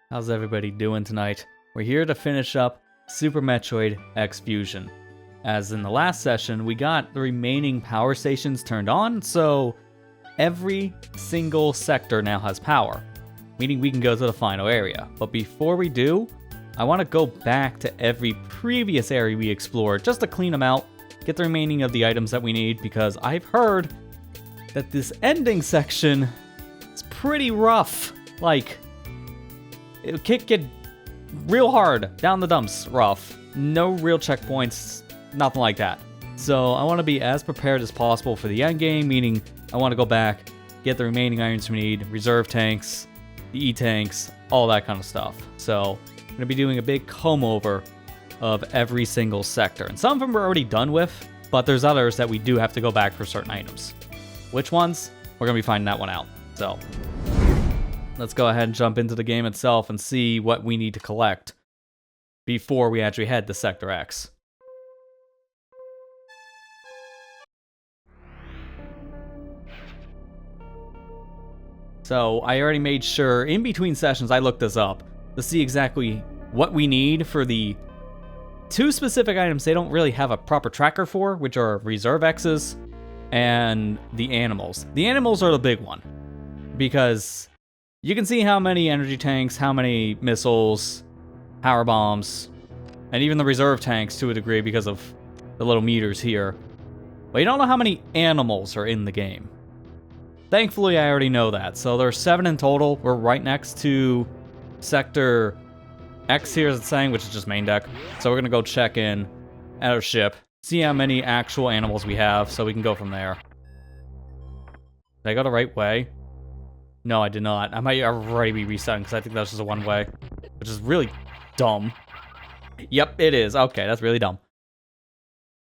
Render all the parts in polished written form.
How's everybody doing tonight? We're here to finish up Super Metroid X Fusion. As in the last session, we got the remaining power stations turned on, so every single sector now has power, meaning we can go to the final area. But before we do, I want to go back to every previous area we explored just to clean them out, get the remaining of the items that we need, because I've heard that this ending section is pretty rough. Like, it kick it real hard, down the dumps, rough. No real checkpoints, nothing like that. So I want to be as prepared as possible for the end game, meaning I want to go back, get the remaining items we need, reserve tanks, the E-tanks, all that kind of stuff. So I'm going to be doing a big comb over of every single sector. And some of them we're already done with, but there's others that we do have to go back for certain items. Which ones? We're going to be finding that one out. So let's go ahead and jump into the game itself and see what we need to collect before we actually head to Sector X. So I already made sure in between sessions I looked this up to see exactly what we need for the two specific items they don't really have a proper tracker for, which are Reserve X's and the animals. The animals are the big one, because you can see how many energy tanks, how many missiles, power bombs, and even the reserve tanks to a degree because of the little meters here. But you don't know how many animals are in the game. Thankfully, I already know that. So there's 7 in total. We're right next to Sector X here, as it's saying, which is just main deck. So we're going to go check in at our ship, see how many actual animals we have, so we can go from there. Did I go the right way? No, I did not. I might already be resetting because I think that's just a one-way, which is really dumb. Yep, it is. Okay, that's really dumb.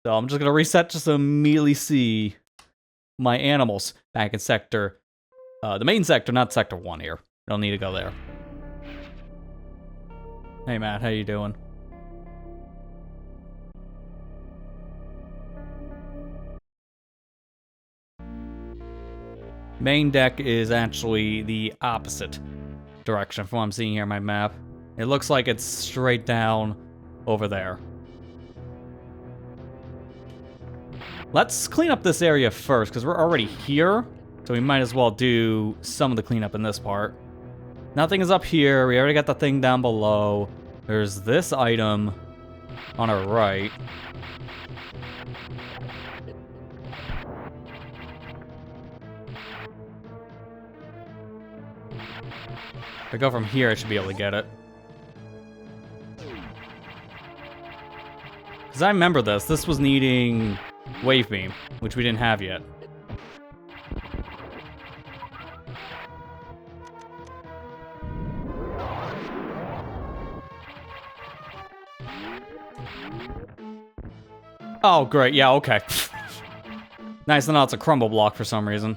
So I'm just going to reset just to immediately see my animals back in sector, the main sector, not sector 1 here. Don't need to go there. Hey, Matt, how you doing? Main deck is actually the opposite direction from what I'm seeing here on my map. It looks like it's straight down over there. Let's clean up this area first, because we're already here, so we might as well do some of the cleanup in this part. Nothing is up here. We already got the thing down below. There's this item on our right. If I go from here, I should be able to get it. Because I remember this. This was needing Wave Beam, which we didn't have yet. Oh, great. Yeah, okay. Nice to know it's a crumble block for some reason.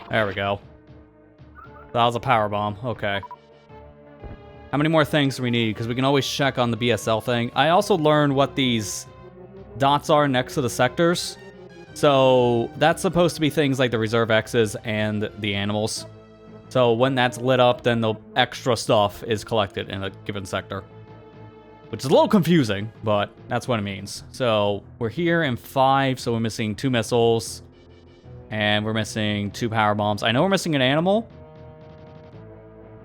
There we go. That was a power bomb. Okay. How many more things do we need? Because we can always check on the BSL thing. I also learned what these dots are next to the sectors. So that's supposed to be things like the Reserve X's and the animals. So when that's lit up, then the extra stuff is collected in a given sector. Which is a little confusing, but that's what it means. So we're here in 5, so we're missing 2 missiles. And we're missing 2 power bombs. I know we're missing an animal.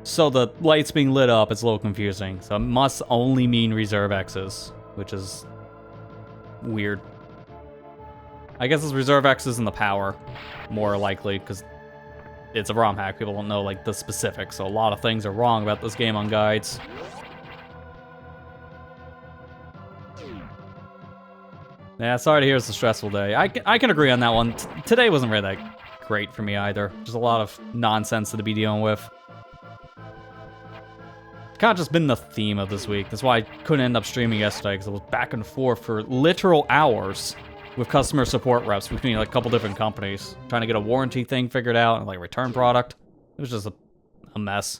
So the lights being lit up is a little confusing. So it must only mean Reserve X's, which is weird. I guess it's Reserve X's and the power, more likely, because it's a ROM hack. People don't know like the specifics, so a lot of things are wrong about this game on guides. Yeah, sorry to hear it's a stressful day. I can agree on that one. Today wasn't really that great for me either. Just a lot of nonsense to be dealing with. Kind of just been the theme of this week. That's why I couldn't end up streaming yesterday, because it was back and forth for literal hours with customer support reps between like a couple different companies, trying to get a warranty thing figured out and like return product. It was just a mess.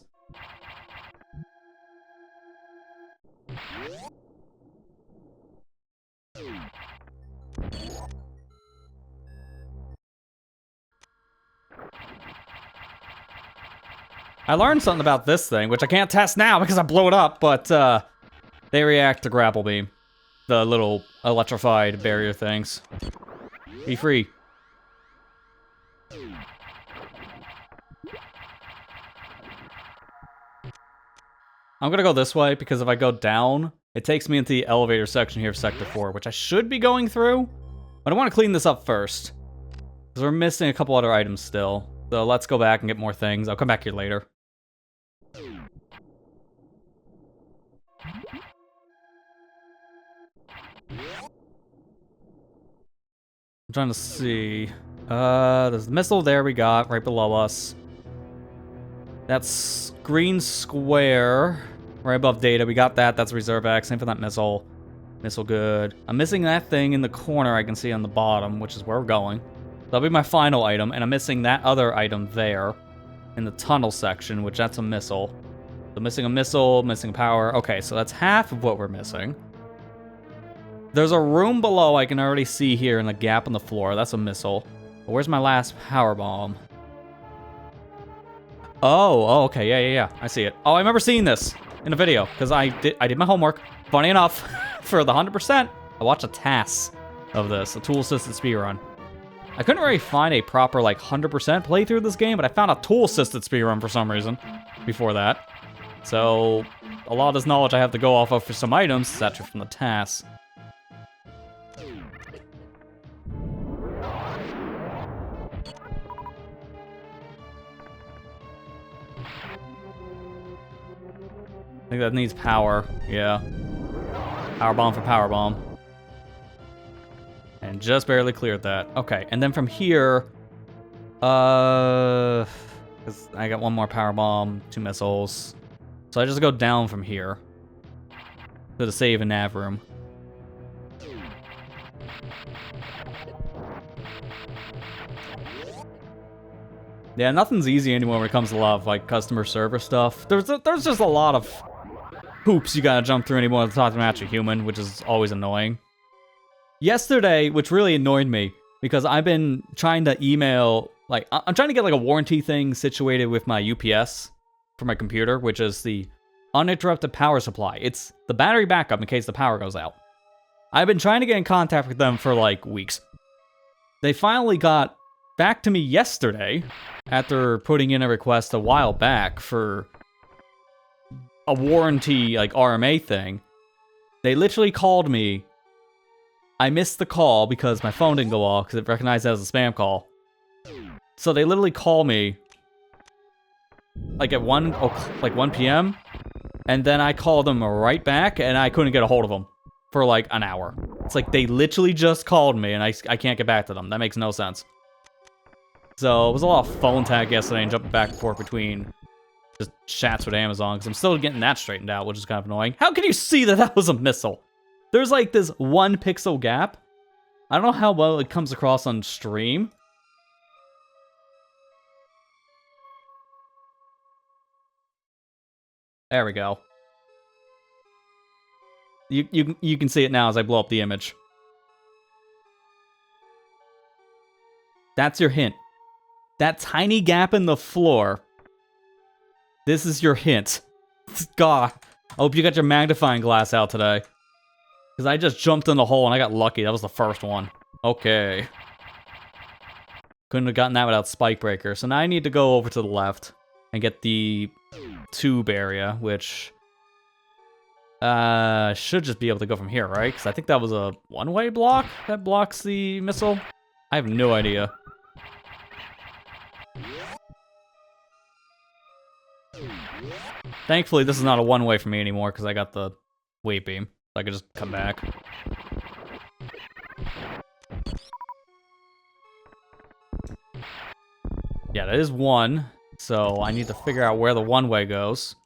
I learned something about this thing, which I can't test now because I blew it up, but they react to grapple beam. The little electrified barrier things. Be free. I'm gonna go this way because if I go down, it takes me into the elevator section here of Sector 4, which I should be going through. But I want to clean this up first. Because we're missing a couple other items still. So let's go back and get more things. I'll come back here later. I'm trying to see. There's the missile there we got right below us. That's green square right above data. We got that. That's reserve X. Same for that missile. Missile good. I'm missing that thing in the corner I can see on the bottom, which is where we're going. That'll be my final item, and I'm missing that other item there in the tunnel section, which that's a missile. So missing a missile, missing power. Okay, so that's half of what we're missing. There's a room below I can already see here in the gap in the floor. That's a missile. But where's my last power bomb? Oh, okay, yeah. I see it. Oh, I remember seeing this in a video because I did my homework. Funny enough, for the 100%, I watched a TAS of this, a tool-assisted speedrun. I couldn't really find a proper, like, 100% playthrough of this game, but I found a tool-assisted speedrun for some reason before that. So, a lot of this knowledge I have to go off of for some items is actually from the TAS. I think that needs power, yeah. Power bomb for power bomb. And just barely cleared that. Okay, and then from here, 'cause I got one more power bomb, 2 missiles. So I just go down from here to the save and nav room. Yeah, nothing's easy anymore when it comes to a lot of like customer service stuff. There's just a lot of hoops you gotta jump through anymore to talk to an actual human, which is always annoying. Yesterday, which really annoyed me, because I've been trying to email, like, I'm trying to get like a warranty thing situated with my UPS for my computer, which is the uninterrupted power supply. It's the battery backup in case the power goes out. I've been trying to get in contact with them for like weeks. They finally got back to me yesterday after putting in a request a while back for a warranty, like, RMA thing. They literally called me. I missed the call because my phone didn't go off because it recognized that as a spam call. So they literally call me like at 1 p.m. and then I called them right back and I couldn't get a hold of them for like an hour. It's like they literally just called me and I can't get back to them. That makes no sense. So it was a lot of phone tag yesterday and jumping back and forth between just chats with Amazon because I'm still getting that straightened out, which is kind of annoying. How can you see that that was a missile? There's like this 1 pixel gap. I don't know how well it comes across on stream. There we go. You can see it now as I blow up the image. That's your hint. That tiny gap in the floor. This is your hint. God, I hope you got your magnifying glass out today. Because I just jumped in the hole and I got lucky. That was the first one. Okay. Couldn't have gotten that without Spike Breaker. So now I need to go over to the left and get the tube area, which should just be able to go from here, right? Because I think that was a one-way block that blocks the missile. I have no idea. Thankfully, this is not a one-way for me anymore because I got the weight beam. So I could just come back. Yeah, that is 1. So I need to figure out where the one-way goes.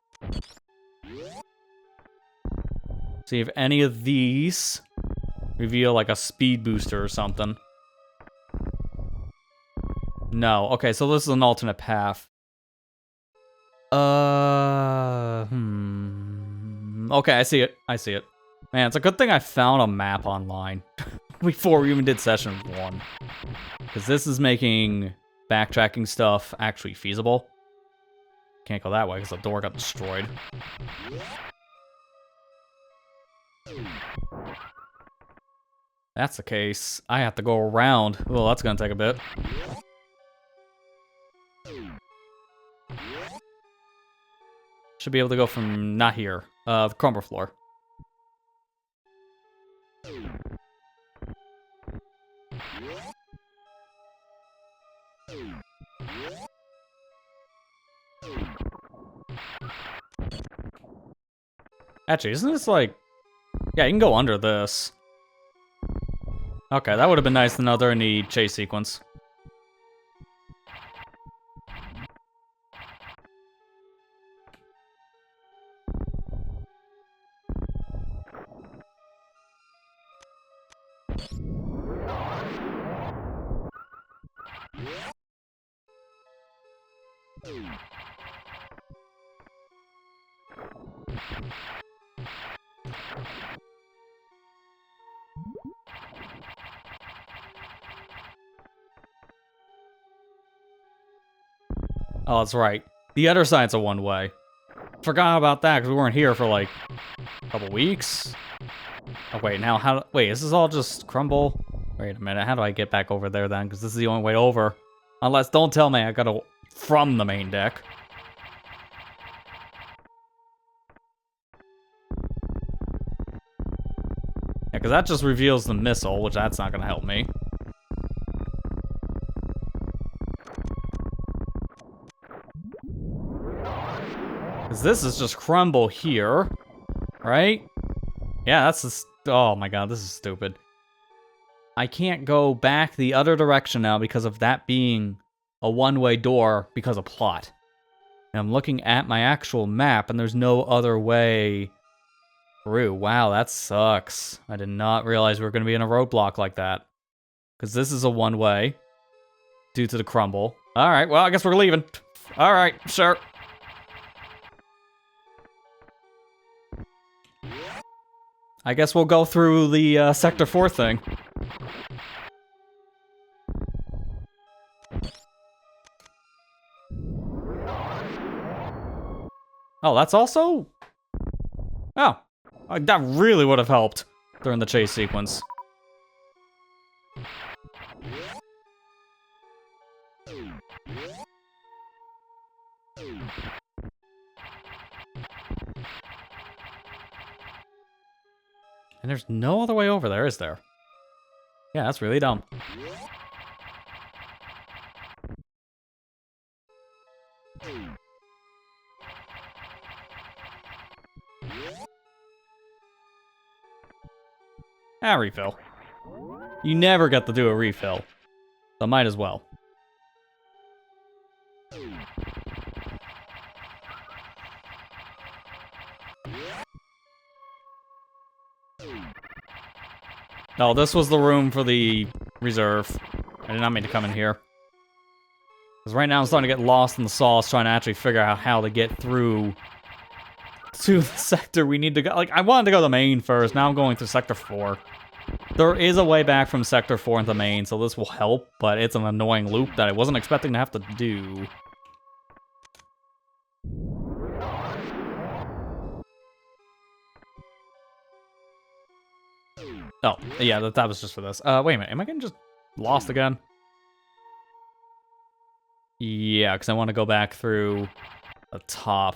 See if any of these reveal like a speed booster or something. No. Okay, so this is an alternate path. Okay, I see it. I see it. Man, it's a good thing I found a map online before we even did session 1. Because this is making backtracking stuff actually feasible. Can't go that way because the door got destroyed. That's the case. I have to go around. Well, that's gonna take a bit. Should be able to go from not here. The crumble floor. Actually, isn't this like... Yeah, you can go under this. Okay, that would have been nice to know during the chase sequence. Oh, that's right. The other side's a one-way. Forgot about that because we weren't here for like a couple weeks. Oh wait, now how? Wait, is this all just crumble? Wait a minute, how do I get back over there then? Because this is the only way over. Unless, don't tell me I gotta from the main deck. Yeah, because that just reveals the missile, which that's not gonna help me. Because this is just crumble here, right? Yeah, that's just... Oh my god, this is stupid. I can't go back the other direction now because of that being a one-way door because of plot. And I'm looking at my actual map and there's no other way through. Wow, that sucks. I did not realize we were going to be in a roadblock like that. Because this is a one-way due to the crumble. Alright, well, I guess we're leaving. Alright, sure. I guess we'll go through the Sector 4 thing. Oh, that's also... Oh. That really would have helped during the chase sequence. And there's no other way over there, is there? Yeah, that's really dumb. Refill. You never get to do a refill. So might as well. No, this was the room for the reserve. I did not mean to come in here. Because right now I'm starting to get lost in the sauce trying to actually figure out how to get through to the sector we need to go. Like, I wanted to go to the main first, now I'm going to Sector 4. There is a way back from Sector 4 into main, so this will help, but it's an annoying loop that I wasn't expecting to have to do. Oh, yeah, that was just for this. Wait a minute, am I getting just lost again? Yeah, because I want to go back through the top.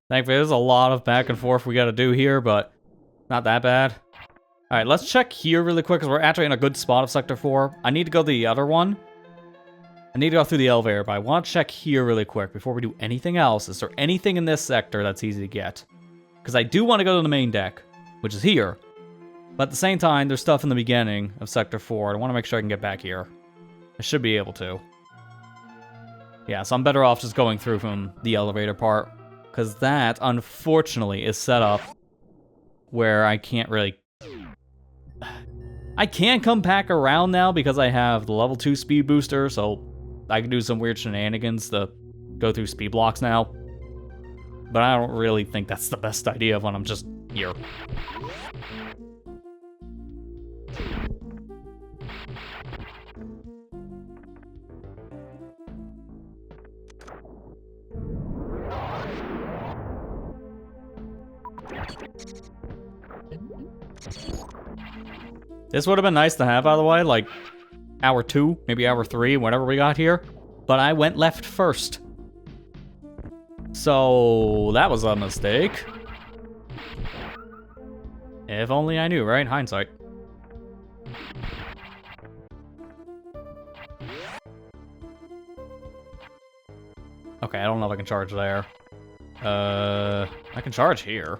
Thankfully, there's a lot of back and forth we gotta do here, but not that bad. Alright, let's check here really quick, because we're actually in a good spot of Sector 4. I need to go to the other one. I need to go through the elevator, but I want to check here really quick before we do anything else. Is there anything in this sector that's easy to get? Because I do want to go to the main deck, which is here. But at the same time, there's stuff in the beginning of Sector 4. I want to make sure I can get back here. I should be able to. Yeah, so I'm better off just going through from the elevator part. because that, unfortunately, is set up where I can't really... I can come back around now because I have the level 2 speed booster, so I can do some weird shenanigans to go through speed blocks now. But I don't really think that's the best idea when I'm just here. This would have been nice to have, by the way, like hour 2, maybe hour 3, whenever we got here. But I went left first. So that was a mistake. If only I knew, right? Hindsight. Okay, I don't know if I can charge there. I can charge here.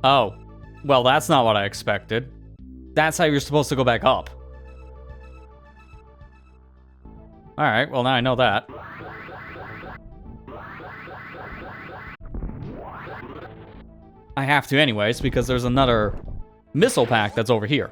Oh, well, that's not what I expected. That's how you're supposed to go back up. Alright, well, now I know that. I have to anyways, because there's another missile pack that's over here.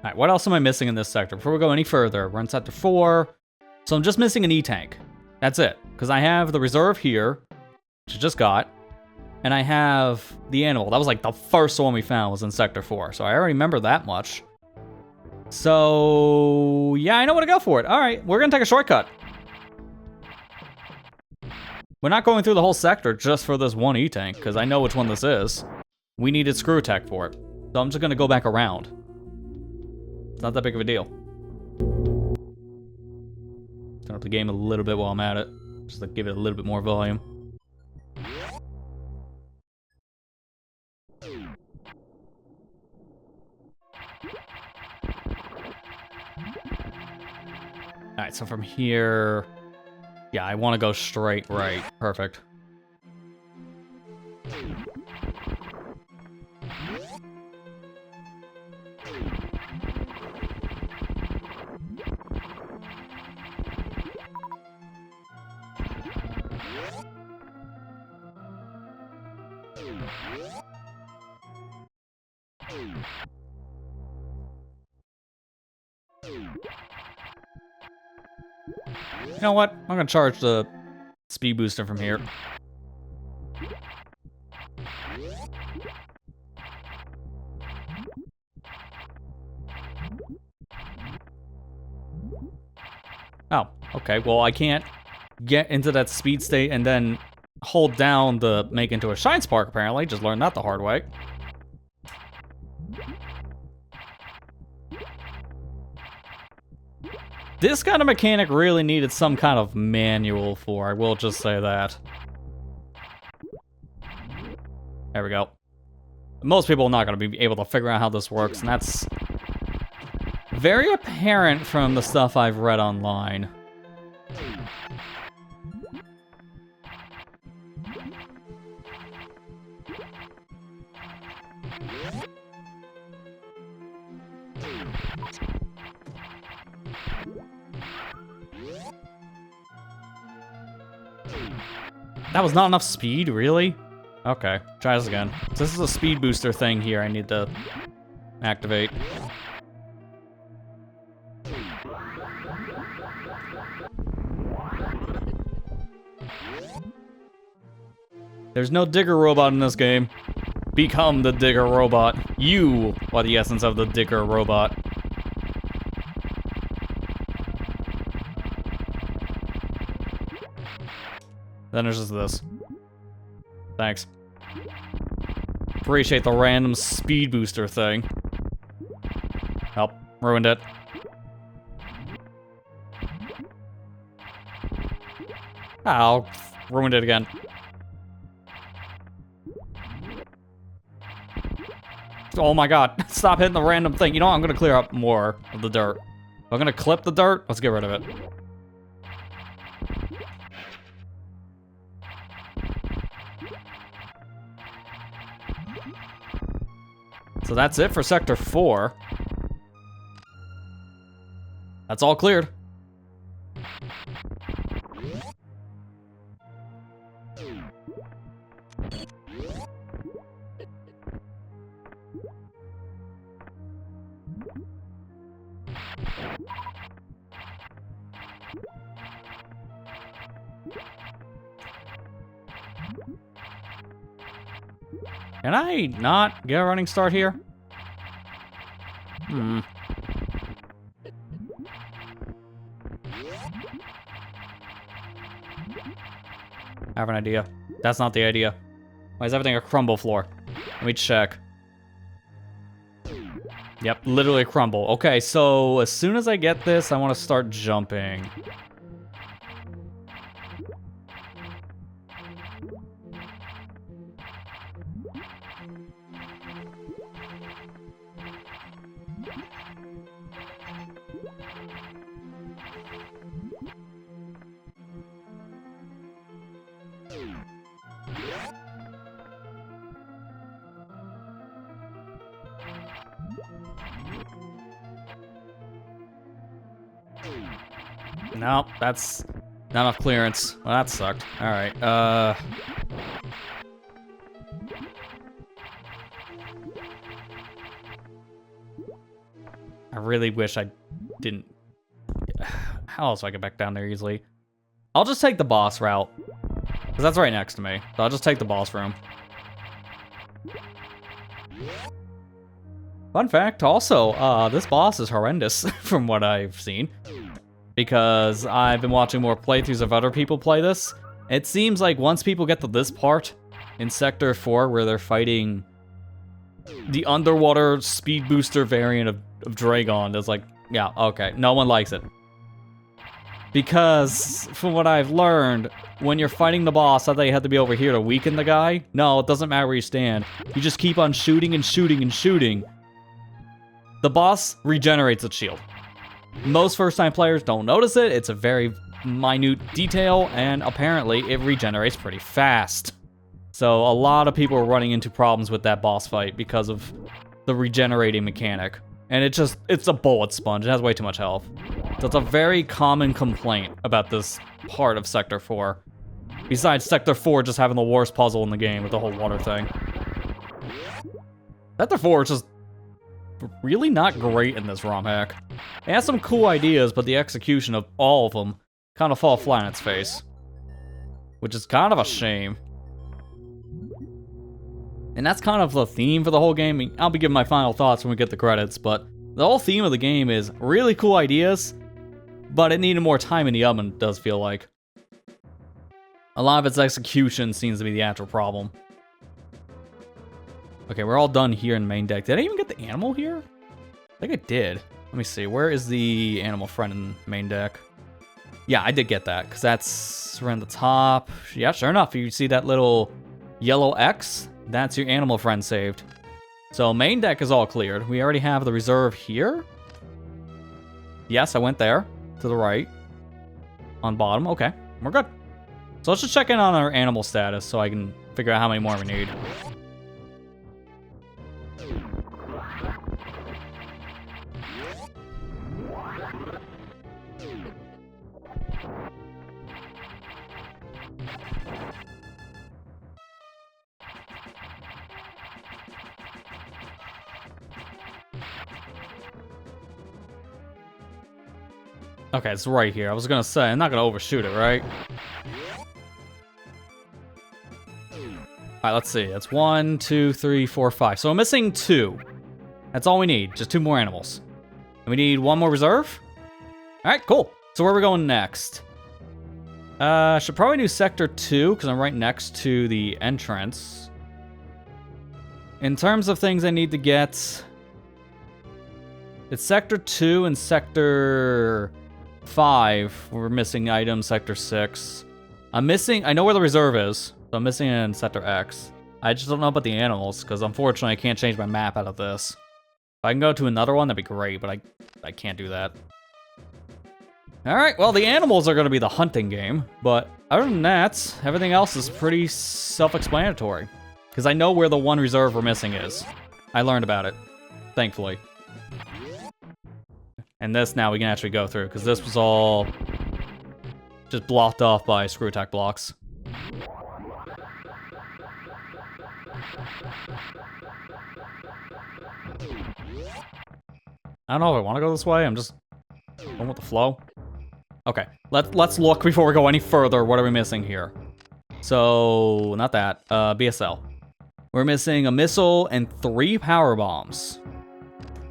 Alright, what else am I missing in this sector? Before we go any further, we're in sector 4. So I'm just missing an E-tank. That's it. Because I have the reserve here, which I just got. And I have the animal. That was like the first one we found was in sector 4. So I already remember that much. So, yeah, I know where to go for it. Alright, we're going to take a shortcut. We're not going through the whole sector just for this one E-tank, because I know which one this is. We needed screw attack for it. So I'm just going to go back around. It's not that big of a deal. Turn up the game a little bit while I'm at it. Just to give it a little bit more volume. Alright, so from here... Yeah, I want to go straight right. Perfect. You know what? I'm gonna charge the speed booster from here. Oh, okay. Well, I can't get into that speed state and then hold down the make into a shine spark, apparently. Just learned that the hard way. This kind of mechanic really needed some kind of manual for, I will just say that. There we go. Most people are not going to be able to figure out how this works, and that's very apparent from the stuff I've read online. That was not enough speed, really? Okay, try this again. So this is a speed booster thing here I need to activate. There's no digger robot in this game. Become the digger robot. You are the essence of the digger robot. Then there's just this. Thanks. Appreciate the random speed booster thing. Oh, ruined it. I'll ruin it again. Oh my god, stop hitting the random thing. You know what? I'm gonna clear up more of the dirt. I'm gonna clip the dirt. Let's get rid of it. So that's it for Sector 4. That's all cleared. Can I not get a running start here? I have an idea. That's not the idea. Why is everything a crumble floor? Let me check. Yep, literally a crumble. Okay, so as soon as I get this, I want to start jumping. Nope, that's not enough clearance. Well, that sucked. Alright, I really wish I didn't... How else do I get back down there easily? I'll just take the boss route. Because that's right next to me. So I'll just take the boss room. Fun fact, also, this boss is horrendous from what I've seen. Because I've been watching more playthroughs of other people play this. It seems like once people get to this part in Sector 4 where they're fighting the underwater speed booster variant of Dragon, it's like, yeah, okay, no one likes it. Because, from what I've learned, when you're fighting the boss, I thought you had to be over here to weaken the guy. No, it doesn't matter where you stand. You just keep on shooting and shooting and shooting. The boss regenerates its shield. Most first-time players don't notice it. It's a very minute detail, and apparently it regenerates pretty fast. So a lot of people are running into problems with that boss fight because of the regenerating mechanic. And it's a bullet sponge. It has way too much health. So it's a very common complaint about this part of Sector 4. Besides Sector 4 just having the worst puzzle in the game with the whole water thing. Sector 4 is just really not great in this ROM hack. It has some cool ideas, but the execution of all of them kind of fall flat on its face. Which is kind of a shame. And that's kind of the theme for the whole game. I'll be giving my final thoughts when we get the credits, but the whole theme of the game is really cool ideas, but it needed more time in the oven, it does feel like. A lot of its execution seems to be the actual problem. Okay, we're all done here in main deck. Did I even get the animal here? I think I did. Let me see. Where is the animal friend in main deck? Yeah, I did get that, because that's around the top. Yeah, sure enough. You see that little yellow X? That's your animal friend saved. So main deck is all cleared. We already have the reserve here. Yes, I went there. To the right. On bottom. Okay, we're good. So let's just check in on our animal status so I can figure out how many more we need. Okay, it's right here. I was gonna say, I'm not gonna overshoot it, right? Alright, let's see. That's 1, 2, 3, 4, 5. So I'm missing 2. That's all we need. Just 2 more animals. And we need 1 more reserve? Alright, cool. So where are we going next? Should probably do Sector 2, because I'm right next to the entrance. In terms of things I need to get... It's Sector 2 and Sector 5. We're missing items. Sector 6. I'm missing... I know where the reserve is. So I'm missing it in Sector X. I just don't know about the animals, because unfortunately I can't change my map out of this. If I can go to another one, that'd be great, but I can't do that. Alright, well, the animals are going to be the hunting game, but other than that, everything else is pretty self-explanatory. Because I know where the one reserve we're missing is. I learned about it, thankfully. And this now we can actually go through, because this was all just blocked off by screw attack blocks. I don't know if I want to go this way. I'm just going with the flow. Okay, let's look before we go any further. What are we missing here? So, not that. BSL. We're missing a missile and 3 power bombs.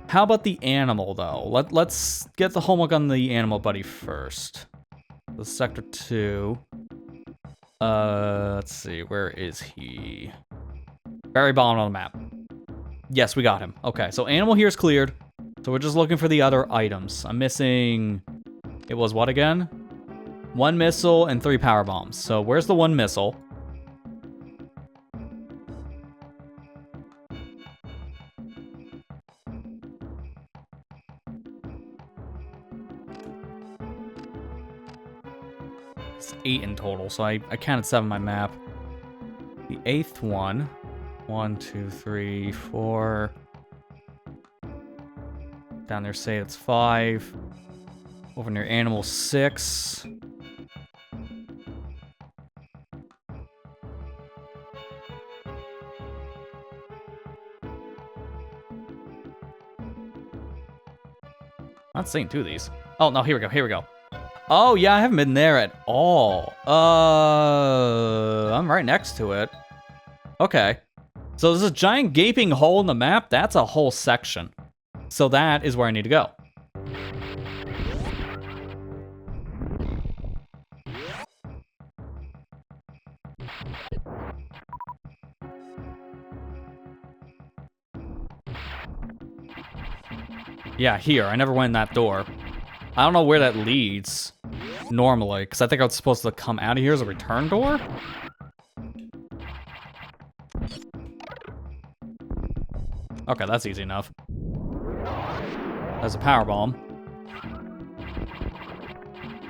How about the animal, though? Let's get the homework on the animal buddy first. The Sector 2. Let's see. Where is he? Very bottom on the map. Yes, we got him. Okay, so animal here is cleared. So we're just looking for the other items. I'm missing... It was what again? 1 missile and 3 power bombs. So where's the 1 missile? It's 8 in total, so I counted 7 on my map. The 8th one. 1, 2, 3, 4. Down there, say it's 5. Over near animal 6. Not seeing 2 of these. Oh, no, here we go. Oh, yeah, I haven't been there at all. I'm right next to it. Okay. So there's a giant gaping hole in the map. That's a whole section. So that is where I need to go. Yeah, here. I never went in that door. I don't know where that leads normally, because I think I was supposed to come out of here as a return door? Okay, that's easy enough. There's a power bomb.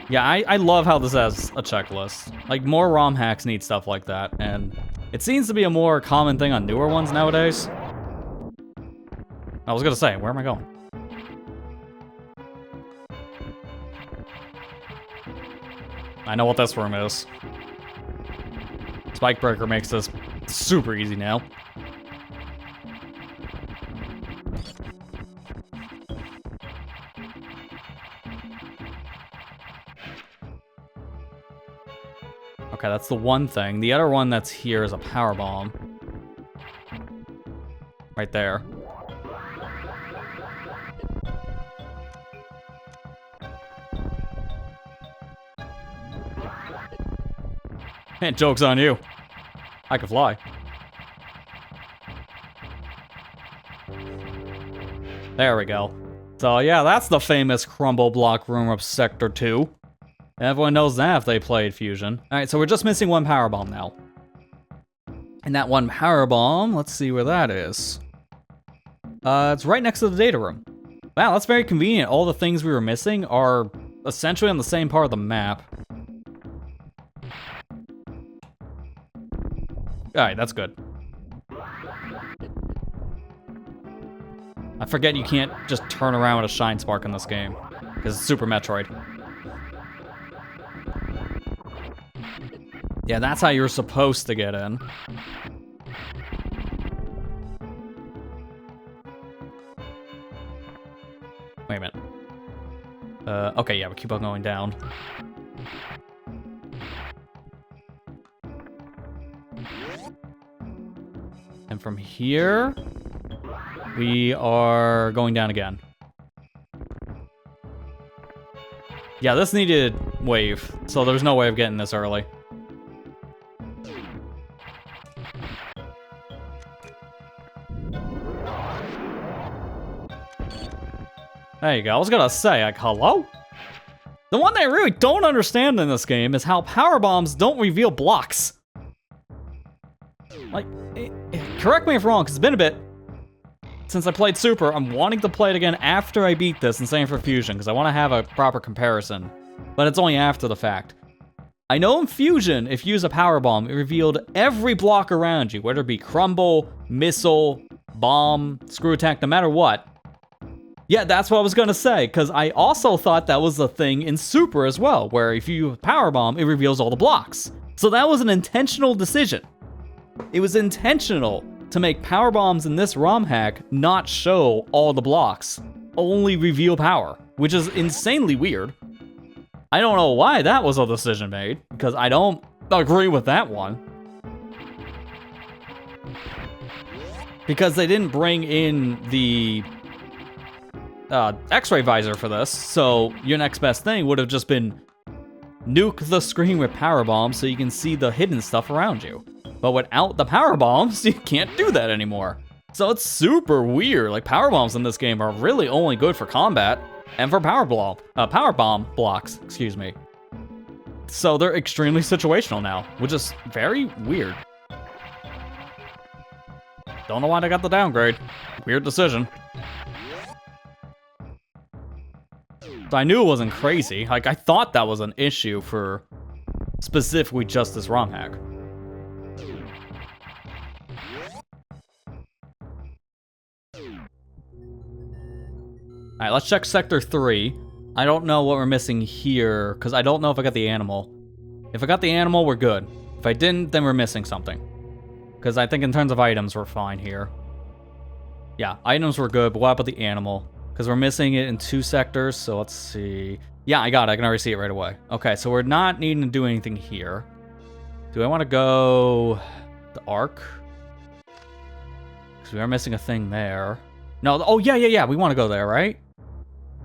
Yeah, I love how this has a checklist. Like, more ROM hacks need stuff like that, and it seems to be a more common thing on newer ones nowadays. I was gonna say, where am I going? I know what this room is. Spike Breaker makes this super easy now. Okay, that's the one thing. The other one that's here is a power bomb. Right there. Man, joke's on you. I can fly. There we go. So yeah, that's the famous crumble block room of Sector 2. Everyone knows that if they played Fusion. Alright, so we're just missing 1 power bomb now. And that 1 power bomb, let's see where that is. It's right next to the data room. Wow, that's very convenient. All the things we were missing are essentially on the same part of the map. Alright, that's good. I forget you can't just turn around with a Shine Spark in this game, because it's Super Metroid. Yeah, that's how you're supposed to get in. Wait a minute. Okay, yeah, we keep on going down. And from here, we are going down again. Yeah, this needed wave, so there's no way of getting this early. There you go. I was gonna say, like, hello? The one that I really don't understand in this game is how power bombs don't reveal blocks. Like, correct me if wrong, because it's been a bit since I played Super. I'm wanting to play it again after I beat this, and same for Fusion, because I want to have a proper comparison. But it's only after the fact. I know in Fusion, if you use a power bomb, it revealed every block around you, whether it be crumble, missile, bomb, screw attack, no matter what. Yeah, that's what I was gonna say, because I also thought that was a thing in Super as well, where if you power bomb, it reveals all the blocks. So that was an intentional decision. It was intentional to make power bombs in this ROM hack not show all the blocks, only reveal power, which is insanely weird. I don't know why that was a decision made, because I don't agree with that one. Because they didn't bring in the X-ray visor for this, so your next best thing would have just been nuke the screen with power bombs so you can see the hidden stuff around you. But without the power bombs, you can't do that anymore. So it's super weird. Like, power bombs in this game are really only good for combat and for power bomb blocks, excuse me. So they're extremely situational now, which is very weird. Don't know why they got the downgrade. Weird decision. So I knew it wasn't crazy. Like, I thought that was an issue for specifically just this ROM hack. Alright, let's check Sector 3. I don't know what we're missing here, because I don't know if I got the animal. If I got the animal, we're good. If I didn't, then we're missing something. Because I think in terms of items, we're fine here. Yeah, items were good, but what about the animal? Because we're missing it in 2 sectors, so let's see. Yeah, I got it. I can already see it right away. Okay, so we're not needing to do anything here. Do I want to go the Ark? Because we are missing a thing there. No, oh, yeah. We want to go there, right?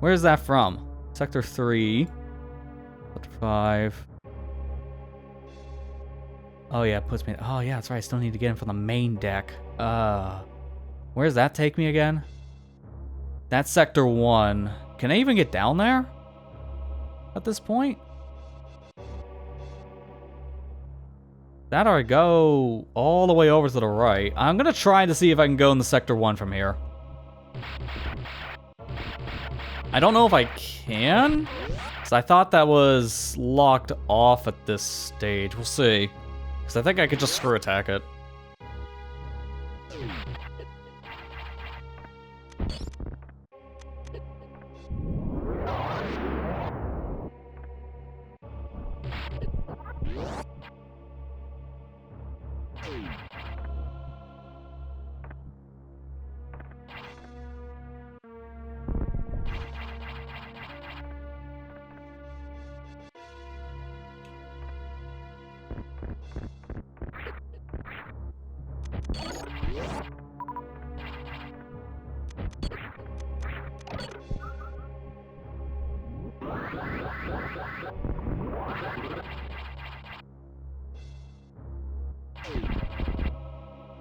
Where's that from? Sector 3. Sector 5. Oh, yeah, it puts me... Oh, yeah, that's right. I still need to get in from the main deck. Where does that take me again? That's Sector 1. Can I even get down there? At this point? That or I go all the way over to the right. I'm gonna try to see if I can go in the Sector 1 from here. I don't know if I can, because I thought that was locked off at this stage. We'll see. Because I think I could just screw attack it.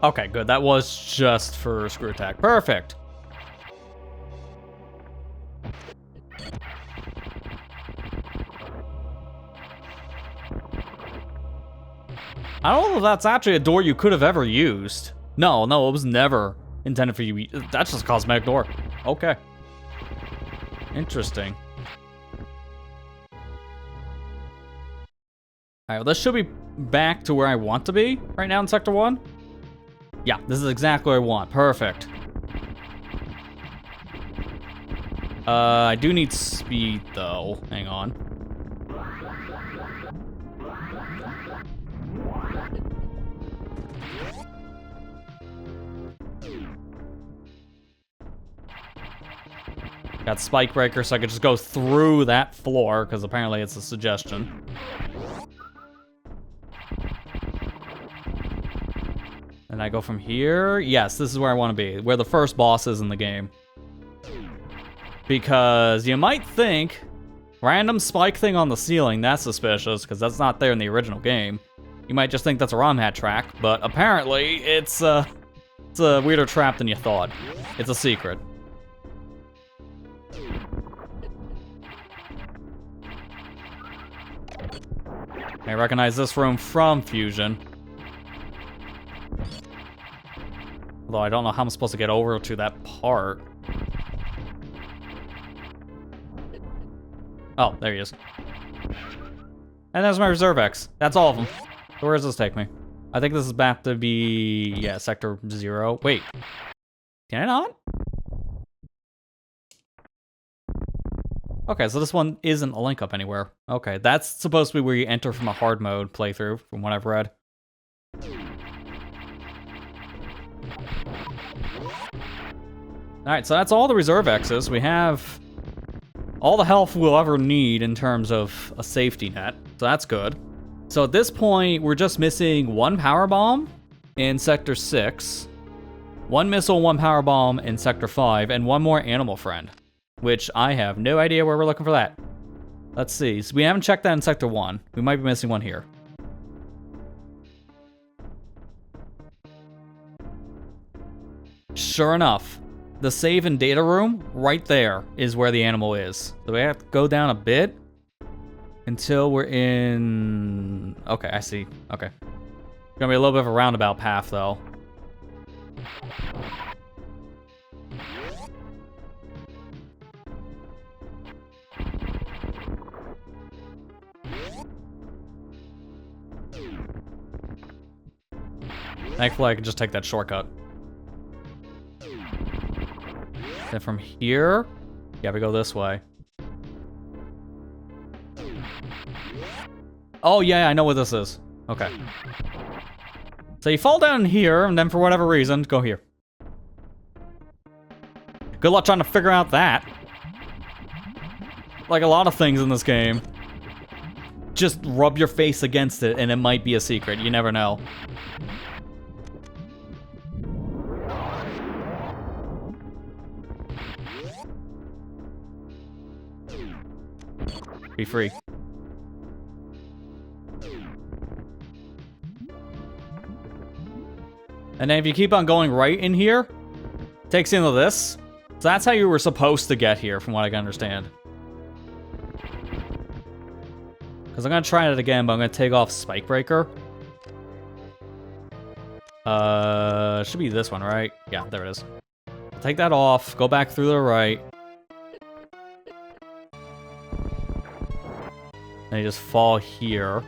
Okay, good. That was just for screw attack. Perfect. I don't know if that's actually a door you could have ever used. No, it was never intended for you. That's just a cosmetic door. Okay. Interesting. Alright, well, this should be back to where I want to be right now in Sector 1. Yeah, this is exactly what I want. Perfect. I do need speed, though. Hang on. Got Spike Breaker, so I could just go through that floor, because apparently it's a suggestion. And I go from here. Yes, this is where I want to be, where the first boss is in the game. Because you might think, random spike thing on the ceiling, that's suspicious, because that's not there in the original game. You might just think that's a ROM hat track, but apparently it's a weirder trap than you thought. It's a secret. I recognize this room from Fusion. Although I don't know how I'm supposed to get over to that part. Oh, there he is. And there's my Reserve X. That's all of them. So where does this take me? I think this is back to be, yeah, Sector 0. Wait. Can I not? Okay, so this one isn't a link up anywhere. Okay, that's supposed to be where you enter from a hard mode playthrough, from what I've read. Alright, so that's all the Reserve X's. We have all the health we'll ever need in terms of a safety net, so that's good. So at this point, we're just missing one power bomb in Sector 6, one missile, one power bomb in Sector 5, and one more animal friend, which I have no idea where we're looking for that. Let's see. So we haven't checked that in Sector 1. We might be missing one here. Sure enough, the save and data room right there is where the animal is. So we have to go down a bit until we're in... Okay, I see. Okay. It's gonna be a little bit of a roundabout path, though. Thankfully, I can just take that shortcut. Then from here, yeah, we go this way. Oh, yeah, I know what this is. Okay. So you fall down here, and then for whatever reason, go here. Good luck trying to figure out that. Like a lot of things in this game. Just rub your face against it, and it might be a secret. You never know. Be free. And then if you keep on going right in here, it takes you into this. So that's how you were supposed to get here, from what I can understand. Because I'm going to try it again, but I'm going to take off Spike Breaker. Should be this one, right? Yeah, there it is. Take that off, go back through the right. And you just fall here.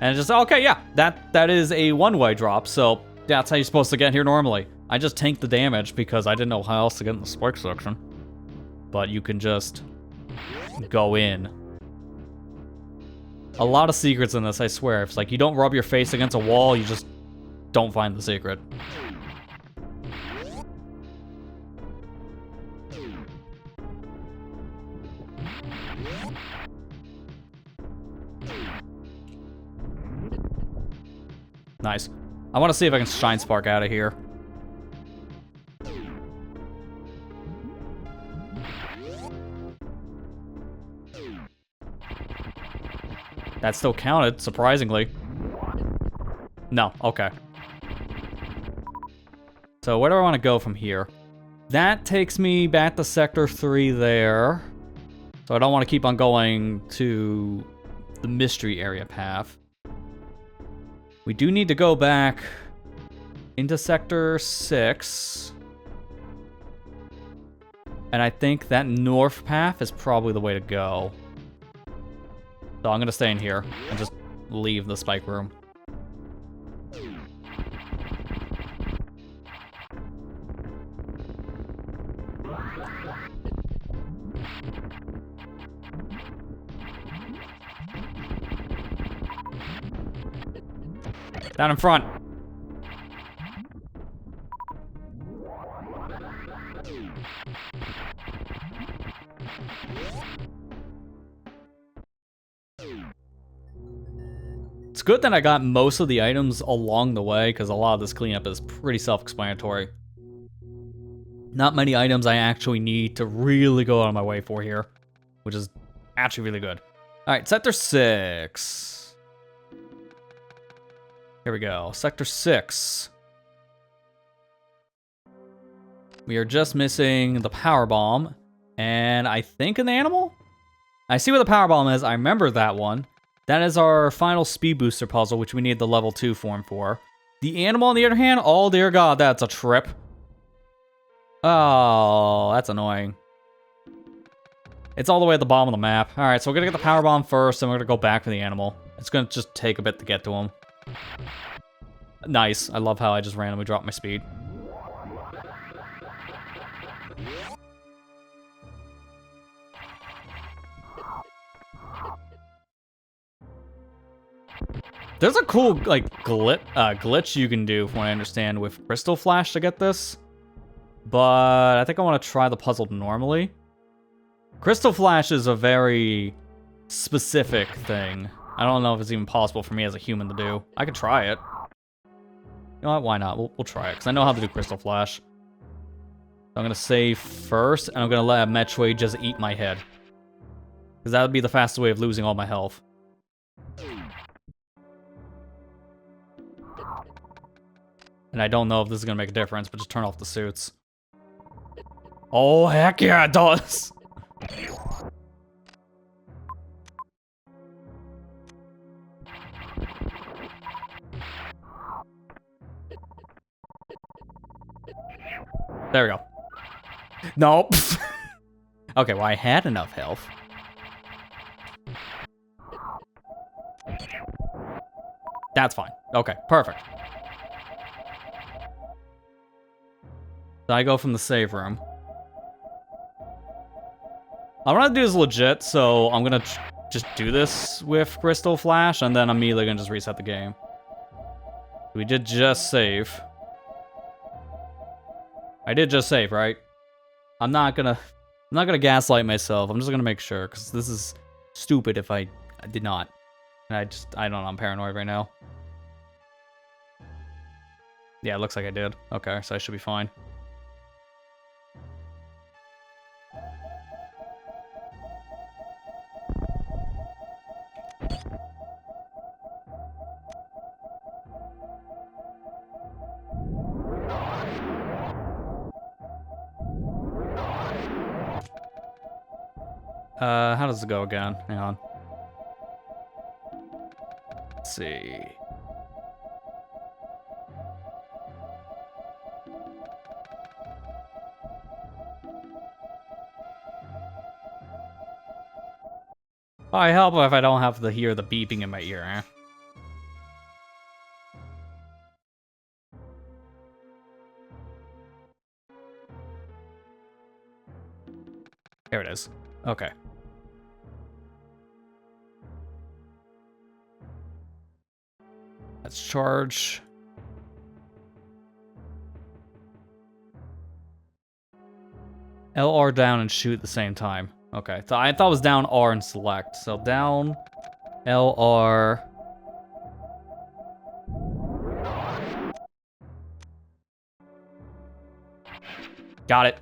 And just, okay, yeah, that is a one-way drop, so that's how you're supposed to get here normally. I just tanked the damage because I didn't know how else to get in the spike section. But you can just go in. A lot of secrets in this, I swear. It's like you don't rub your face against a wall, you just don't find the secret. Nice. I want to see if I can Shine Spark out of here. That still counted, surprisingly. No, okay. So where do I want to go from here? That takes me back to Sector 3 there. So I don't want to keep on going to the mystery area path. We do need to go back into Sector 6. And I think that north path is probably the way to go. So I'm going to stay in here and just leave the spike room. Down in front. It's good that I got most of the items along the way, because a lot of this cleanup is pretty self-explanatory. Not many items I actually need to really go out of my way for here, which is actually really good. Alright, Sector 6. Here we go. Sector 6. We are just missing the power bomb, and I think an animal? I see where the power bomb is. I remember that one. That is our final speed booster puzzle, which we need the level 2 form for. The animal, on the other hand, oh dear god, that's a trip. Oh, that's annoying. It's all the way at the bottom of the map. Alright, so we're gonna get the power bomb first, and we're gonna go back for the animal. It's gonna just take a bit to get to him. Nice. I love how I just randomly dropped my speed. There's a cool, like, glitch you can do, from what I understand, with Crystal Flash to get this. But I think I want to try the puzzle normally. Crystal Flash is a very specific thing. I don't know if it's even possible for me as a human to do. I could try it. You know what? Why not? We'll try it, because I know how to do Crystal Flash. So I'm going to save first, and I'm going to let Metroid just eat my head. Because that would be the fastest way of losing all my health. And I don't know if this is going to make a difference, but just turn off the suits. Oh, heck yeah, it does! There we go. Nope. Okay, well, I had enough health. That's fine. Okay, perfect. So I go from the save room. I want to do this legit, so I'm gonna just do this with Crystal Flash, and then I'm immediately gonna just reset the game. We did just save. I did just save, right? I'm not gonna gaslight myself. I'm just gonna make sure, because this is stupid if I did not. And I don't know, I'm paranoid right now. Yeah, it looks like I did. Okay, so I should be fine. How does it go again? Hang on. Let's see. I help if I don't have to hear the beeping in my ear, eh? There it is. Okay. Let's charge. LR down and shoot at the same time. Okay, so I thought it was down R and select. So down, LR. Got it.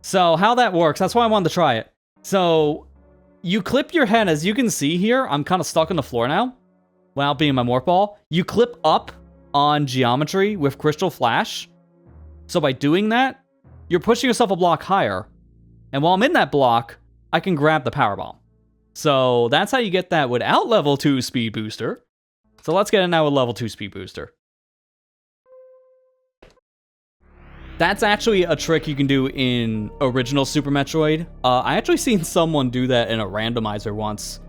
So how that works, that's why I wanted to try it. So you clip your head, as you can see here, I'm kind of stuck on the floor now. Without being my morph ball. You clip up on geometry with Crystal Flash. So by doing that, you're pushing yourself a block higher. And while I'm in that block, I can grab the power bomb. So that's how you get that without level 2 speed booster. So let's get it now with level 2 speed booster. That's actually a trick you can do in original Super Metroid. I actually seen someone do that in a randomizer once,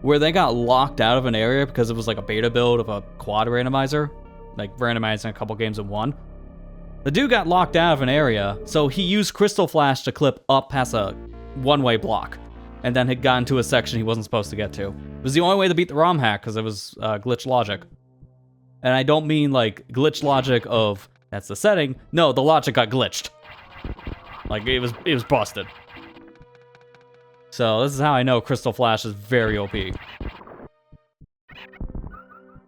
where they got locked out of an area because it was like a beta build of a quad randomizer, like randomizing a couple games in one. The dude got locked out of an area, so he used Crystal Flash to clip up past a one-way block, and then had gotten to a section he wasn't supposed to get to. It was the only way to beat the ROM hack, because it was glitch logic. And I don't mean like glitch logic of, that's the setting. No, the logic got glitched. Like, it was busted. So this is how I know Crystal Flash is very OP. Wait,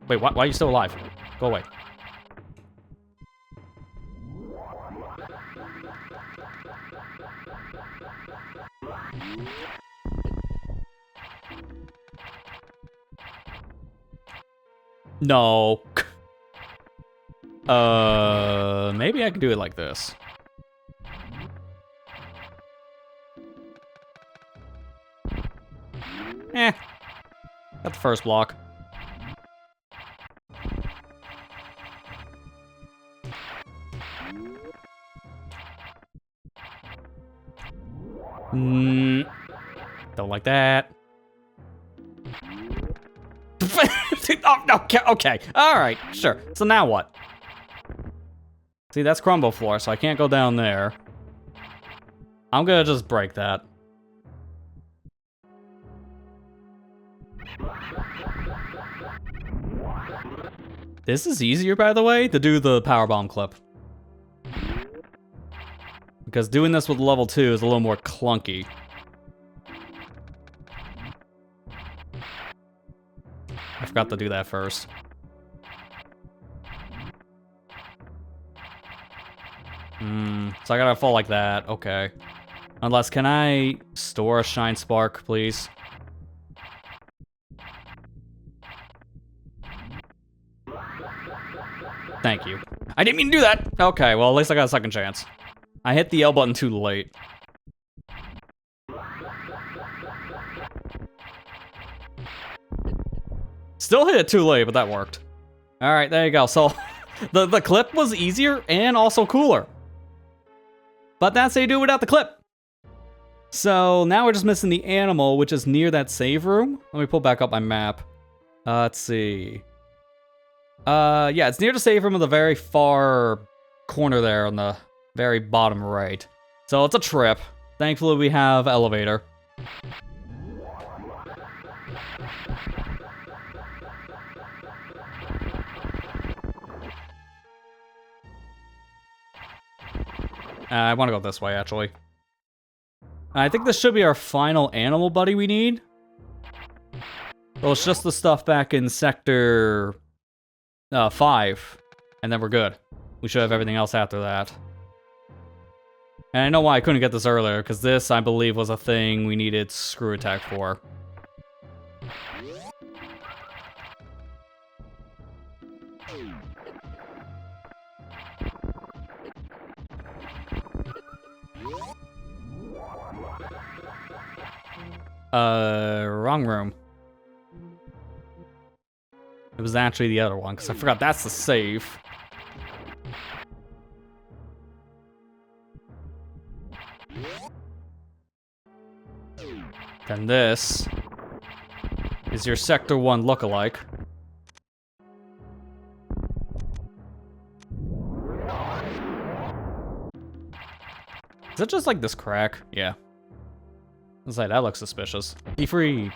why are you still alive? Go away. No. Maybe I can do it like this. Eh. first block. Don't like that. Oh, okay. All right, sure. So now what? See, that's crumble floor, so I can't go down there. I'm gonna just break that. This is easier, by the way, to do the powerbomb clip. Because doing this with level 2 is a little more clunky. I forgot to do that first. So I gotta fall like that, okay. Unless, can I store a Shine Spark, please? Thank you. I didn't mean to do that! Okay, well, at least I got a second chance. I hit the L button too late. Still hit it too late, but that worked. Alright, there you go. So, the clip was easier and also cooler. But that's how you do it without the clip. So, now we're just missing the animal, which is near that save room. Let me pull back up my map. Let's see. Yeah, it's near the save room of the very far corner there on the very bottom right. So it's a trip. Thankfully we have elevator. I want to go this way, actually. I think this should be our final animal buddy we need. Well, it's just the stuff back in Sector 5, and then we're good. We should have everything else after that. And I know why I couldn't get this earlier, because this, I believe, was a thing we needed screw attack for. Wrong room. It was actually the other one, because I forgot that's the save. Then this is your Sector 1 lookalike. Is it just like this crack? Yeah. I was like, that looks suspicious. Be free.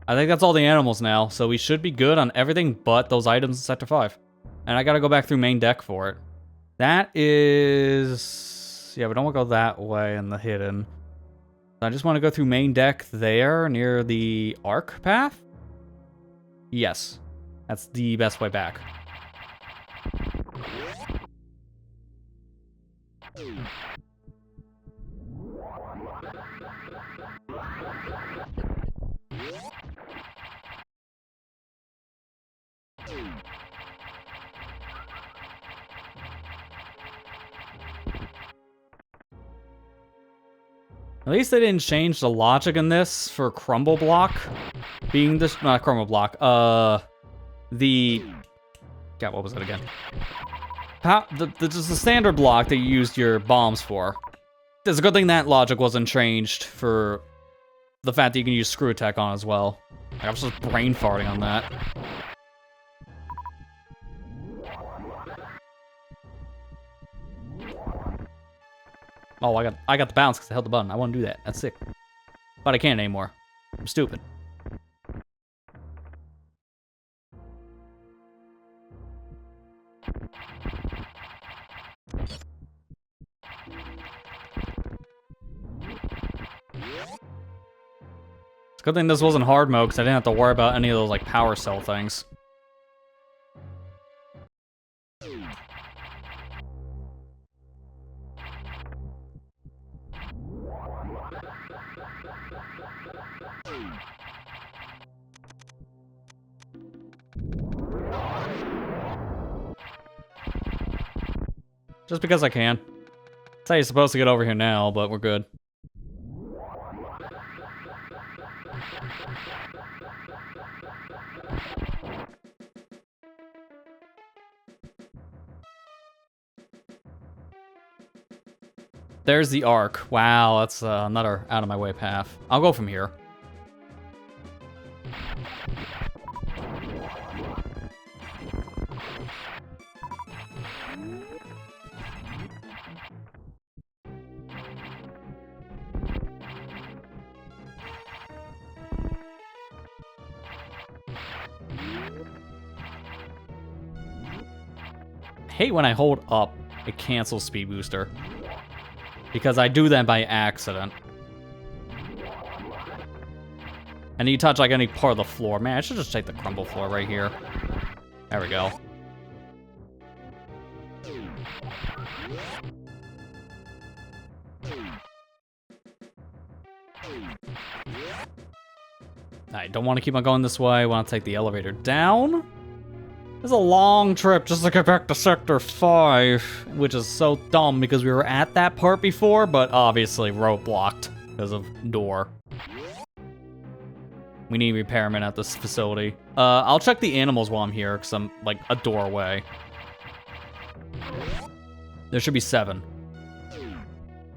I think that's all the animals now, so we should be good on everything but those items in Sector 5. And I gotta go back through main deck for it. That is... yeah, we don't want to go that way in the hidden. I just want to go through main deck there, near the arc path? Yes. That's the best way back. At least they didn't change the logic in this for crumble block being this, not crumble block, the, God, what was it again? Just the standard block that you used your bombs for. It's a good thing that logic wasn't changed for the fact that you can use screw attack on as well. I was just brain farting on that. Oh, I got the bounce because I held the button. I want to do that. That's sick. But I can't anymore. I'm stupid. It's a good thing this wasn't hard mode because I didn't have to worry about any of those like power cell things. Just because I can. That's how you're supposed to get over here now, but we're good. there's the arc. Wow, that's another out of my way path. I'll go from here. I hate when I hold up, it cancels speed booster. Because I do that by accident. And you touch like any part of the floor. Man, I should just take the crumble floor right here. There we go. I don't want to keep on going this way. I want to take the elevator down. It's a long trip just to get back to Sector 5, which is so dumb because we were at that part before, but obviously roadblocked because of door. We need repairmen at this facility. I'll check the animals while I'm here because I'm like a door away. There should be 7.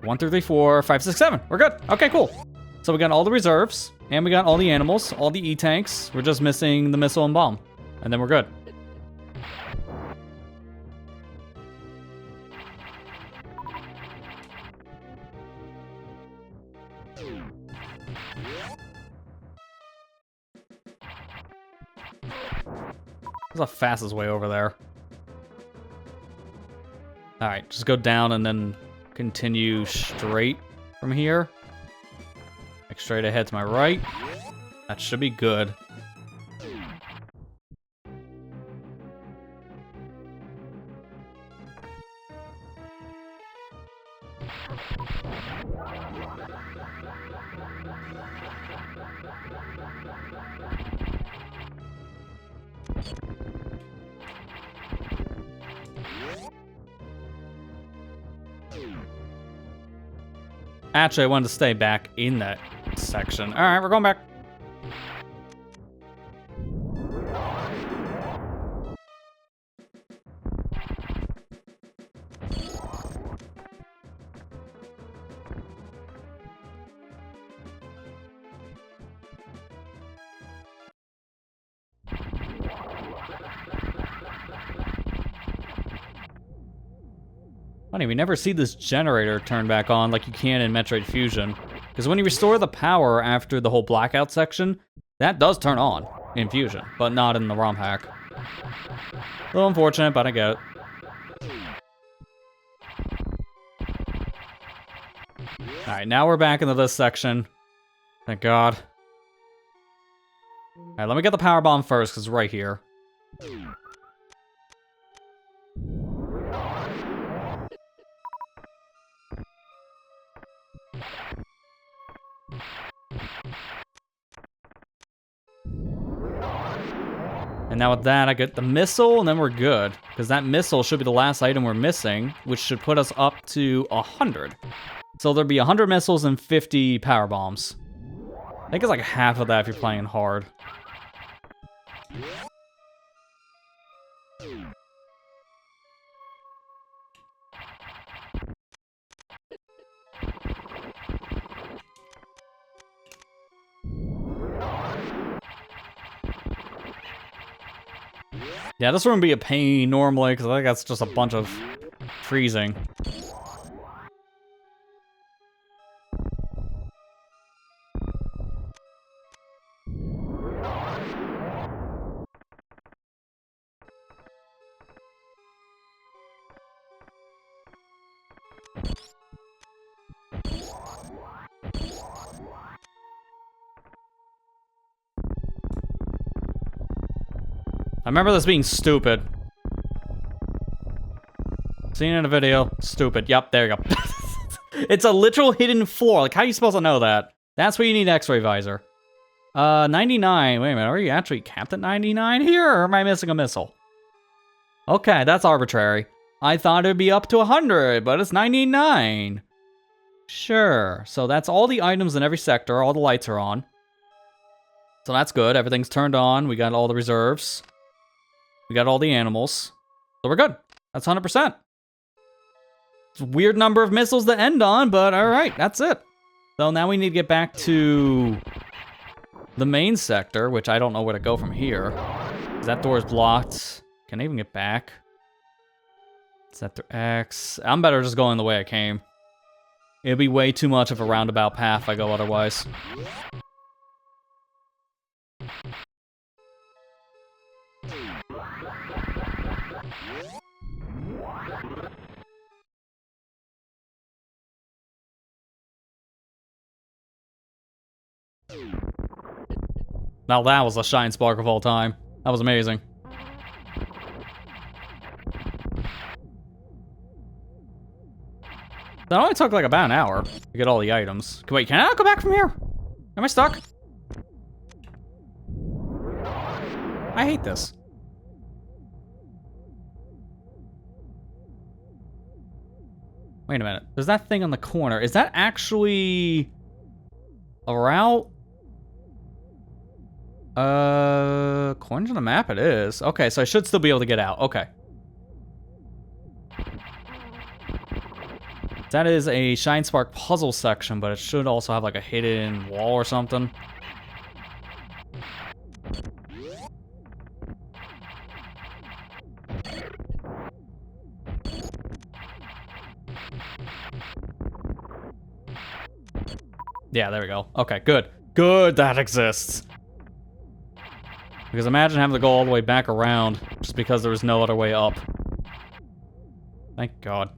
1, 2, 3, 4, 5, 6, 7. We're good. Okay, cool. So we got all the reserves and we got all the animals, all the E-tanks. We're just missing the missile and bomb, and then we're good. What's the fastest way over there? Alright, just go down and then continue straight from here. Like straight ahead to my right. That should be good. Actually, I wanted to stay back in that section. All right, we're going back. Funny, we never see this generator turn back on like you can in Metroid Fusion. Because when you restore the power after the whole blackout section, that does turn on in Fusion, but not in the ROM hack. A little unfortunate, but I get it. Alright, now we're back into this section. Thank God. Alright, let me get the power bomb first, because it's right here. And now with that, I get the missile, and then we're good. Because that missile should be the last item we're missing, which should put us up to 100. So there'll be 100 missiles and 50 power bombs. I think it's like half of that if you're playing hard. Yeah, this wouldn't be a pain normally, because I think that's just a bunch of freezing. I remember this being stupid. Seen it in a video. Stupid. Yep, there you go. It's a literal hidden floor. Like, how are you supposed to know that? That's where you need X-ray visor. 99. Wait a minute. Are you actually capped at 99 here, or am I missing a missile? Okay, that's arbitrary. I thought it'd be up to 100, but it's 99. Sure. So that's all the items in every sector. All the lights are on. So that's good. Everything's turned on. We got all the reserves. We got all the animals. So we're good. That's 100%. weird number of missiles to end on, but alright, that's it. So now we need to get back to the main sector, which I don't know where to go from here. That door is blocked. Can I even get back? Sector X. I'm better just going the way I came. It'll be way too much of a roundabout path if I go otherwise. Now that was a shine spark of all time. That was amazing. That only took like about an hour to get all the items. Wait, can I not go back from here? Am I stuck? I hate this. Wait a minute. There's that thing on the corner. Is that actually a route? According to the map, it is. Okay, so I should still be able to get out. Okay. That is a Shine Spark puzzle section, but it should also have like a hidden wall or something. Yeah, there we go. Okay, good. Good that exists. Because imagine having to go all the way back around just because there was no other way up. Thank God.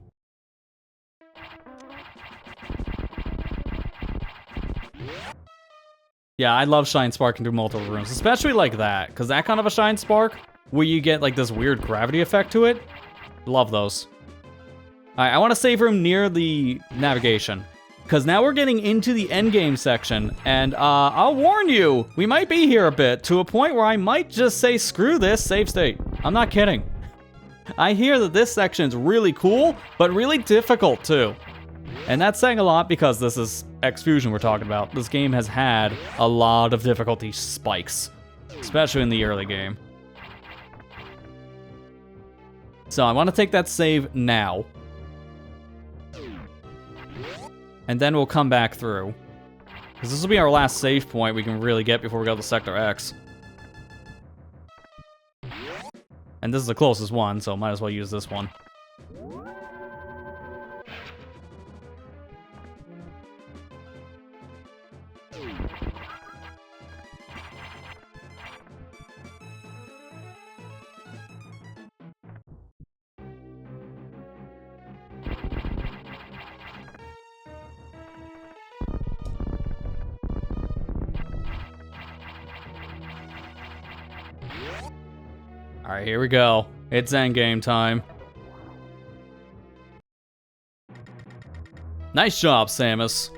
Yeah, I love Shine Sparking through multiple rooms, especially like that, because that kind of a Shine Spark, where you get like this weird gravity effect to it, love those. Alright, I want to save room near the navigation, because now we're getting into the endgame section, and I'll warn you, we might be here a bit, to a point where I might just say screw this, save state. I'm not kidding. I hear that this section's really cool, but really difficult too. And that's saying a lot because this is X-Fusion we're talking about. This game has had a lot of difficulty spikes, especially in the early game. So I want to take that save now. And then we'll come back through. Because this will be our last save point we can really get before we go to Sector X. And this is the closest one, so might as well use this one. Alright, here we go. It's endgame time. Nice job, Samus.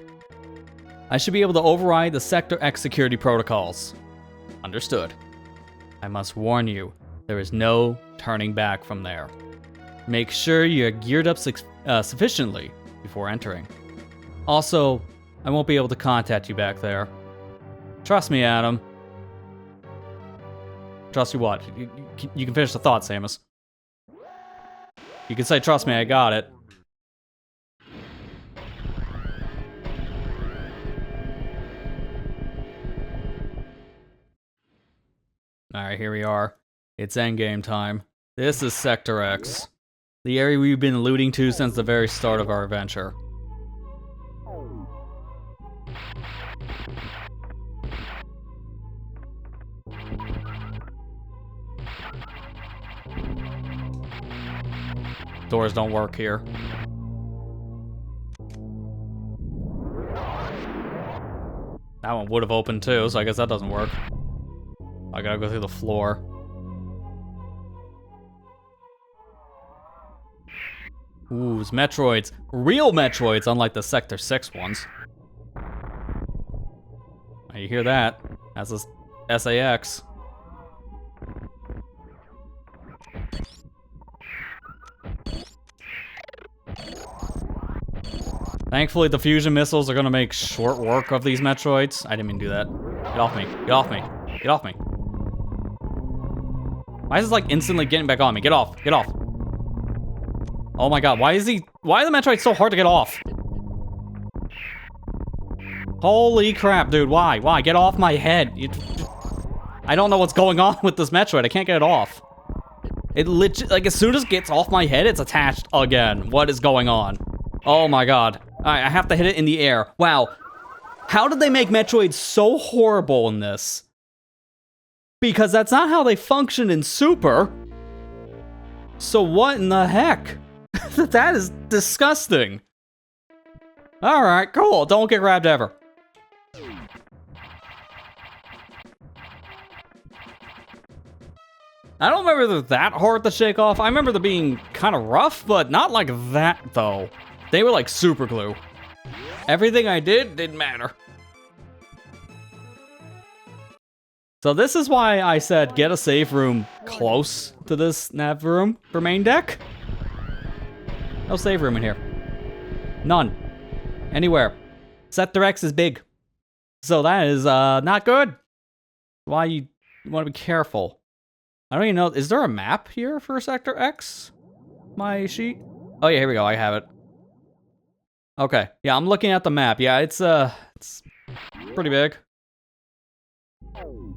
I should be able to override the Sector X security protocols. Understood. I must warn you, there is no turning back from there. Make sure you're geared up sufficiently before entering. Also, I won't be able to contact you back there. Trust me, Adam. Trust you what? You can finish the thought, Samus. You can say, trust me, I got it. Alright, here we are. It's endgame time. This is Sector X. The area we've been alluding to since the very start of our adventure. Doors don't work here. That one would have opened too, so I guess that doesn't work. I gotta go through the floor. Ooh, it's Metroids. Real Metroids, unlike the Sector 6 ones. You hear that? That's this SAX. Thankfully, the fusion missiles are gonna make short work of these Metroids. I didn't mean to do that. Get off me. Get off me. Get off me. Why is this like instantly getting back on me? Get off. Get off. Oh my god, why are the Metroids so hard to get off? Holy crap, dude, why? Why? Get off my head. I don't know what's going on with this Metroid. I can't get it off. It legit, like, as soon as it gets off my head, it's attached again. What is going on? Oh my god. Alright, I have to hit it in the air. Wow. How did they make Metroid so horrible in this? Because that's not how they function in Super. So what in the heck? That is disgusting. Alright, cool. Don't get grabbed ever. I don't remember they're that hard to shake off. I remember them being kind of rough, but not like that, though. They were like super glue. Everything I did didn't matter. So this is why I said get a save room close to this nav room for main deck. No save room in here. None. Anywhere. Sector X is big. So that is not good. Why you want to be careful. I don't even know. Is there a map here for Sector X? My sheet? Oh yeah, here we go. I have it. Okay. Yeah, I'm looking at the map. Yeah, it's pretty big.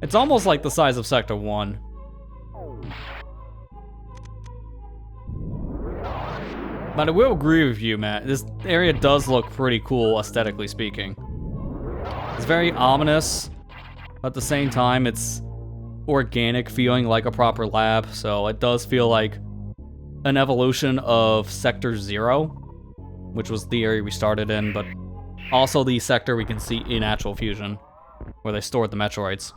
It's almost like the size of Sector 1. But I will agree with you, Matt. This area does look pretty cool, aesthetically speaking. It's very ominous. But at the same time, it's organic, feeling like a proper lab. So it does feel like an evolution of Sector 0, which was the area we started in, but also the sector we can see in Actual Fusion, where they stored the Metroids.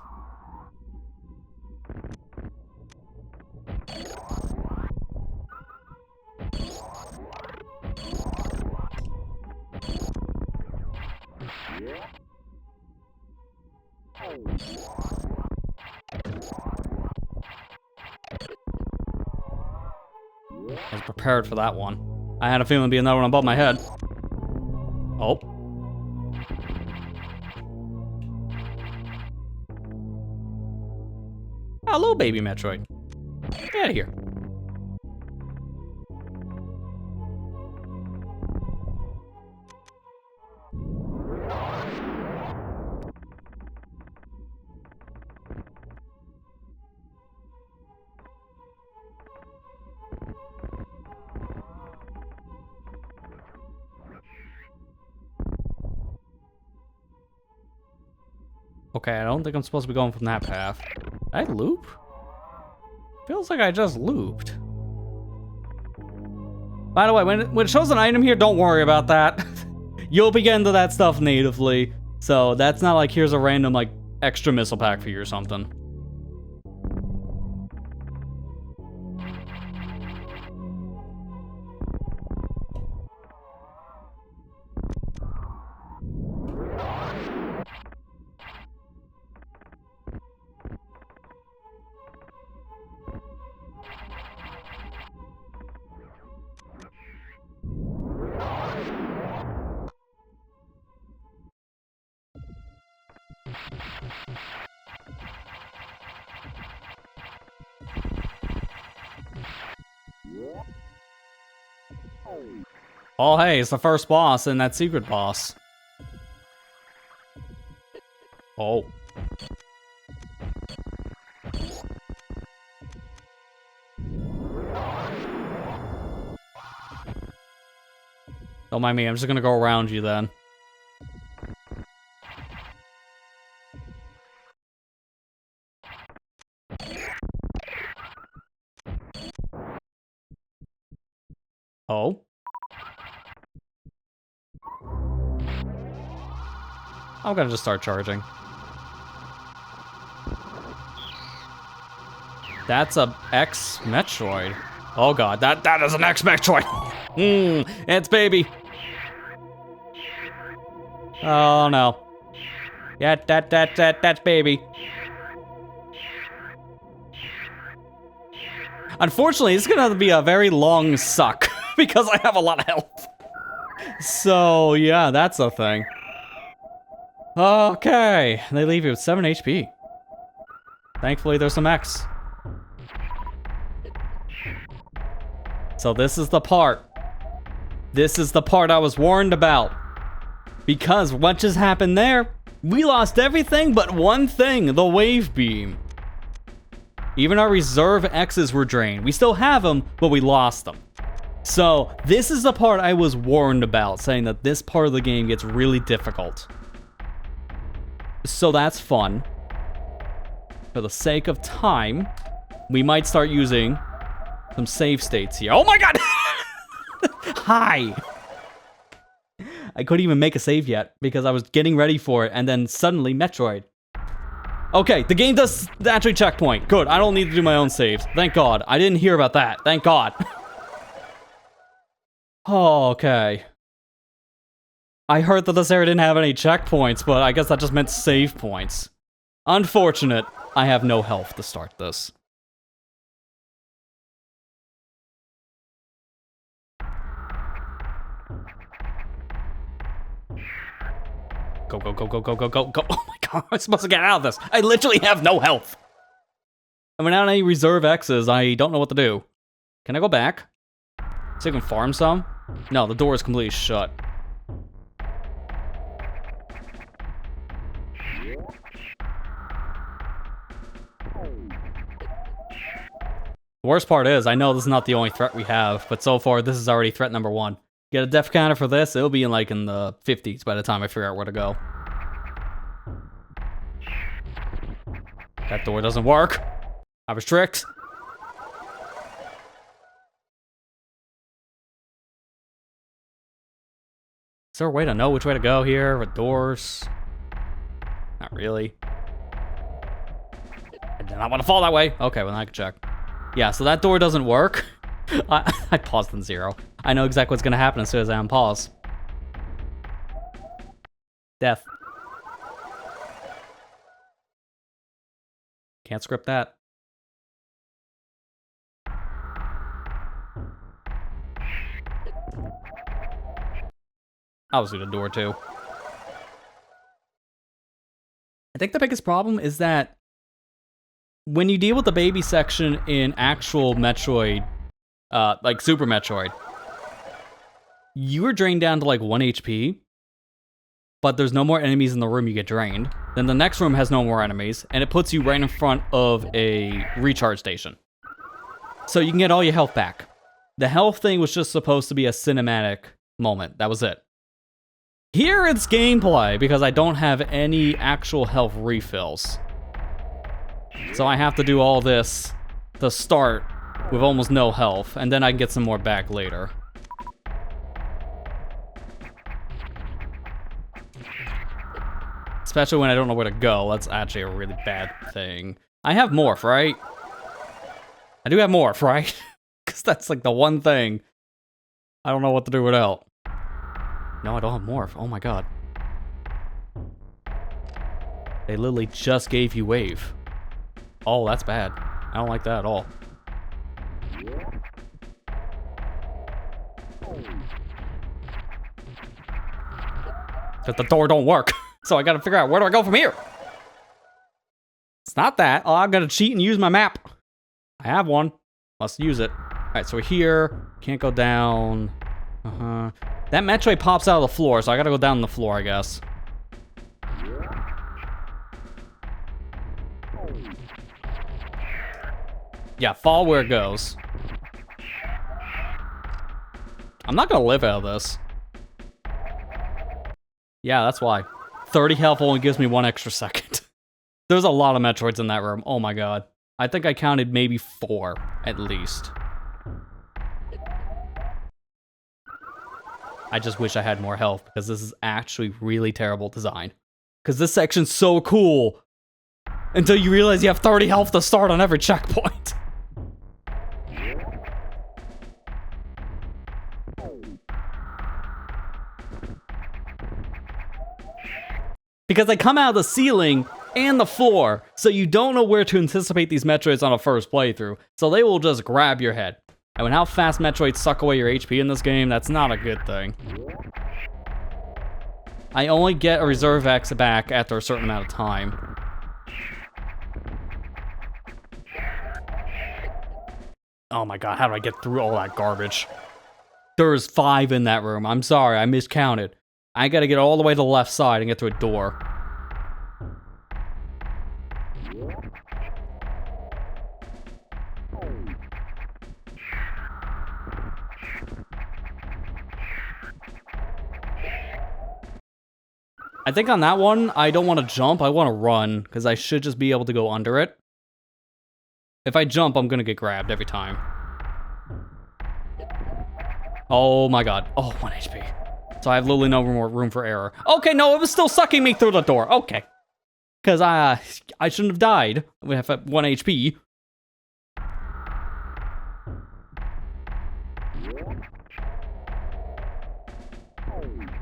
I was prepared for that one. I had a feeling it'd be another one above my head. Oh. Hello, baby Metroid. Get out of here. Okay, I don't think I'm supposed to be going from that path. Did I loop? Feels like I just looped. By the way, when it shows an item here, don't worry about that. You'll be getting to that stuff natively. So that's not like here's a random like extra missile pack for you or something. Oh, hey, it's the first boss and that secret boss. Oh. Don't mind me, I'm just gonna go around you then. Oh. I'm gonna just start charging. That's a X Metroid. Oh god, that is an X Metroid. It's baby. Oh no. Yeah, that's baby. Unfortunately, it's gonna be a very long suck because I have a lot of health. So yeah, that's a thing. Okay, they leave you with 7 HP. Thankfully, there's some X. So this is the part This is the part I was warned about. Because what just happened there? We lost everything but one thing, the wave beam. Even our reserve X's were drained. We still have them, but we lost them. So this is the part I was warned about, saying that this part of the game gets really difficult. So that's fun. For the sake of time, we might start using some save states here. Oh my god! Hi! I couldn't even make a save yet because I was getting ready for it, and then suddenly Metroid. Okay, the game does actually checkpoint. Good, I don't need to do my own saves. Thank God. I didn't hear about that. Thank God. Oh, okay. I heard that this area didn't have any checkpoints, but I guess that just meant save points. Unfortunate. I have no health to start this. Go, go, go, go, go, go, go, go. Oh my god, I'm supposed to get out of this. I literally have no health. And without any reserve X's, I don't know what to do. Can I go back? So I can farm some? No, the door is completely shut. The worst part is, I know this is not the only threat we have, but so far this is already threat number 1. Get a death counter for this, it'll be in like in the 50s by the time I figure out where to go. That door doesn't work. I was tricked. Is there a way to know which way to go here with doors? Not really. I did not want to fall that way. Okay, well, I can check. Yeah, so that door doesn't work. I paused on 0. I know exactly what's going to happen as soon as I unpause. Death. Can't script that. I'll do the door too. I think the biggest problem is that when you deal with the baby section in actual Metroid, like Super Metroid, you are drained down to like 1 HP, but there's no more enemies in the room you get drained. Then the next room has no more enemies, and it puts you right in front of a recharge station. So you can get all your health back. The health thing was just supposed to be a cinematic moment. That was it. Here it's gameplay, because I don't have any actual health refills. So I have to do all this to start with almost no health, and then I can get some more back later. Especially when I don't know where to go. That's actually a really bad thing. I have morph, right? I do have morph, right? Because that's like the one thing I don't know what to do without. No, I don't have morph. Oh my god. They literally just gave you wave. Oh, that's bad. I don't like that at all. But the door don't work. So I gotta figure out, where do I go from here? It's not that. Oh, I'm gonna cheat and use my map. I have one. Must use it. Alright, so we're here. Can't go down. That Metroid pops out of the floor, so I gotta go down the floor, I guess. Yeah, fall where it goes. I'm not gonna live out of this. Yeah, that's why. 30 health only gives me 1 extra second. There's a lot of Metroids in that room. Oh my god. I think I counted maybe 4, at least. I just wish I had more health, because this is actually really terrible design. Because this section's so cool, until you realize you have 30 health to start on every checkpoint. Because they come out of the ceiling and the floor, so you don't know where to anticipate these Metroids on a first playthrough, so they will just grab your head. And with how fast Metroids suck away your HP in this game, that's not a good thing. I only get a reserve X back after a certain amount of time. Oh my god, how do I get through all that garbage? There's 5 in that room. I'm sorry, I miscounted. I gotta get all the way to the left side and get through a door. I think on that one, I don't want to jump, I want to run, because I should just be able to go under it. If I jump, I'm gonna get grabbed every time. Oh my god. Oh, 1 HP. So I have literally no more room for error. Okay, no, it was still sucking me through the door. Okay. Because I shouldn't have died. We have 1 HP.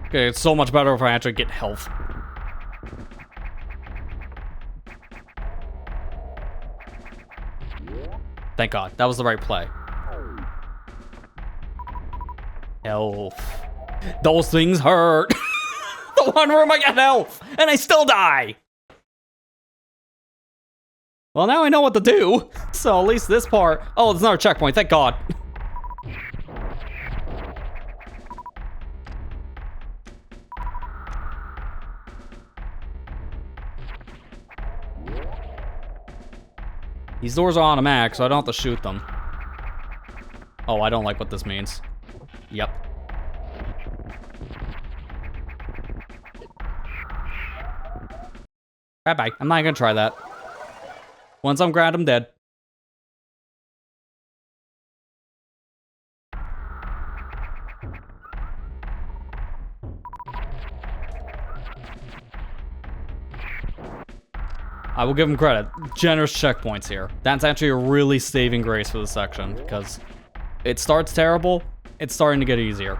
Okay, it's so much better if I actually get health. Thank God, that was the right play. Health. Those things hurt. The one room I get health, and I still die. Well, now I know what to do. So at least this part. Oh, there's another checkpoint, thank God. These doors are automatic, so I don't have to shoot them. Oh, I don't like what this means. Yep. Bye-bye. I'm not gonna try that. Once I'm grabbed, I'm dead. I will give him credit. Generous checkpoints here. That's actually a really saving grace for this section, because it starts terrible, it's starting to get easier.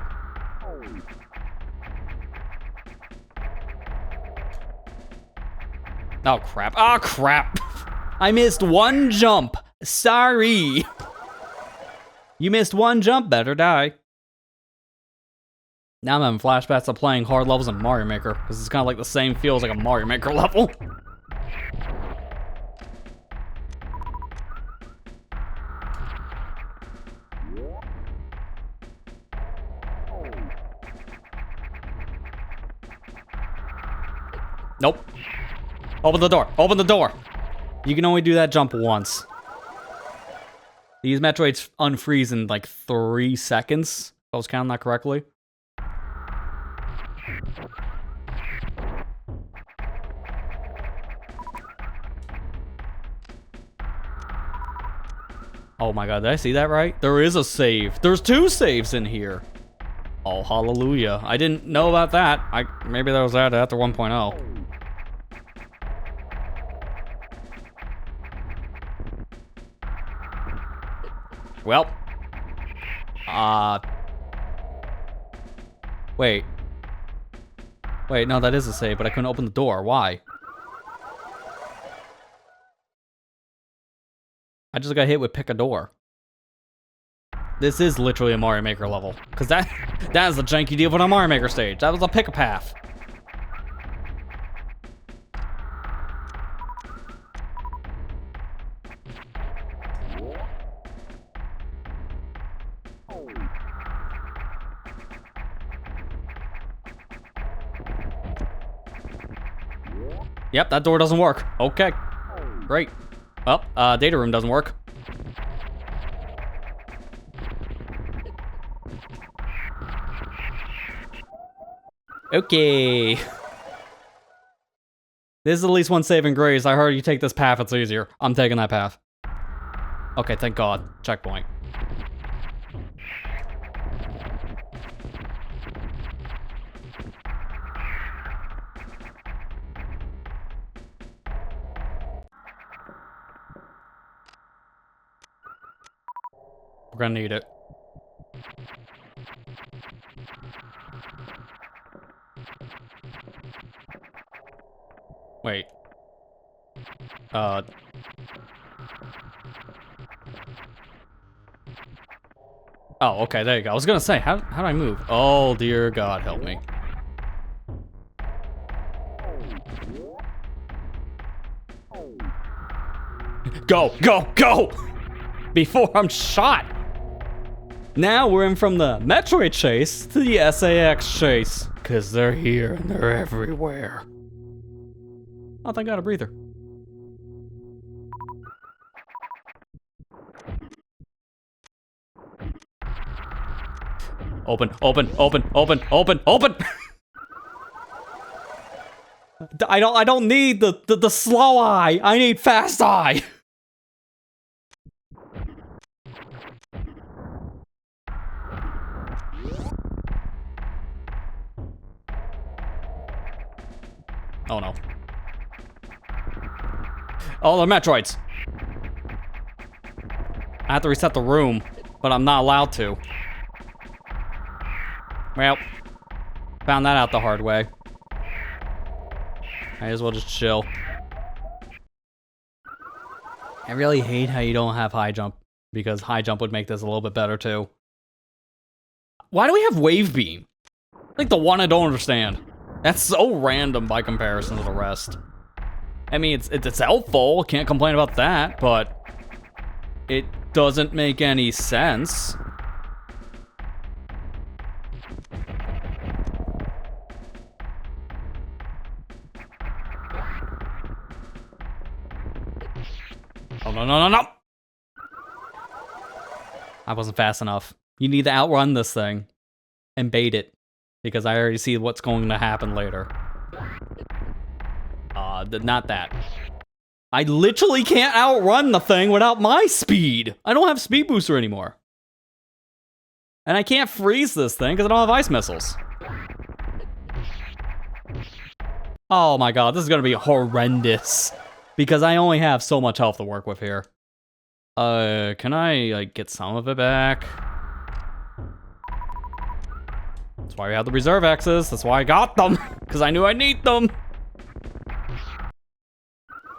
Oh, crap. Oh, crap. I missed 1 jump. Sorry. You missed 1 jump, better die. Now I'm having flashbacks of playing hard levels in Mario Maker, because it's kind of like the same feel as like a Mario Maker level. Nope. Open the door. Open the door. You can only do that jump once. These Metroids unfreeze in like 3 seconds. If I was counting that correctly. Oh my god, did I see that right? There is a save. There's 2 saves in here. Oh, hallelujah. I didn't know about that. Maybe that was added after 1.0. Well. Wait. Wait, no, that is a save, but I couldn't open the door. Why? I just got hit with pick a door. This is literally a Mario Maker level. Because that is a janky deal for a Mario Maker stage. That was a pick a path. Yep, that door doesn't work. Okay. Great. Well, data room doesn't work. Okay. This is at least 1 saving grace. I heard you take this path, it's easier. I'm taking that path. Okay, thank God. Checkpoint. We're gonna need it. Wait. Oh, okay, there you go. I was gonna say, how do I move? Oh, dear God, help me. Go, go, go! Before I'm shot! Now we're in from the Metroid chase to the SAX chase. Cause they're here and they're everywhere. Oh, thank God, a breather. Open, open, open, open, open, open! I don't need the slow eye. I need fast eye. Oh no. Oh, the Metroids. I have to reset the room, but I'm not allowed to. Well, found that out the hard way. Might as well just chill. I really hate how you don't have high jump, because high jump would make this a little bit better too. Why do we have wave beam? Like the one I don't understand. That's so random by comparison to the rest. I mean, it's helpful, can't complain about that, but it doesn't make any sense. Oh, no, no, no, no! I wasn't fast enough. You need to outrun this thing and bait it, because I already see what's going to happen later. Not that. I literally can't outrun the thing without my speed. I don't have speed booster anymore. And I can't freeze this thing because I don't have ice missiles. Oh my God, this is gonna be horrendous. Because I only have so much health to work with here. Can I, like, get some of it back? That's why we have the reserve X's. That's why I got them. Because I knew I'd need them.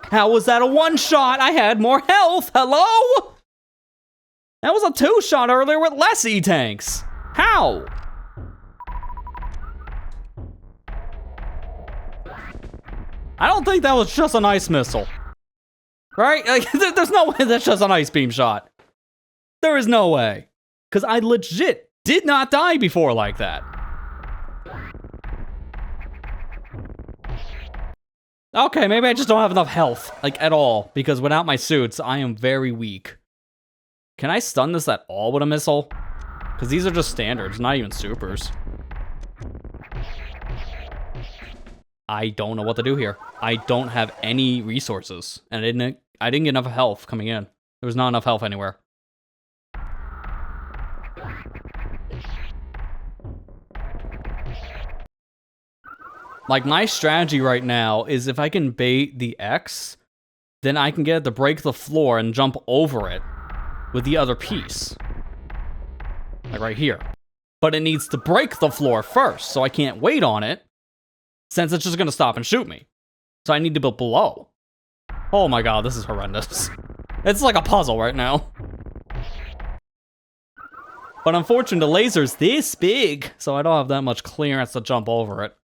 How was that a one-shot? I had more health. Hello? That was a two-shot earlier with less E-tanks. How? I don't think that was just an ice missile. Right? Like, there's no way that's just an ice beam shot. There is no way. Because I legit did not die before like that. Okay, maybe I just don't have enough health, like, at all. Because without my suits, I am very weak. Can I stun this at all with a missile? Because these are just standards, not even supers. I don't know what to do here. I don't have any resources. And I didn't get enough health coming in. There was not enough health anywhere. Like, my strategy right now is if I can bait the X, then I can get it to break the floor and jump over it with the other piece. Like right here. But it needs to break the floor first, so I can't wait on it, since it's just gonna stop and shoot me. So I need to build below. Oh my God, this is horrendous. It's like a puzzle right now. But unfortunately, the laser's this big, so I don't have that much clearance to jump over it.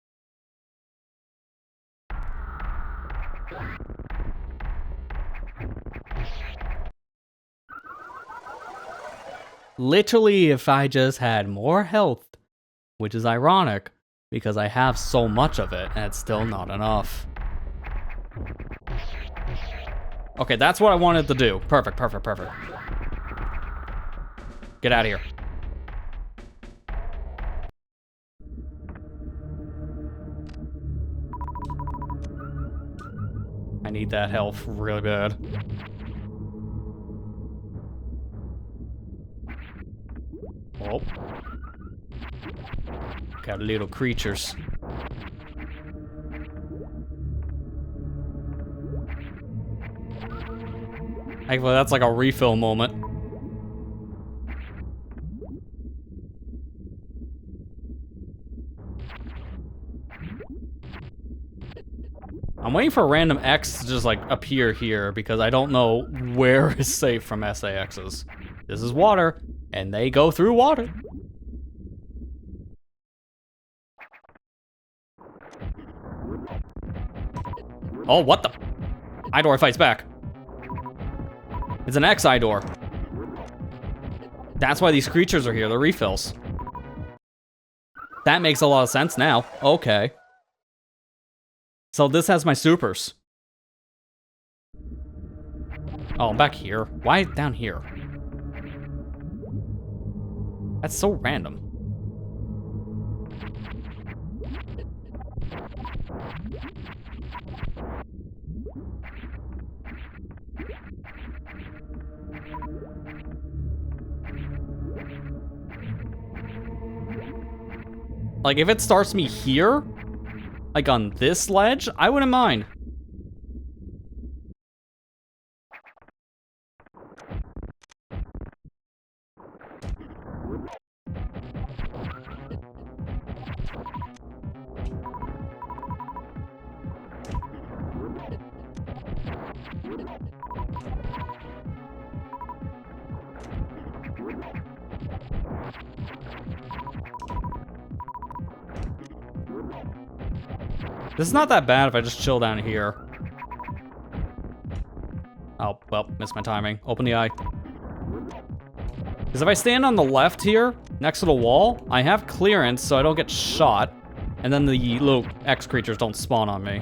Literally, if I just had more health, which is ironic, because I have so much of it, and it's still not enough. Okay, that's what I wanted to do. Perfect, perfect, perfect. Get out of here. I need that health really bad. Oh. Got little creatures. Actually, that's like a refill moment. I'm waiting for a random X to just like appear here because I don't know where is safe from SAXs. This is water, and they go through water. Oh, what the? Idor fights back. It's an X Idor. That's why these creatures are here, they're refills. That makes a lot of sense now. Okay. So this has my supers. Oh, I'm back here. Why down here? That's so random. Like, if it starts me here, like on this ledge, I wouldn't mind. This is not that bad if I just chill down here. Oh, well, missed my timing. Open the eye. Because if I stand on the left here, next to the wall, I have clearance so I don't get shot. And then the little X creatures don't spawn on me.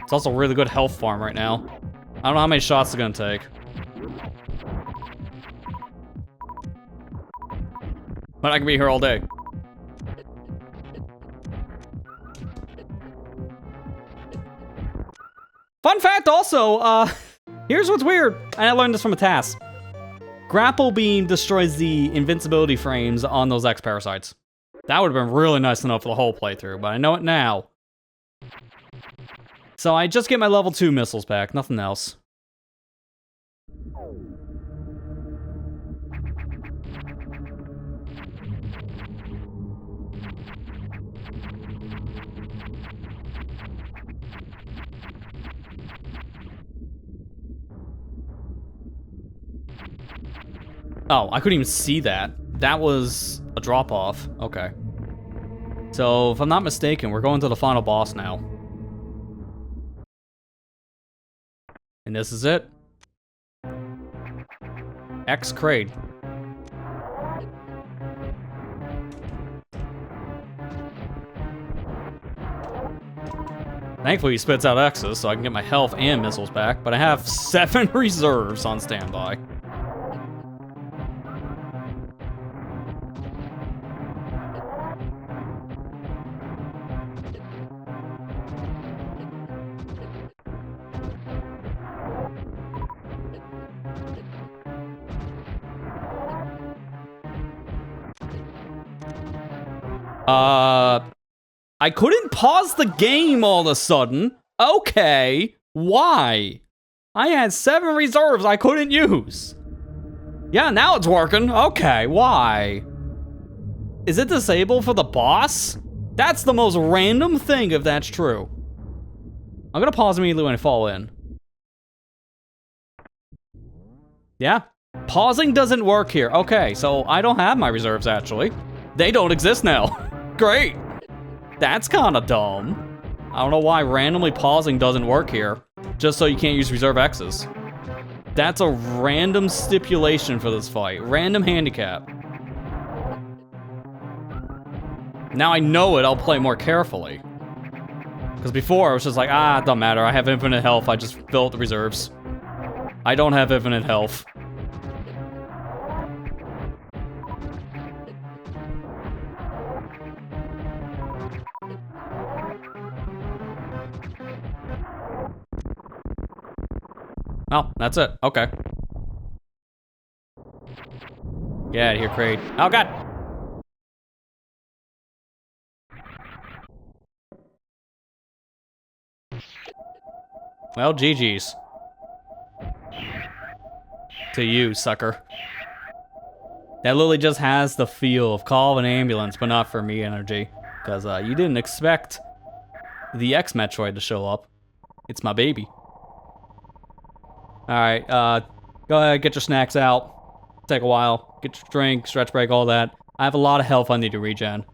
It's also a really good health farm right now. I don't know how many shots it's gonna take. But I can be here all day. Fun fact also, here's what's weird, and I learned this from a task. Grapple Beam destroys the invincibility frames on those X parasites. That would have been really nice to know for the whole playthrough, but I know it now. So I just get my level 2 missiles back, nothing else. Oh, I couldn't even see that. That was a drop-off. Okay. So, if I'm not mistaken, we're going to the final boss now. And this is it. X Kraid. Thankfully, he spits out X's, so I can get my health and missiles back, but I have 7 reserves on standby. I couldn't pause the game all of a sudden. Okay, why? I had 7 reserves I couldn't use. Yeah, now it's working. Okay, why? Is it disabled for the boss? That's the most random thing if that's true. I'm gonna pause immediately when I fall in. Yeah, pausing doesn't work here. Okay, so I don't have my reserves actually. They don't exist now. Great. That's kind of dumb. I don't know why randomly pausing doesn't work here. Just so you can't use reserve X's. That's a random stipulation for this fight. Random handicap. Now I know it, I'll play more carefully. Because before I was just like, ah, it doesn't matter. I have infinite health. I just fill up the reserves. I don't have infinite health. Oh, that's it. Okay. Get out of here, Kraid. Oh, God! Well, GG's. To you, sucker. That literally just has the feel of Call of an Ambulance, but not for me energy. Because you didn't expect the X Metroid to show up. It's my baby. Alright, go ahead, get your snacks out. Take a while. Get your drink, stretch break, all that. I have a lot of health I need to regen.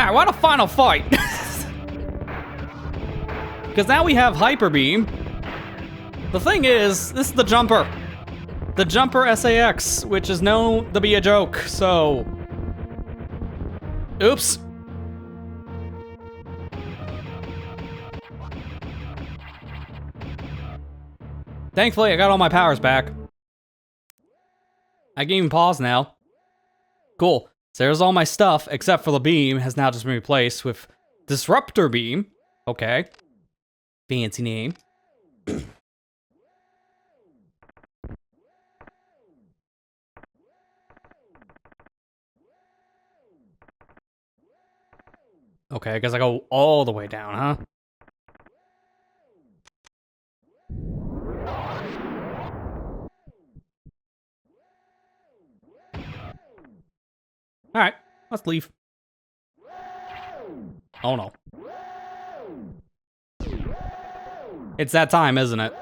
Ah, what a final fight! Because now we have Hyper Beam. The thing is, this is the Jumper. The Jumper SAX, which is known to be a joke, so... Oops. Thankfully, I got all my powers back. I can even pause now. Cool. So there's all my stuff, except for the beam, has now just been replaced with Disruptor Beam. Okay. Fancy name. Okay, I guess I go all the way down, huh? Alright, let's leave. Oh no. It's that time, isn't it?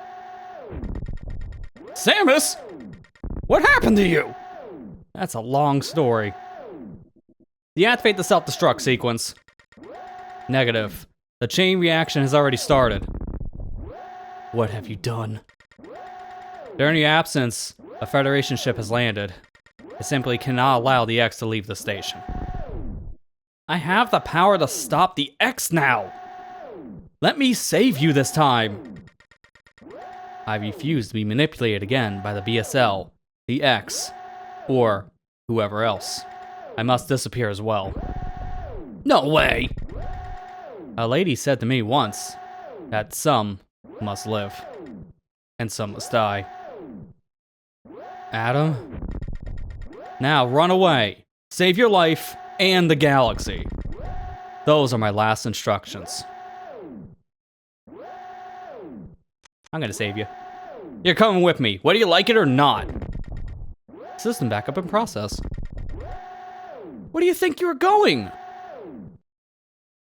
Samus! What happened to you? That's a long story. Deactivate the self-destruct sequence. Negative. The chain reaction has already started. What have you done? During your absence, a Federation ship has landed. I simply cannot allow the X to leave the station. I have the power to stop the X now! Let me save you this time! I refuse to be manipulated again by the BSL, the X, or whoever else. I must disappear as well. No way! A lady said to me once that some must live, and some must die. Adam? Now run away. Save your life and the galaxy. Those are my last instructions. I'm gonna save you. You're coming with me, whether you like it or not. System backup in process. Where do you think you were going?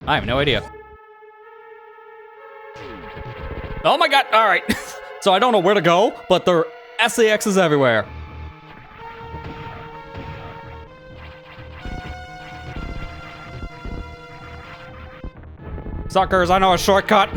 I have no idea. Oh my god, alright. So I don't know where to go, but there are SAXs everywhere. Suckers, I know a shortcut.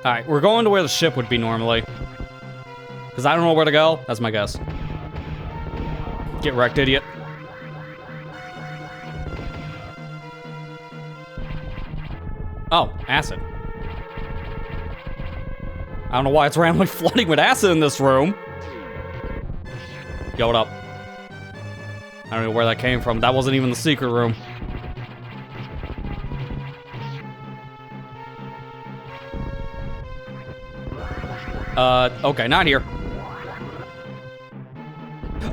Alright, we're going to where the ship would be normally. Because I don't know where to go. That's my guess. Get wrecked, idiot. Oh, acid. I don't know why it's randomly flooding with acid in this room. Yo, what up? I don't know where that came from. That wasn't even the secret room. Okay, not here.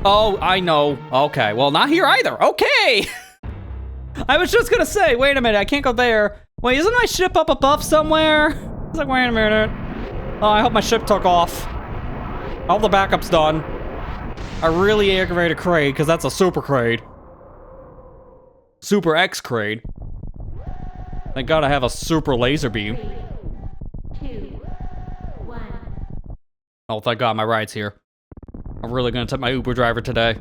Oh, I know. Okay, well, not here either. Okay! I was just gonna say, wait a minute, I can't go there. Wait, isn't my ship up above somewhere? I was like, wait a minute. Oh, I hope my ship took off. All the backup's done. I really aggravated Kraid, because that's a Super Kraid. Super X Kraid. Thank God I have a Super Laser Beam. 3, 2, 1. Oh, thank God my ride's here. I'm really gonna tip my Uber driver today.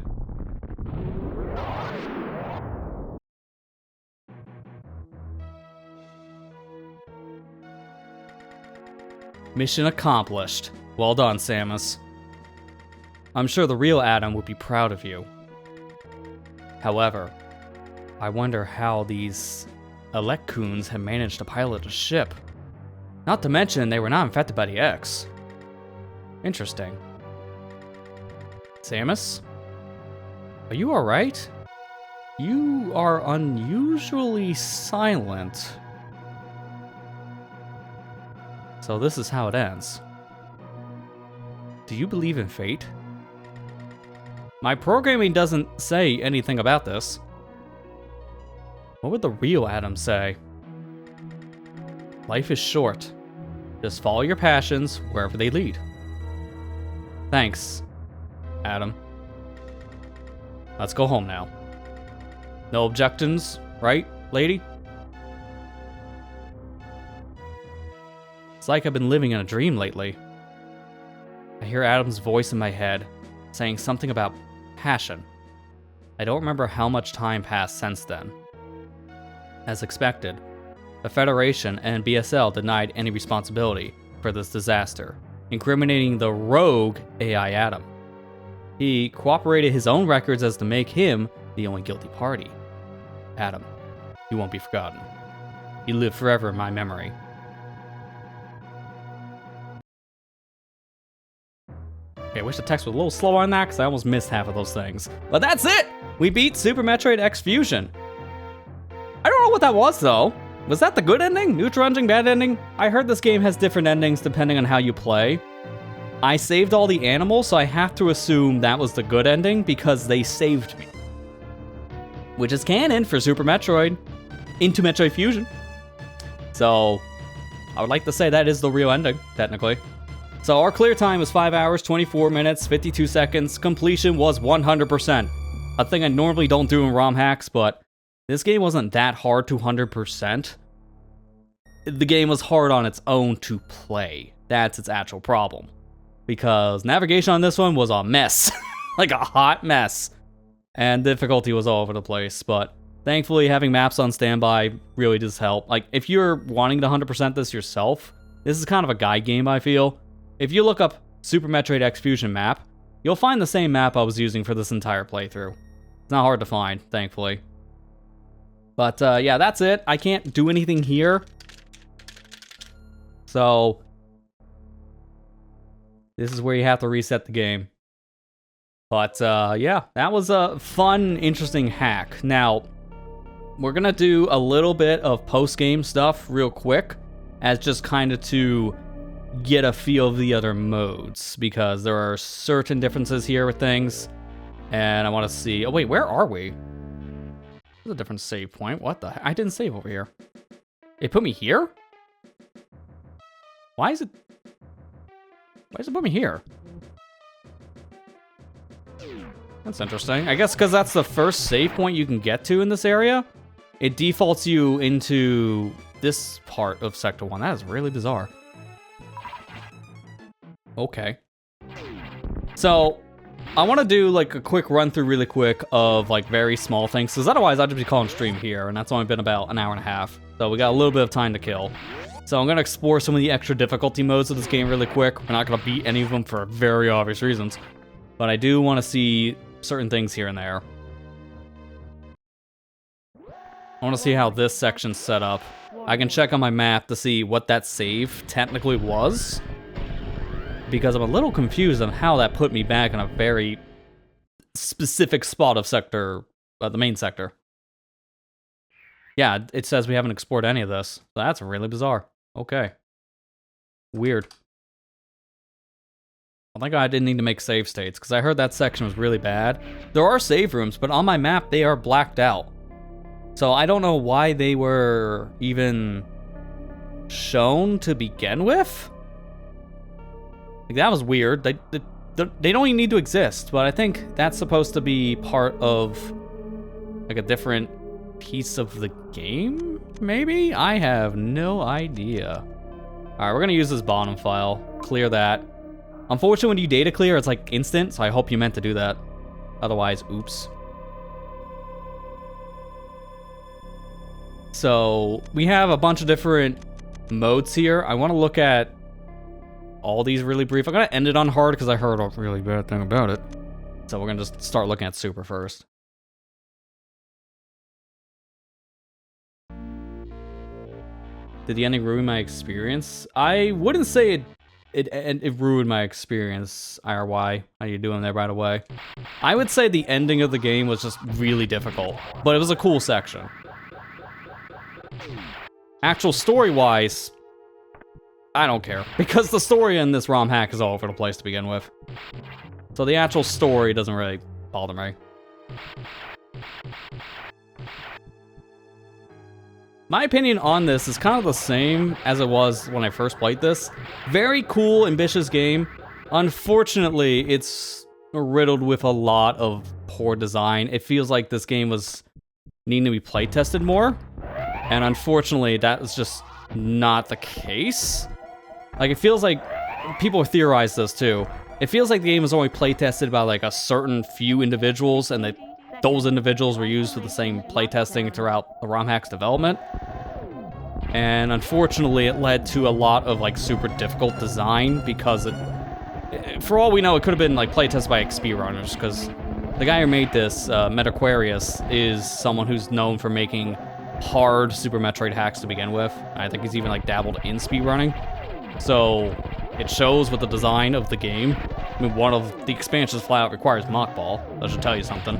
Mission accomplished. Well done, Samus. I'm sure the real Adam would be proud of you. However, I wonder how these Elekkuns have managed to pilot a ship. Not to mention, they were not infected by the X. Interesting. Samus? Are you alright? You are unusually silent. So this is how it ends. Do you believe in fate? My programming doesn't say anything about this. What would the real Adam say? Life is short. Just follow your passions wherever they lead. Thanks, Adam. Let's go home now. No objections, right? lady? It's like I've been living in a dream lately. I hear Adam's voice in my head, saying something about passion. I don't remember how much time passed since then. As expected, the Federation and BSL denied any responsibility for this disaster, incriminating the rogue AI Adam. He cooperated his own records as to make him the only guilty party. Adam, you won't be forgotten. You live forever in my memory. Okay, I wish the text was a little slower on that, because I almost missed half of those things. But that's it! We beat Super Metroid X Fusion. I don't know what that was, though. Was that the good ending? Neutral ending? Bad ending? I heard this game has different endings depending on how you play. I saved all the animals, so I have to assume that was the good ending, because they saved me. Which is canon for Super Metroid into Metroid Fusion. So, I would like to say that is the real ending, technically. So our clear time was 5 hours, 24 minutes, 52 seconds. Completion was 100%. A thing I normally don't do in ROM hacks, but this game wasn't that hard to 100%. The game was hard on its own to play. That's its actual problem. Because navigation on this one was a mess. Like a hot mess. And difficulty was all over the place, but thankfully having maps on standby really does help. Like, if you're wanting to 100% this yourself, this is kind of a guide game, I feel. If you look up Super Metroid X Fusion map, you'll find the same map I was using for this entire playthrough. It's not hard to find, thankfully. But yeah, that's it. I can't do anything here. So, this is where you have to reset the game. But yeah, that was a fun, interesting hack. Now, we're gonna do a little bit of post-game stuff real quick, as just kind of to get a feel of the other modes, because there are certain differences here with things, and I want to see. Oh wait, where are we? There's a different save point. What the heck? I didn't save over here. It put me here? Why is it put me here? That's interesting. I guess because that's the first save point you can get to in this area. It defaults you into this part of Sector 1. That is really bizarre. Okay. So, I want to do like a quick run through really quick of like very small things, because otherwise I'd just be calling stream here, and that's only been about an hour and a half. So we got a little bit of time to kill. So I'm going to explore some of the extra difficulty modes of this game really quick. We're not going to beat any of them for very obvious reasons. But I do want to see certain things here and there. I want to see how this section's set up. I can check on my map to see what that save technically was, because I'm a little confused on how that put me back in a very specific spot of sector, the main sector. Yeah, it says we haven't explored any of this. So that's really bizarre. Okay. Weird. I think I didn't need to make save states, because I heard that section was really bad. There are save rooms, but on my map, they are blacked out. So I don't know why they were even shown to begin with. Like, that was weird. They don't even need to exist, but I think that's supposed to be part of like a different piece of the game, maybe? I have no idea. Alright, we're gonna use this bottom file. Clear that. Unfortunately, when you data clear, it's like instant, so I hope you meant to do that. Otherwise, oops. So, we have a bunch of different modes here. I want to look at all these really brief. I'm going to end it on hard because I heard a really bad thing about it. So we're going to just start looking at super first. Did the ending ruin my experience? I wouldn't say it ruined my experience, IRY. How you doing there, by the way? I would say the ending of the game was just really difficult, but it was a cool section. Actual story-wise, I don't care, because the story in this ROM hack is all over the place to begin with. So the actual story doesn't really bother me. My opinion on this is kind of the same as it was when I first played this. Very cool, ambitious game. Unfortunately, it's riddled with a lot of poor design. It feels like this game was needing to be play tested more. And unfortunately, that is just not the case. Like, it feels like people theorize this too. It feels like the game was only playtested by like a certain few individuals, and that those individuals were used for the same playtesting throughout the ROM hack's development. And unfortunately, it led to a lot of like super difficult design because for all we know, it could have been like playtested by speedrunners, because the guy who made this, Metaquarius, is someone who's known for making hard Super Metroid hacks to begin with. I think he's even like dabbled in speedrunning. So it shows with the design of the game. I mean, one of the expansions flat out requires mockball. That should tell you something.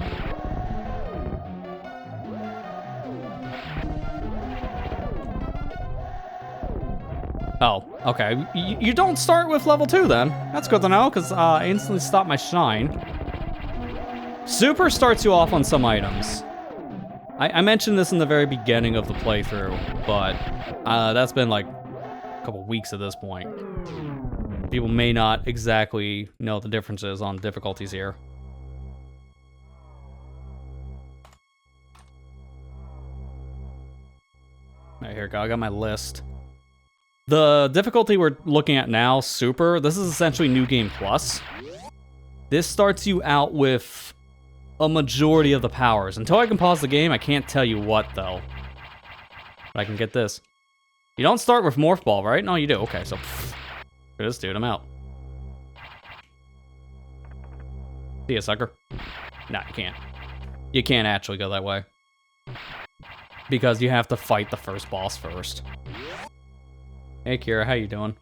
Oh, okay. You don't start with level 2 then. That's good to know, because I instantly stopped my shine. Super starts you off on some items. I mentioned this in the very beginning of the playthrough, but that's been like a couple weeks at this point. People may not exactly know the differences on difficulties here. Right, here we go. I got my list. The difficulty we're looking at now, Super, this is essentially New Game Plus. This starts you out with a majority of the powers. Until I can pause the game, I can't tell you what, though. But I can get this. You don't start with Morph Ball, right? No, you do. Okay, so... For this dude, I'm out. See ya, sucker. Nah, you can't. You can't actually go that way. Because you have to fight the first boss first. Hey, Kira, how you doing?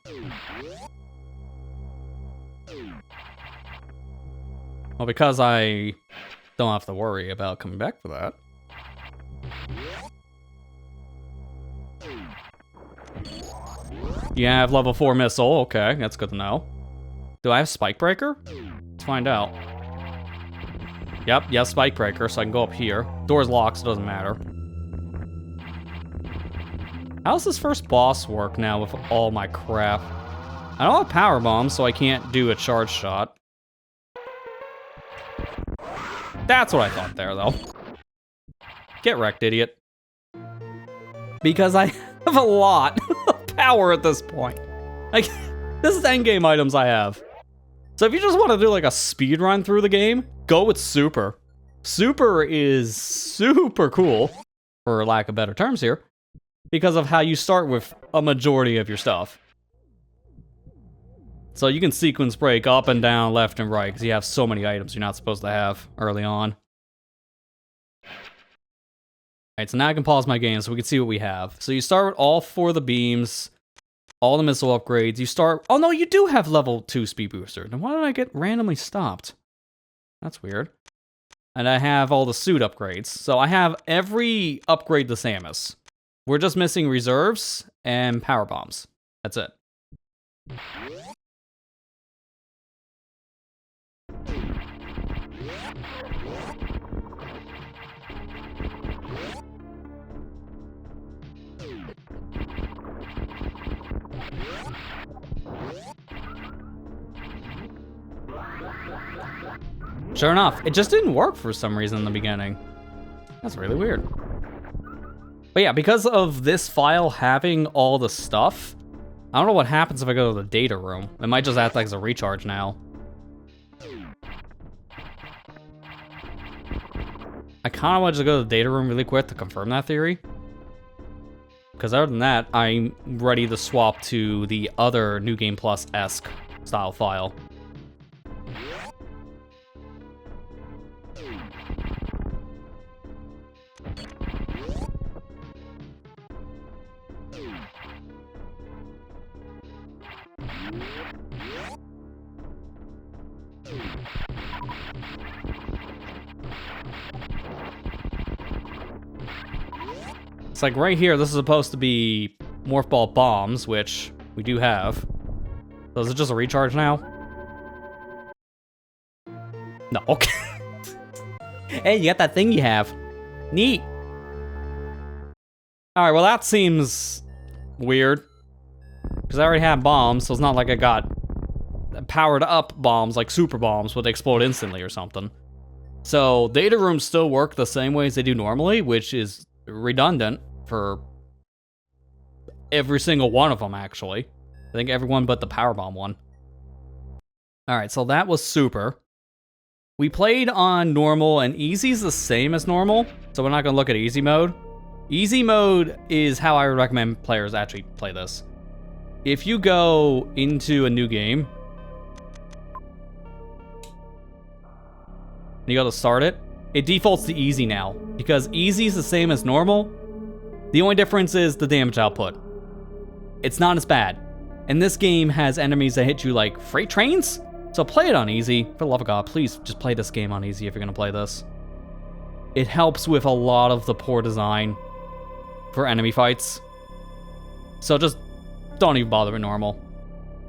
Well, because I don't have to worry about coming back for that. You have level 4 missile. Okay, that's good to know. Do I have Spike Breaker? Let's find out. Yep, yes, Spike Breaker, so I can go up here. Door's locked, so it doesn't matter. How's this first boss work now with all my crap? I don't have power bombs, so I can't do a charge shot. That's what I thought there, though. Get wrecked, idiot. Because I have a lot of power at this point. Like, this is endgame items I have. So if you just want to do like a speed run through the game, go with Super. Super is super cool, for lack of better terms here, because of how you start with a majority of your stuff. So you can sequence break up and down, left and right, because you have so many items you're not supposed to have early on. Alright, so now I can pause my game so we can see what we have. So you start with all 4 of the beams, all the missile upgrades. You start... Oh no, you do have level 2 speed booster. Then why did I get randomly stopped? That's weird. And I have all the suit upgrades. So I have every upgrade the same as. We're just missing reserves and power bombs. That's it. Sure enough, it just didn't work for some reason in the beginning. That's really weird. But yeah, because of this file having all the stuff, I don't know what happens if I go to the data room. It might just act like it's a recharge now. I kind of want to go to the data room really quick to confirm that theory. Because other than that, I'm ready to swap to the other New Game Plus-esque style file. It's like right here, this is supposed to be Morph Ball bombs, which we do have. So is it just a recharge now? No, okay. Hey, you got that thing you have. Neat. Alright, well that seems weird. Because I already have bombs, so it's not like I got powered up bombs, like super bombs, would explode instantly or something. So data rooms still work the same way as they do normally, which is redundant for every single one of them, actually. I think everyone but the powerbomb one. Alright, so that was super. We played on normal, and easy's the same as normal, so we're not going to look at easy mode. Easy mode is how I would recommend players actually play this. If you go into a new game, and you go to start it, it defaults to easy now, because easy is the same as normal. The only difference is the damage output. It's not as bad. And this game has enemies that hit you like freight trains, so play it on easy. For the love of God, please just play this game on easy if you're gonna play this. It helps with a lot of the poor design for enemy fights. So just don't even bother with normal.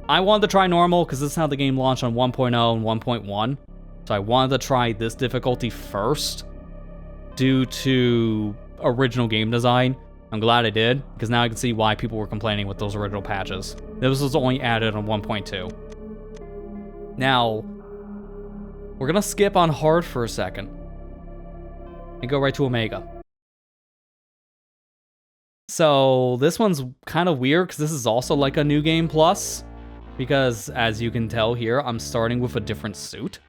I wanted to try normal because this is how the game launched on 1.0 and 1.1. So I wanted to try this difficulty first due to original game design. I'm glad I did, because now I can see why people were complaining with those original patches. This was only added on 1.2. Now, we're gonna skip on hard for a second and go right to Omega. So this one's kind of weird because this is also like a new game plus, because as you can tell here, I'm starting with a different suit.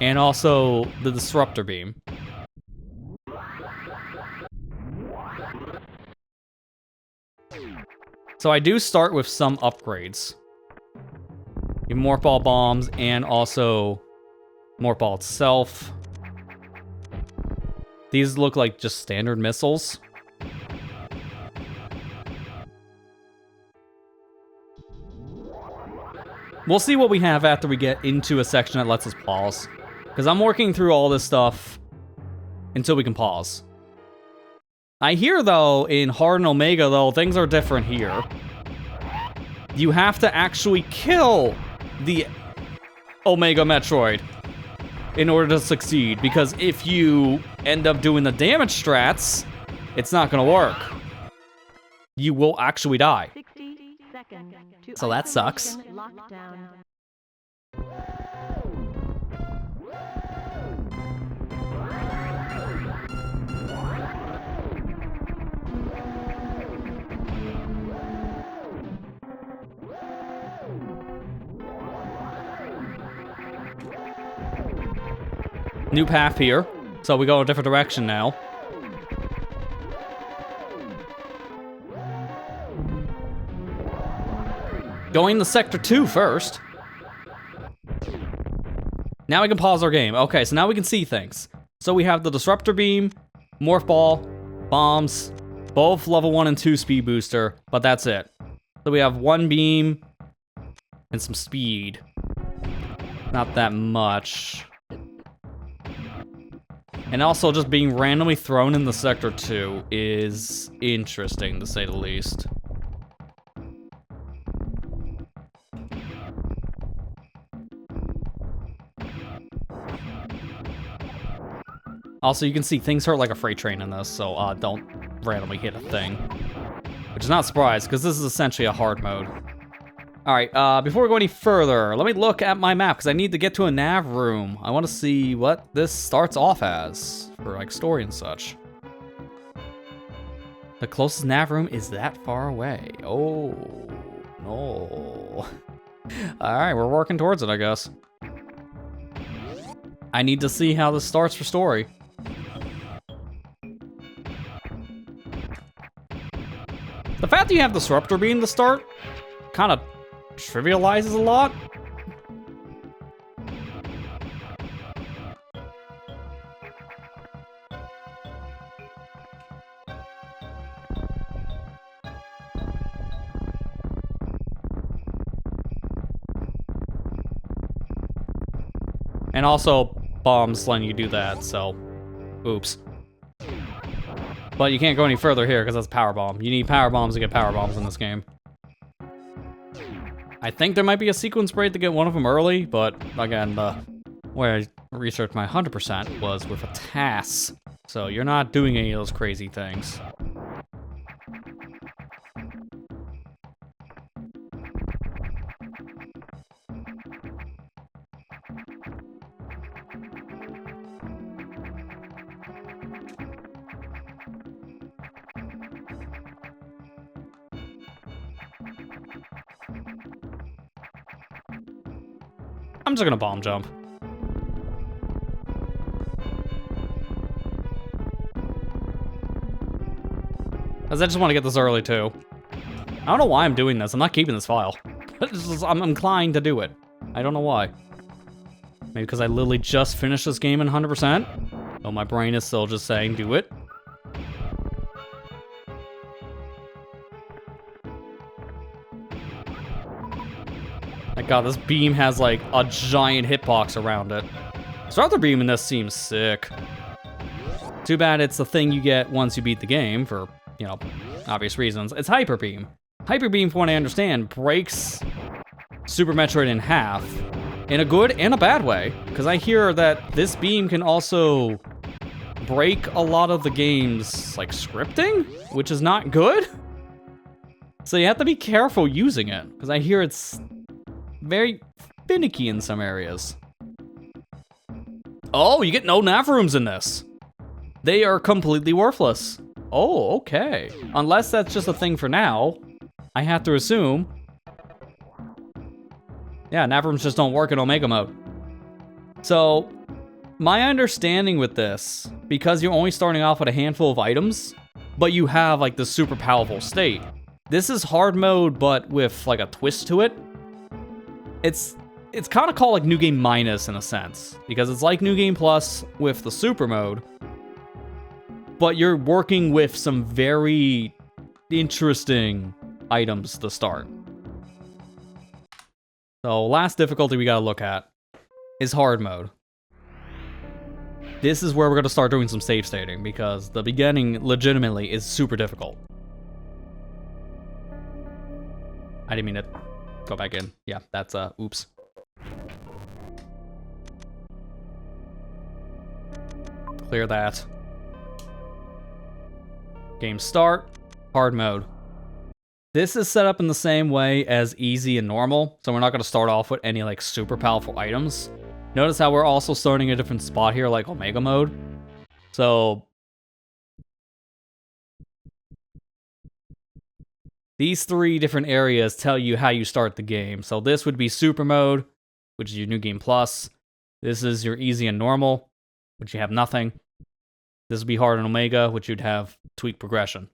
And also the disruptor beam. So I do start with some upgrades. You have Morph Ball bombs and also Morph Ball itself. These look like just standard missiles. We'll see what we have after we get into a section that lets us pause. Because I'm working through all this stuff until we can pause. I hear, though, in Hard and Omega, though, things are different here. You have to actually kill the Omega Metroid in order to succeed. Because if you end up doing the damage strats, it's not going to work. You will actually die. 60 seconds so that sucks. New path here, so we go a different direction now. Going to Sector 2 first. Now we can pause our game. Okay, so now we can see things. So we have the Disruptor Beam, Morph Ball, Bombs, both level 1 and 2 speed booster, but that's it. So we have one beam and some speed. Not that much. And also just being randomly thrown in the Sector 2 is interesting, to say the least. Also, you can see things hurt like a freight train in this, so don't randomly hit a thing. Which is not a surprise, because this is essentially a hard mode. Alright, before we go any further, let me look at my map, because I need to get to a nav room. I want to see what this starts off as, for like story and such. The closest nav room is that far away. Oh, no. Alright, we're working towards it, I guess. I need to see how this starts for story. The fact that you have the Disruptor Beam to start kind of trivializes a lot. And also, bombs letting you do that, so oops. But you can't go any further here because that's power bomb. You need power bombs to get power bombs in this game. I think there might be a sequence break to get one of them early, but again, the way I researched my 100% was with a TAS. So you're not doing any of those crazy things. I'm just gonna bomb jump. Because I just want to get this early, too. I don't know why I'm doing this. I'm not keeping this file. I'm inclined to do it. I don't know why. Maybe because I literally just finished this game in 100%? Oh, my brain is still just saying, do it. My god, this beam has, like, a giant hitbox around it. Starter beam in this seems sick. Too bad it's the thing you get once you beat the game for, you know, obvious reasons. It's Hyper Beam. Hyper Beam, from what I understand, breaks Super Metroid in half in a good and a bad way. Because I hear that this beam can also break a lot of the game's, like, scripting, which is not good. So you have to be careful using it, because I hear it's very finicky in some areas. Oh, you get no nav rooms in this. They are completely worthless. Oh, okay. Unless that's just a thing for now, I have to assume. Yeah, nav rooms just don't work in Omega mode. So, my understanding with this, because you're only starting off with a handful of items, but you have like the super powerful state, this is hard mode, but with like a twist to it. It's kind of called like New Game Minus in a sense, because it's like New Game Plus with the super mode, but you're working with some very interesting items to start. So last difficulty we gotta look at is hard mode. This is where we're gonna start doing some save stating, because the beginning legitimately is super difficult. I didn't mean to go back in. Yeah, that's oops. Clear that. Game start, hard mode. This is set up in the same way as easy and normal, so we're not going to start off with any like super powerful items. Notice how we're also starting a different spot here, like Omega mode. So these three different areas tell you how you start the game. So this would be super mode, which is your New Game Plus. This is your easy and normal, which you have nothing. This would be hard and Omega, which you'd have tweak progression.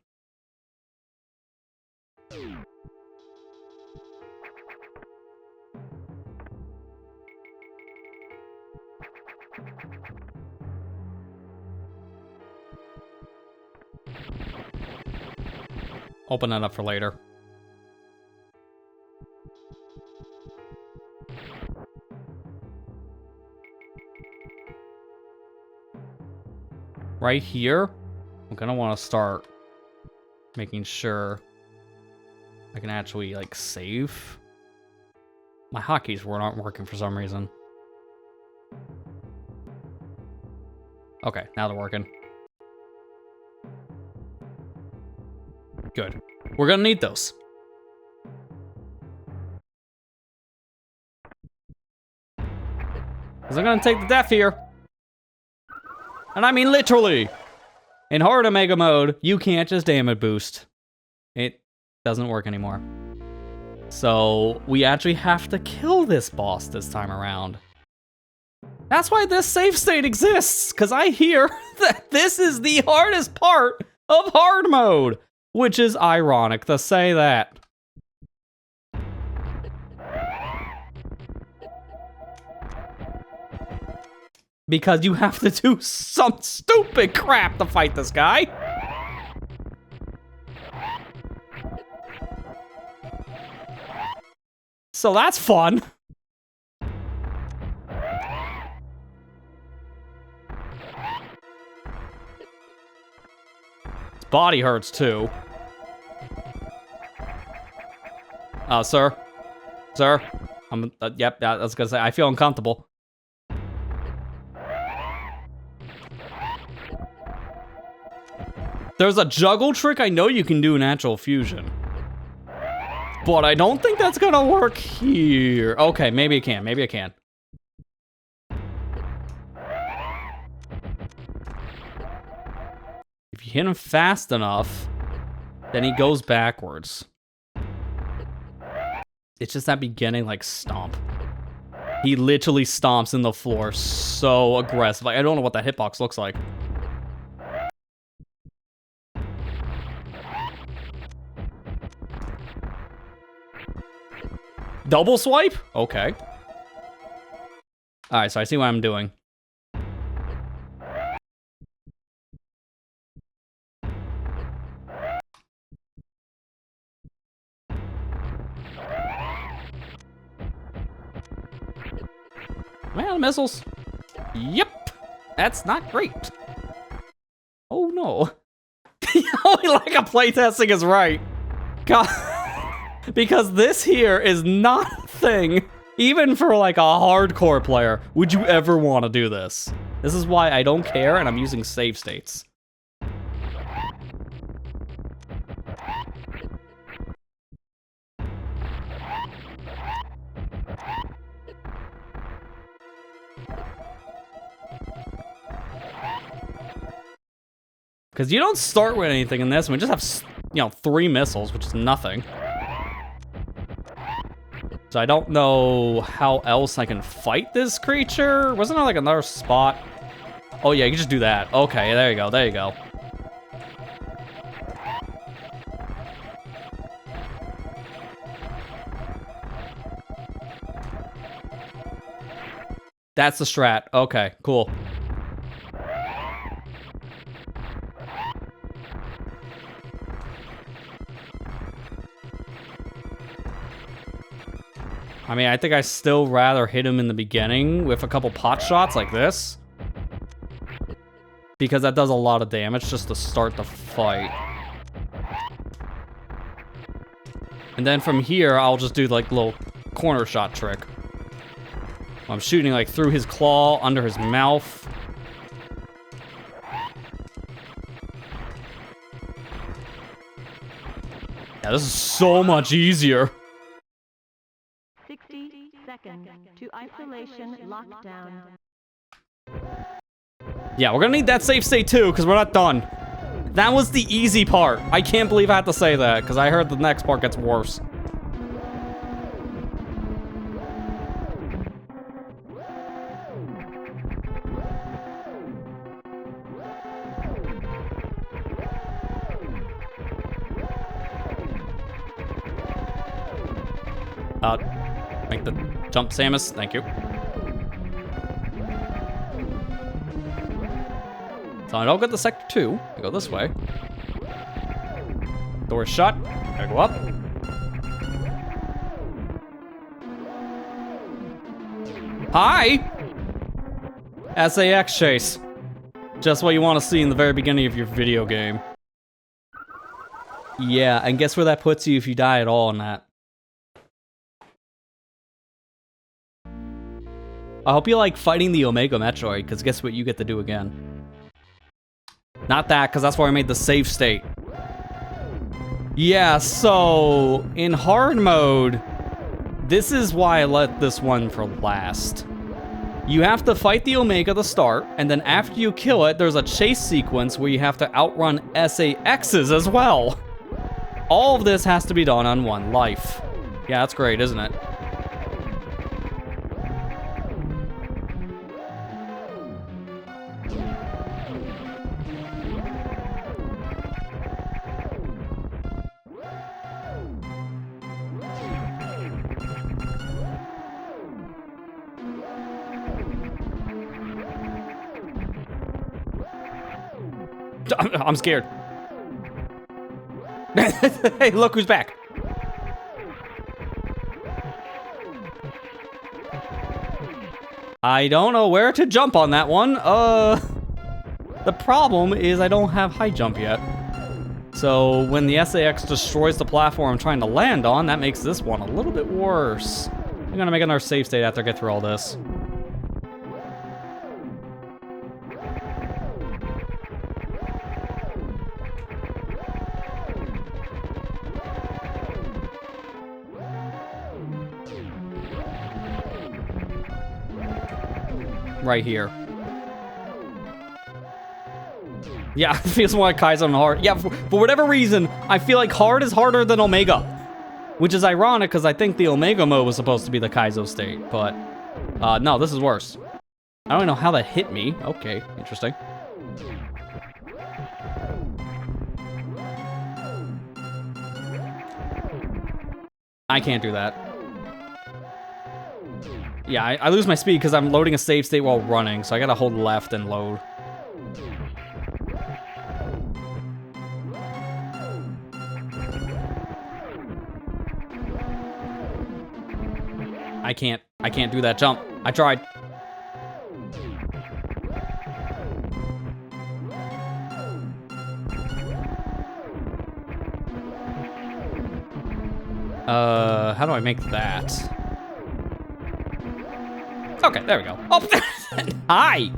Open that up for later. Right here, I'm gonna want to start making sure I can actually like save. My hotkeys aren't working for some reason. Okay, now they're working. Good. We're gonna need those. Because I'm gonna take the death here. And I mean literally. In hard Omega mode, you can't just damage boost. It doesn't work anymore. So we actually have to kill this boss this time around. That's why this save state exists, because I hear that this is the hardest part of hard mode. Which is ironic to say that. Because you have to do some stupid crap to fight this guy. So that's fun. His body hurts too. Sir? Sir? Yep, I was gonna say, I feel uncomfortable. There's a juggle trick I know you can do in Natural Fusion. But I don't think that's gonna work here. Okay, maybe it can, maybe I can. If you hit him fast enough, then he goes backwards. It's just that beginning, like, stomp. He literally stomps in the floor so aggressive. Like, I don't know what that hitbox looks like. Double swipe? Okay. Alright, so I see what I'm doing. Well, missiles. Yep. That's not great. Oh, no. Like a playtesting is right. God. Because this here is not a thing. Even for like a hardcore player, would you ever want to do this? This is why I don't care and I'm using save states. Because you don't start with anything in this, we just have, you know, 3 missiles, which is nothing. So I don't know how else I can fight this creature. Wasn't there like another spot? Oh yeah, you can just do that. Okay, there you go, there you go. That's the strat. Okay, cool. I mean, I think I still rather hit him in the beginning with a couple pot shots like this. Because that does a lot of damage just to start the fight. And then from here, I'll just do like a little corner shot trick. I'm shooting like through his claw, under his mouth. Yeah, this is so much easier. 60 seconds to isolation lockdown. Yeah, we're gonna need that save state too, because we're not done. That was the easy part. I can't believe I had to say that, because I heard the next part gets worse. Make the jump, Samus. Thank you. So I don't get the sector 2. I go this way. Door is shut. I go up. Hi! SAX chase. Just what you want to see in the very beginning of your video game. Yeah, and guess where that puts you if you die at all in that? I hope you like fighting the Omega Metroid, because guess what you get to do again? Not that, because that's why I made the save state. Yeah, so in hard mode, this is why I let this one for last. You have to fight the Omega to start, and then after you kill it, there's a chase sequence where you have to outrun SAXs as well. All of this has to be done on one life. Yeah, that's great, isn't it? I'm scared. Hey, look who's back. I don't know where to jump on that one. The problem is I don't have high jump yet. So when the SAX destroys the platform I'm trying to land on, that makes this one a little bit worse. I'm gonna make another save state after I get through all this. Right here. Yeah, it feels more like Kaizo than hard. Yeah, for whatever reason, I feel like hard is harder than Omega. Which is ironic, because I think the Omega mode was supposed to be the Kaizo state, but No, this is worse. I don't know how that hit me. Okay, interesting. I can't do that. Yeah, I lose my speed because I'm loading a save state while running, so I gotta hold left and load. I can't do that jump. I tried. How do I make that? Okay, there we go. Oh, hi!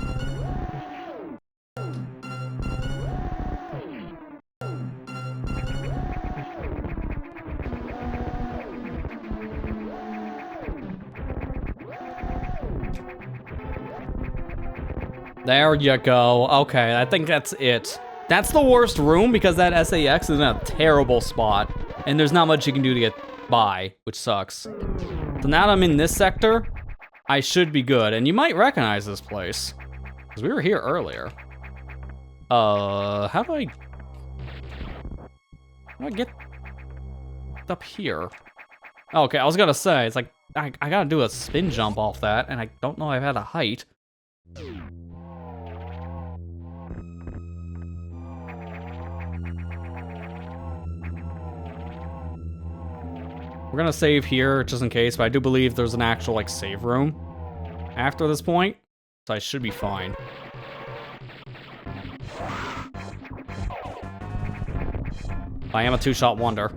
There you go. Okay, I think that's it. That's the worst room because that SAX is in a terrible spot. And there's not much you can do to get by, which sucks. So now that I'm in this sector, I should be good. And you might recognize this place, because we were here earlier. How do I get up here? Okay, I was gonna say, it's like, I gotta do a spin jump off that, and I don't know I've had a height. We're gonna save here, just in case, but I do believe there's an actual, like, save room after this point, so I should be fine. I am a two-shot wonder.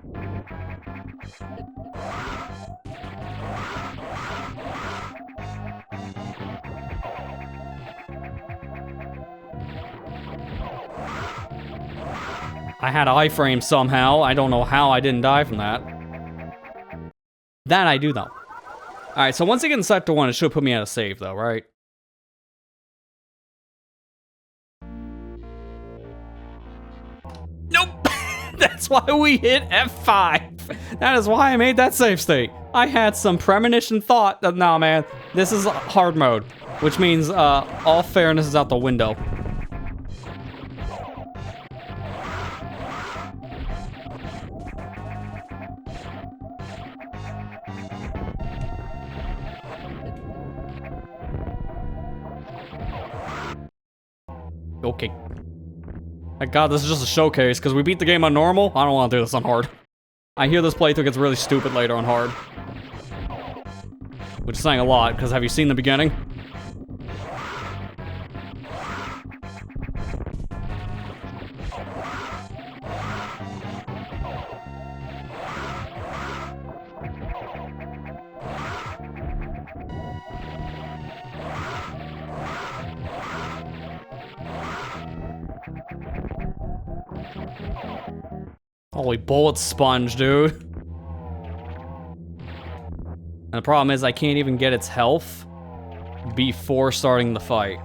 I had iframe somehow. I don't know how I didn't die from that. That I do, though. Alright, so once I get in Sector 1, it should put me at a save, though, right? Nope! That's why we hit F5! That is why I made that save state. I had some premonition thought that, nah, man, this is hard mode. Which means, all fairness is out the window. Okay. Thank God this is just a showcase, because we beat the game on normal. I don't want to do this on hard. I hear this playthrough gets really stupid later on hard. Which is saying a lot, because have you seen the beginning? Holy bullet sponge, dude. And the problem is I can't even get its health before starting the fight.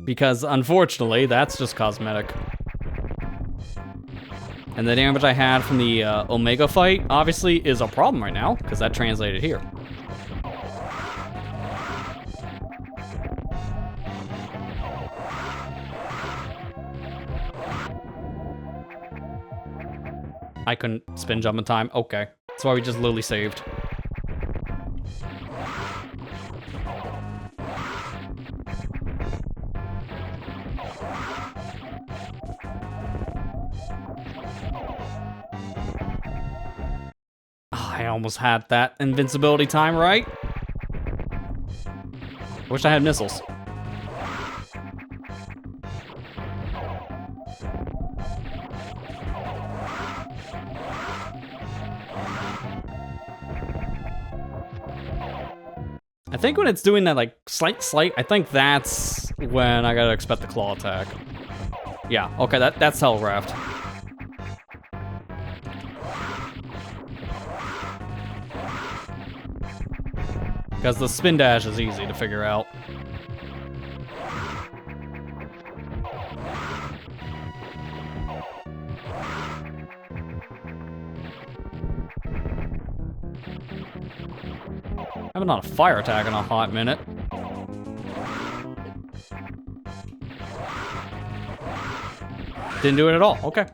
Because, unfortunately, that's just cosmetic. And the damage I had from the Omega fight, obviously, is a problem right now, because that translated here. I couldn't spin jump in time. Okay. That's why we just literally saved. I almost had that invincibility time, right? Wish I had missiles. I think when it's doing that, like, slight, I think that's when I gotta expect the claw attack. Yeah, okay, that's telegraphed. Because the spin dash is easy to figure out. Haven't done a fire attack in a hot minute. Didn't do it at all. Okay.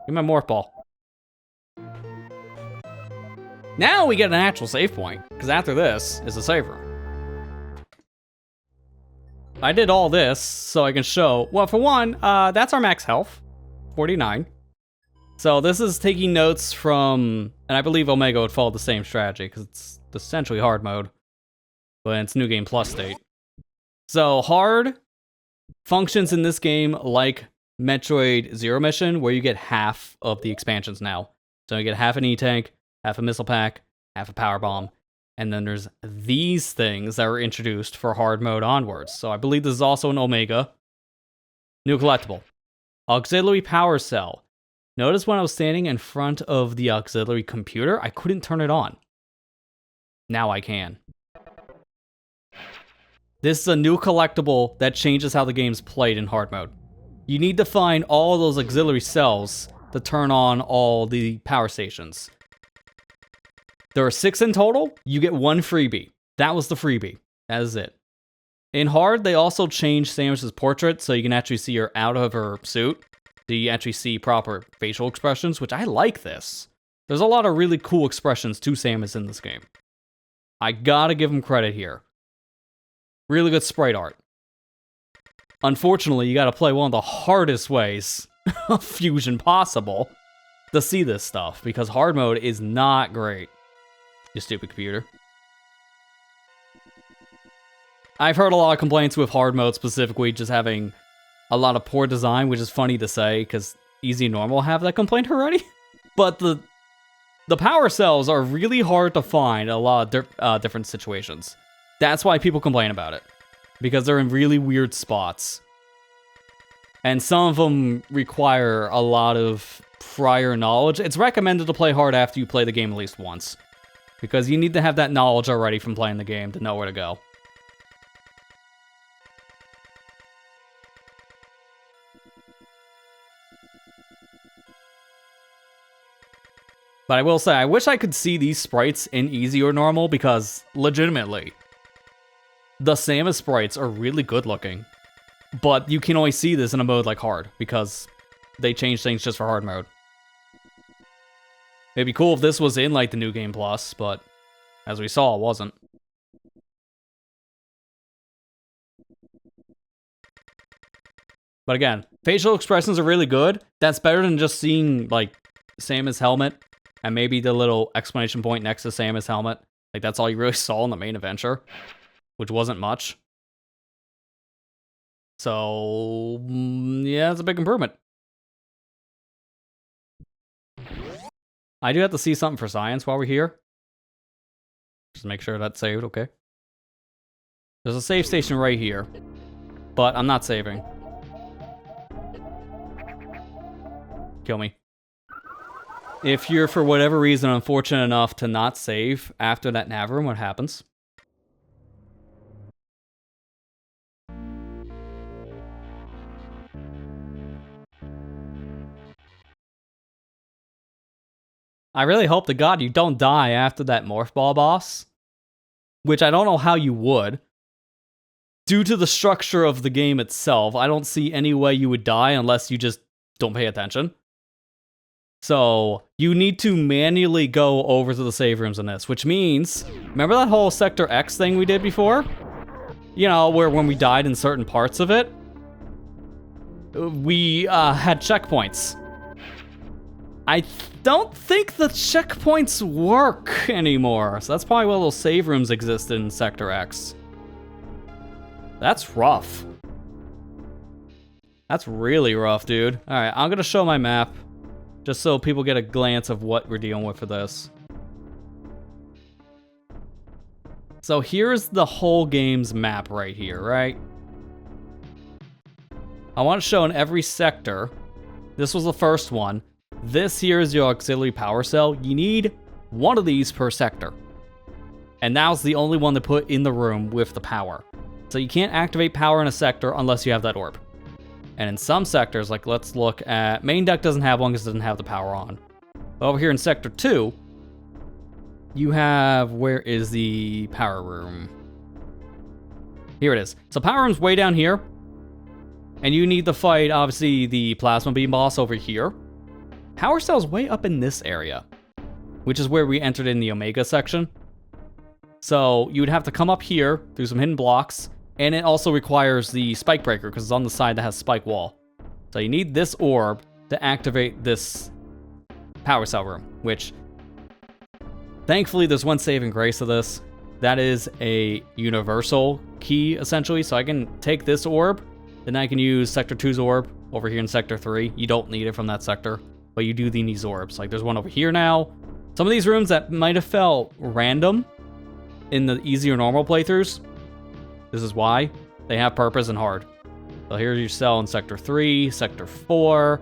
Give me my morph ball. Now we get an actual save point, because after this is a save room. I did all this so I can show, well, for one, that's our max health, 49. So this is taking notes from, and I believe Omega would follow the same strategy, because it's essentially hard mode, but it's New Game Plus state. So hard functions in this game like Metroid Zero Mission, where you get half of the expansions now. So you get half an E-Tank, half a missile pack, half a power bomb, and then there's these things that were introduced for hard mode onwards. So I believe this is also an Omega. New collectible. Auxiliary power cell. Notice when I was standing in front of the auxiliary computer, I couldn't turn it on. Now I can. This is a new collectible that changes how the game's played in hard mode. You need to find all those auxiliary cells to turn on all the power stations. There are 6 in total. You get 1 freebie. That was the freebie. That is it. In hard, they also changed Samus's portrait so you can actually see her out of her suit. So you actually see proper facial expressions, which I like this. There's a lot of really cool expressions to Samus in this game. I gotta give him credit here. Really good sprite art. Unfortunately, you gotta play one of the hardest ways of fusion possible to see this stuff, because hard mode is not great. You stupid computer. I've heard a lot of complaints with hard mode specifically just having a lot of poor design, which is funny to say, because easy and normal have that complaint already. But the power cells are really hard to find in a lot of different situations. That's why people complain about it, because they're in really weird spots. And some of them require a lot of prior knowledge. It's recommended to play hard after you play the game at least once, because you need to have that knowledge already from playing the game to know where to go. But I will say, I wish I could see these sprites in easy or normal, because, legitimately, the Samus sprites are really good looking. But you can only see this in a mode like hard, because they changed things just for hard mode. It'd be cool if this was in, like, the New Game Plus, but as we saw, it wasn't. But again, facial expressions are really good. That's better than just seeing, like, Samus' helmet and maybe the little exclamation point next to Samus' helmet. Like, that's all you really saw in the main adventure, which wasn't much. So, yeah, it's a big improvement. I do have to see something for science while we're here. Just make sure that's saved, okay. There's a save station right here, but I'm not saving. Kill me. If you're, for whatever reason, unfortunate enough to not save after that nav room, what happens? I really hope to God you don't die after that Morph Ball boss, which I don't know how you would. Due to the structure of the game itself, I don't see any way you would die unless you just don't pay attention. So, you need to manually go over to the save rooms in this, which means, remember that whole Sector X thing we did before? You know, where when we died in certain parts of it, we had checkpoints. I don't think the checkpoints work anymore, so that's probably why those save rooms exist in Sector X. That's rough. That's really rough, dude. Alright, I'm gonna show my map, just so people get a glance of what we're dealing with for this. So here's the whole game's map right here, right? I want to show in every sector. This was the first one. This here is your auxiliary power cell. You need one of these per sector. And now's the only one to put in the room with the power. So you can't activate power in a sector unless you have that orb. And in some sectors, like let's look at... Main deck doesn't have one because it doesn't have the power on. But over here in Sector 2, you have... Where is the power room? Here it is. So power room's way down here. And you need to fight, obviously, the Plasma Beam boss over here. Power cell's way up in this area, which is where we entered in the Omega section. So you would have to come up here through some hidden blocks, and it also requires the Spike Breaker because it's on the side that has Spike Wall. So you need this orb to activate this power cell room, which thankfully there's one saving grace of this. That is a universal key, essentially. So I can take this orb, then I can use Sector 2's orb over here in Sector 3. You don't need it from that sector, but you do need these orbs. Like there's one over here now. Some of these rooms that might have felt random in the easier normal playthroughs, this is why. They have purpose and hard. So here's your cell in Sector 3, Sector 4.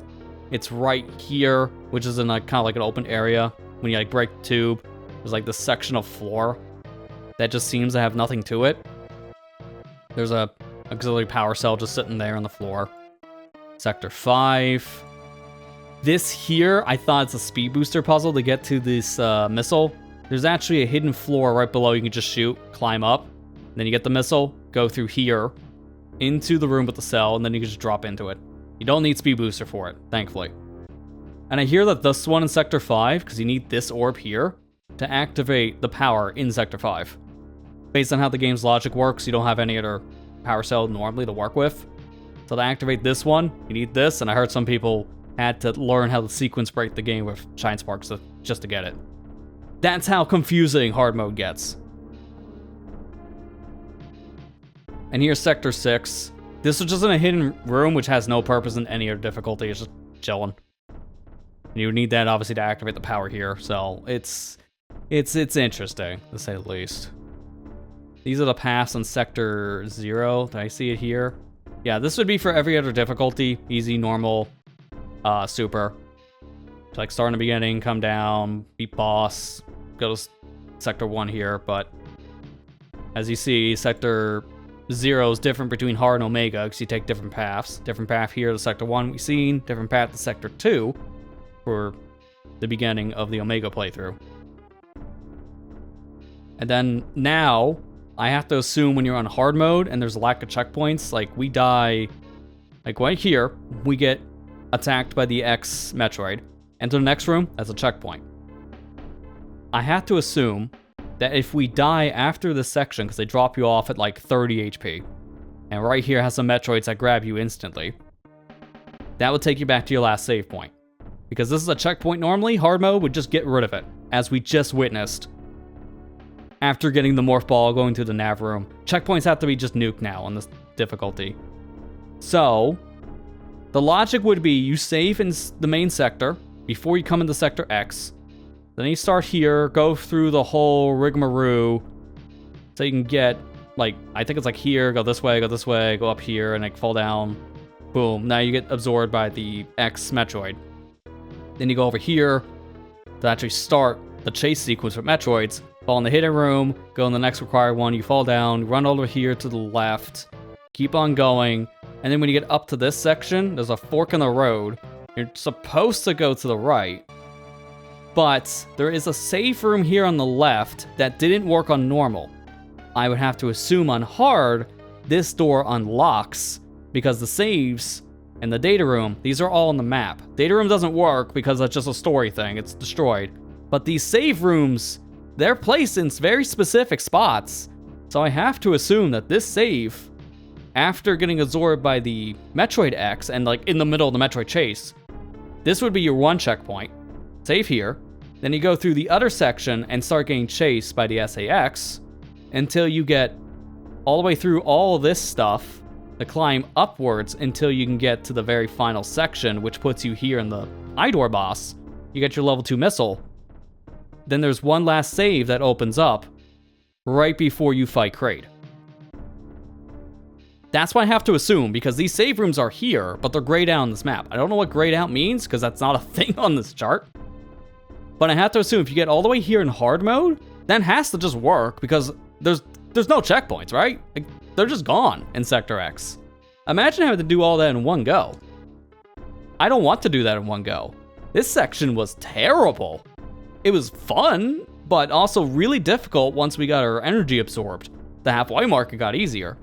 It's right here, which is in like kind of like an open area. When you like break the tube, there's like this section of floor that just seems to have nothing to it. There's a auxiliary power cell just sitting there on the floor. Sector 5. This here, I thought it's a speed booster puzzle to get to this missile. There's actually a hidden floor right below you can just shoot, climb up. Then you get the missile, go through here, into the room with the cell, and then you can just drop into it. You don't need speed booster for it, thankfully. And I hear that this one in Sector 5, because you need this orb here, to activate the power in Sector 5. Based on how the game's logic works, you don't have any other power cell normally to work with. So to activate this one, you need this, and I heard some people had to learn how to sequence break the game with Shine Sparks just to get it. That's how confusing hard mode gets. And here's Sector 6. This is just in a hidden room which has no purpose in any other difficulty. It's just chilling. You need that obviously to activate the power here, so it's interesting to say the least. These are the paths on Sector 0. Do I see it here? Yeah, this would be for every other difficulty. Easy, normal, super. So like start in the beginning, come down, beat boss, go to Sector 1 here, but as you see, Sector 0 is different between hard and Omega because you take different paths. Different path here to Sector 1 we've seen, different path to Sector 2 for the beginning of the Omega playthrough. And then now, I have to assume when you're on hard mode and there's a lack of checkpoints, like we die, like right here, we get attacked by the X Metroid. Enter the next room, that's a checkpoint. I have to assume that if we die after this section, because they drop you off at like 30 HP, and right here has some Metroids that grab you instantly, that would take you back to your last save point. Because this is a checkpoint normally, hard mode would just get rid of it, as we just witnessed. After getting the Morph Ball, going to the nav room, checkpoints have to be just nuked now on this difficulty. So, the logic would be you save in the main sector before you come into Sector X. Then you start here, go through the whole rigmarole, so you can get, like, I think it's like here, go this way, go up here, and like fall down. Boom, now you get absorbed by the X Metroid. Then you go over here to actually start the chase sequence with Metroids. Fall in the hidden room, go in the next required one, you fall down, run over here to the left, keep on going, and then when you get up to this section, there's a fork in the road. You're supposed to go to the right, but there is a save room here on the left that didn't work on normal. I would have to assume on hard, this door unlocks because the saves and the data room, these are all on the map. Data room doesn't work because that's just a story thing, it's destroyed. But these save rooms, they're placed in very specific spots. So I have to assume that this save, after getting absorbed by the Metroid X and like in the middle of the Metroid chase, this would be your one checkpoint. Save here, then you go through the other section and start getting chased by the SAX until you get all the way through all of this stuff to climb upwards until you can get to the very final section, which puts you here in the Idor boss. You get your level 2 missile. Then there's one last save that opens up right before you fight Kraid. That's what I have to assume, because these save rooms are here, but they're grayed out on this map. I don't know what grayed out means, because that's not a thing on this chart. But I have to assume if you get all the way here in hard mode, that has to just work, because there's no checkpoints, right? Like, they're just gone in Sector X. Imagine having to do all that in one go. I don't want to do that in one go. This section was terrible. It was fun, but also really difficult once we got our energy absorbed. The halfway mark, it got easier.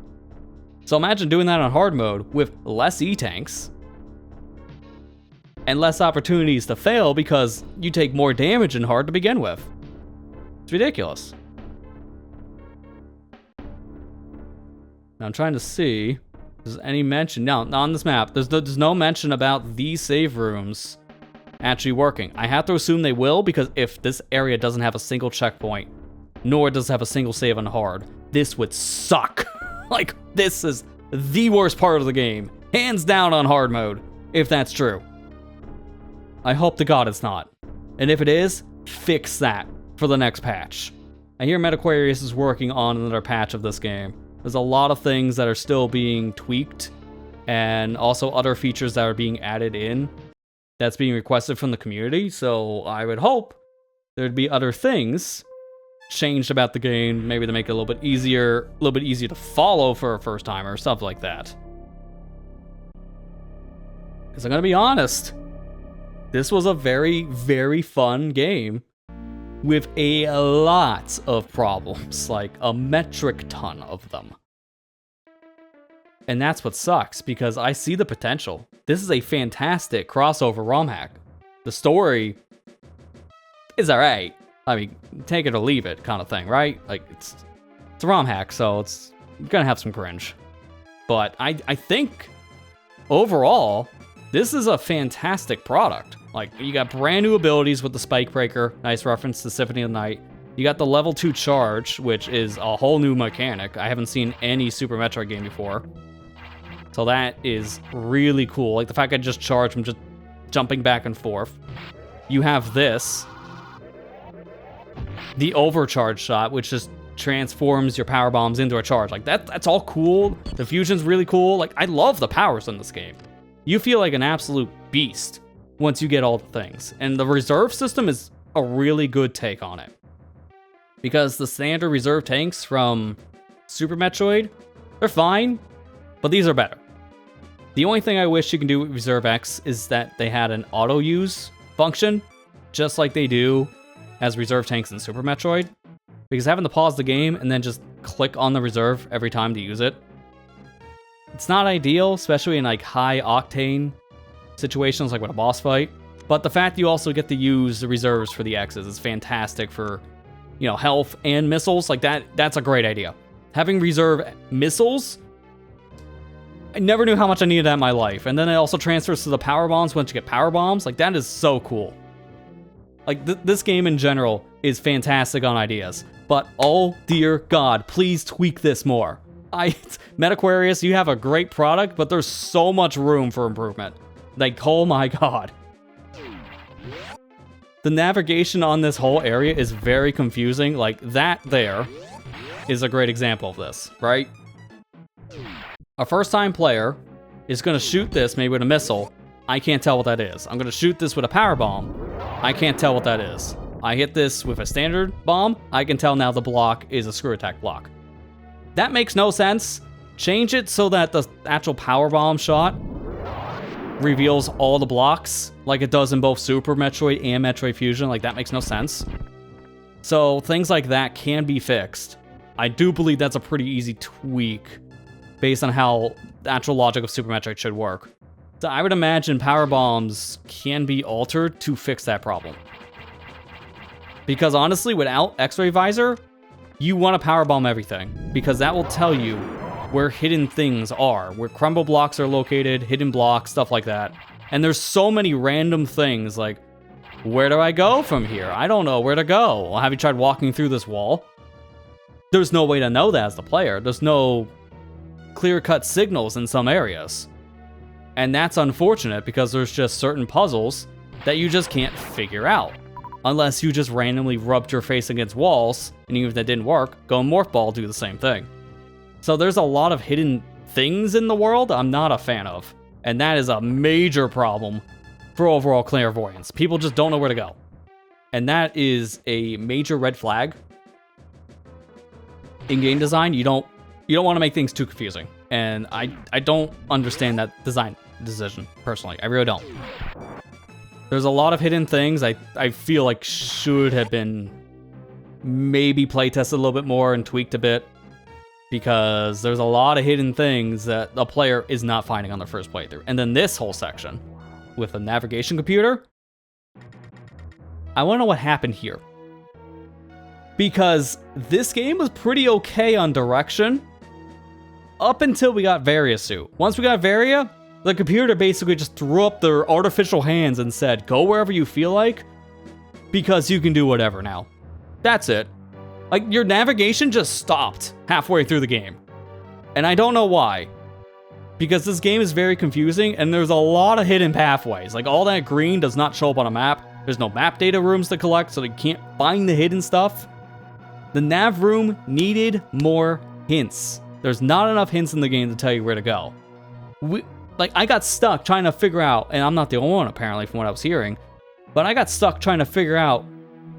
So imagine doing that on hard mode with less E-tanks and less opportunities to fail because you take more damage in hard to begin with. It's ridiculous. Now I'm trying to see if there's any mention. No, not on this map. There's no mention about these save rooms actually working. I have to assume they will, because if this area doesn't have a single checkpoint, nor does it have a single save on hard, this would suck. Like, this is the worst part of the game. Hands down on hard mode, if that's true. I hope to God it's not. And if it is, fix that for the next patch. I hear MetaQuarius is working on another patch of this game. There's a lot of things that are still being tweaked, and also other features that are being added in that's being requested from the community, so I would hope there'd be other things changed about the game, maybe to make it a little bit easier to follow for a first timer, stuff like that. Because I'm gonna be honest, this was a very, very fun game with a lot of problems, like a metric ton of them. And that's what sucks, because I see the potential. This is a fantastic crossover ROM hack. The story is alright. I mean, take it or leave it kind of thing, right? Like, it's a ROM hack, so it's gonna have some cringe. But I think, overall, this is a fantastic product. Like, you got brand new abilities with the Spike Breaker, nice reference to Symphony of the Night. You got the level 2 charge, which is a whole new mechanic. I haven't seen any Super Metroid game before. So that is really cool. Like, the fact I just charge from just jumping back and forth. You have this, the overcharge shot, which just transforms your power bombs into a charge. Like, that's all cool. The fusion's really cool. Like, I love the powers in this game. You feel like an absolute beast once you get all the things. And the reserve system is a really good take on it. Because the standard reserve tanks from Super Metroid, they're fine, but these are better. The only thing I wish you can do with Reserve X is that they had an auto-use function, just like they do as reserve tanks in Super Metroid. Because having to pause the game and then just click on the reserve every time to use it, it's not ideal, especially in like high octane situations like with a boss fight. But the fact you also get to use the reserves for the X's is fantastic for, you know, health and missiles. Like that's a great idea. Having reserve missiles, I never knew how much I needed that in my life. And then it also transfers to the power bombs once you get power bombs. Like, that is so cool. Like, this game in general is fantastic on ideas. But, oh dear God, please tweak this more. MetaQuarius, you have a great product, but there's so much room for improvement. Like, oh my God. The navigation on this whole area is very confusing. Like, that there is a great example of this, right? A first-time player is going to shoot this maybe with a missile. I can't tell what that is. I'm going to shoot this with a power bomb. I can't tell what that is. I hit this with a standard bomb. I can tell now the block is a screw attack block. That makes no sense. Change it so that the actual power bomb shot reveals all the blocks like it does in both Super Metroid and Metroid Fusion. Like, that makes no sense. So things like that can be fixed. I do believe that's a pretty easy tweak based on how the actual logic of Super Metroid should work. So I would imagine power bombs can be altered to fix that problem. Because honestly, without X-ray visor, you want to power bomb everything, because that will tell you where hidden things are, where crumble blocks are located, hidden blocks, stuff like that. And there's so many random things, like, where do I go from here? I don't know where to go. Well, have you tried walking through this wall? There's no way to know that as the player. There's no clear-cut signals in some areas. And that's unfortunate, because there's just certain puzzles that you just can't figure out. Unless you just randomly rubbed your face against walls, and even if that didn't work, go and Morph Ball do the same thing. So there's a lot of hidden things in the world I'm not a fan of. And that is a major problem for overall clairvoyance. People just don't know where to go. And that is a major red flag. In game design, you don't You don't want to make things too confusing. And I don't understand that design decision, personally. I really don't. There's a lot of hidden things I feel like should have been maybe playtested a little bit more and tweaked a bit. Because there's a lot of hidden things that the player is not finding on their first playthrough. And then this whole section with the navigation computer, I want to know what happened here. Because this game was pretty okay on direction up until we got Varia Suit. Once we got Varia, the computer basically just threw up their artificial hands and said, go wherever you feel like, because you can do whatever now. That's it. Like, your navigation just stopped halfway through the game. And I don't know why. Because this game is very confusing, and there's a lot of hidden pathways. Like, all that green does not show up on a map. There's no map data rooms to collect, so you can't find the hidden stuff. The nav room needed more hints. There's not enough hints in the game to tell you where to go. I got stuck trying to figure out, and I'm not the only one apparently from what I was hearing, but I got stuck trying to figure out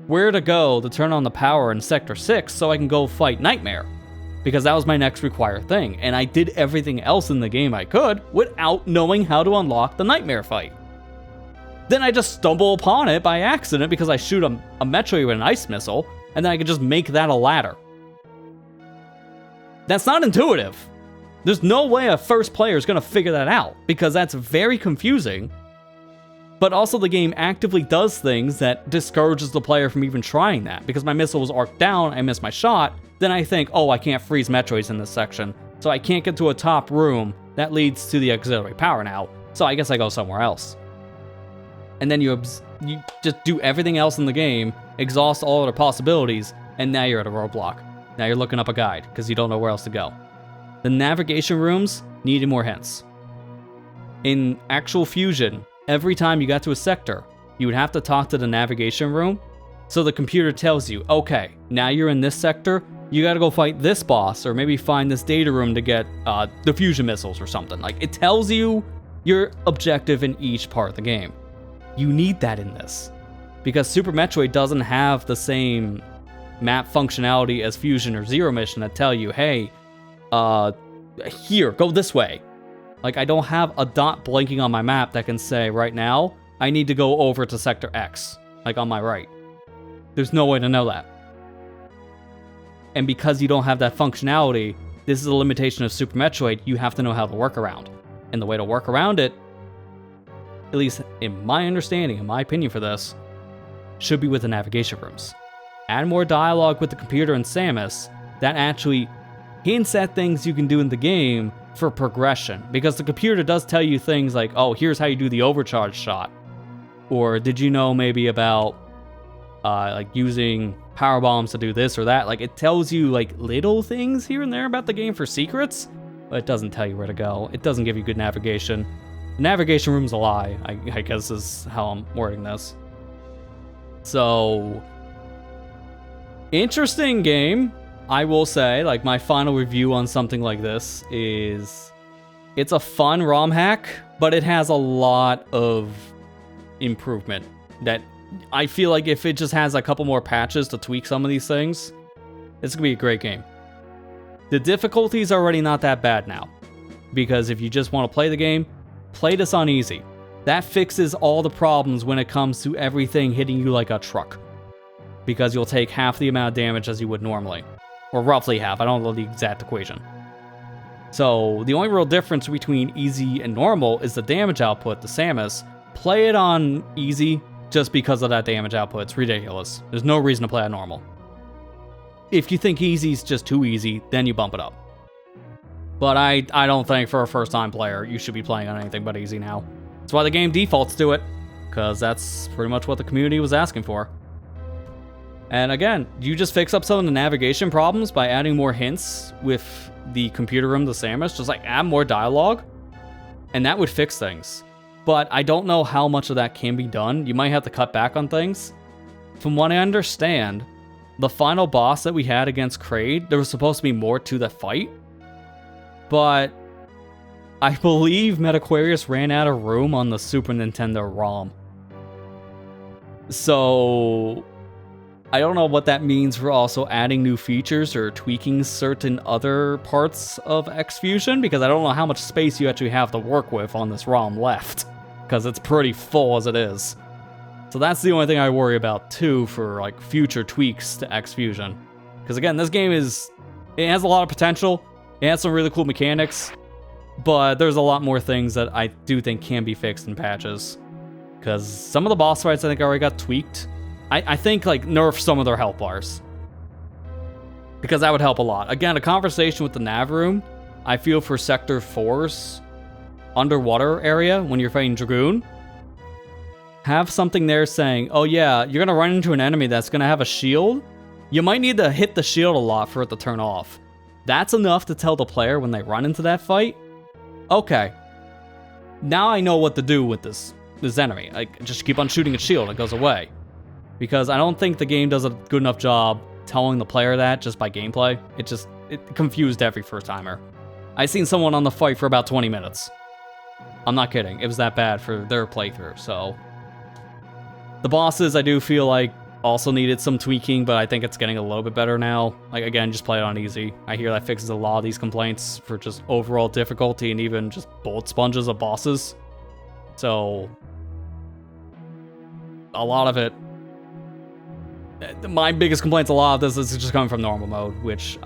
where to go to turn on the power in Sector 6 so I can go fight Nightmare. Because that was my next required thing, and I did everything else in the game I could without knowing how to unlock the Nightmare fight. Then I just stumble upon it by accident because I shoot a Metroid with an ice missile, and then I can just make that a ladder. That's not intuitive. There's no way a first player is going to figure that out, because that's very confusing. But also the game actively does things that discourages the player from even trying that. Because my missile was arced down, I missed my shot, then I think, oh, I can't freeze Metroids in this section, so I can't get to a top room that leads to the auxiliary power now, so I guess I go somewhere else. And then you just do everything else in the game, exhaust all other possibilities, and now you're at a roadblock. Now you're looking up a guide, because you don't know where else to go. The navigation rooms needed more hints. In actual Fusion, every time you got to a sector, you would have to talk to the navigation room, so the computer tells you, okay, now you're in this sector, you gotta go fight this boss, or maybe find this data room to get the fusion missiles or something. Like, it tells you your objective in each part of the game. You need that in this, because Super Metroid doesn't have the same map functionality as Fusion or Zero Mission that tell you, hey, here, go this way. Like, I don't have a dot blinking on my map that can say, right now, I need to go over to Sector X, like on my right. There's no way to know that. And because you don't have that functionality, this is a limitation of Super Metroid, you have to know how to work around. And the way to work around it, at least in my understanding, in my opinion for this, should be with the navigation rooms. Add more dialogue with the computer and Samus that actually hints at things you can do in the game for progression. Because the computer does tell you things like, oh, here's how you do the overcharge shot. Or did you know maybe about like using power bombs to do this or that? Like, it tells you like little things here and there about the game for secrets, but it doesn't tell you where to go. It doesn't give you good navigation. The navigation room's a lie, I guess is how I'm wording this. So, interesting game. I will say, like, my final review on something like this is it's a fun ROM hack, but it has a lot of improvement that I feel like if it just has a couple more patches to tweak some of these things, it's gonna be a great game. The difficulty's already not that bad now, because if you just want to play the game, play this on easy. That fixes all the problems when it comes to everything hitting you like a truck, because you'll take half the amount of damage as you would normally. Or roughly half, I don't know the exact equation. So, the only real difference between easy and normal is the damage output, the Samus. Play it on easy just because of that damage output. It's ridiculous. There's no reason to play on normal. If you think easy's just too easy, then you bump it up. But I don't think for a first-time player, you should be playing on anything but easy now. That's why the game defaults to it, because that's pretty much what the community was asking for. And again, you just fix up some of the navigation problems by adding more hints with the computer room to Samus. Just like add more dialogue, and that would fix things. But I don't know how much of that can be done. You might have to cut back on things. From what I understand, the final boss that we had against Kraid, there was supposed to be more to the fight. But I believe Metaquarius ran out of room on the Super Nintendo ROM. So I don't know what that means for also adding new features or tweaking certain other parts of X-Fusion, because I don't know how much space you actually have to work with on this ROM left, because it's pretty full as it is. So that's the only thing I worry about too for like future tweaks to X-Fusion. Because again, this game it has a lot of potential. It has some really cool mechanics, but there's a lot more things that I do think can be fixed in patches. Because some of the boss fights I think already got tweaked. I think like nerf some of their health bars. Because that would help a lot. Again, a conversation with the nav room, I feel for Sector 4's underwater area when you're fighting Dragoon. Have something there saying, oh yeah, you're gonna run into an enemy that's gonna have a shield. You might need to hit the shield a lot for it to turn off. That's enough to tell the player when they run into that fight, okay, now I know what to do with this enemy. I just keep on shooting its shield, it goes away. Because I don't think the game does a good enough job telling the player that just by gameplay. It confused every first timer. I seen someone on the fight for about 20 minutes. I'm not kidding, it was that bad for their playthrough, so. The bosses I do feel like also needed some tweaking, but I think it's getting a little bit better now. Like again, just play it on easy. I hear that fixes a lot of these complaints for just overall difficulty and even just bullet sponges of bosses. So, a lot of it, my biggest complaints a lot of this is just coming from normal mode, which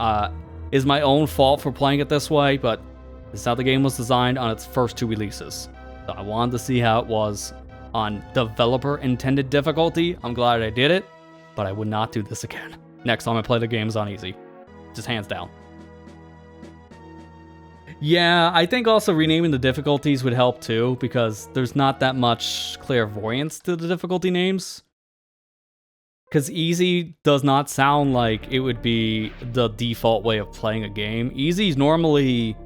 is my own fault for playing it this way, but this is how the game was designed on its first 2 releases. So I wanted to see how it was on developer intended difficulty. I'm glad I did it, but I would not do this again. Next time I play the games on easy. Just hands down. Yeah, I think also renaming the difficulties would help too, because there's not that much clairvoyance to the difficulty names. Because easy does not sound like it would be the default way of playing a game. Easy is normally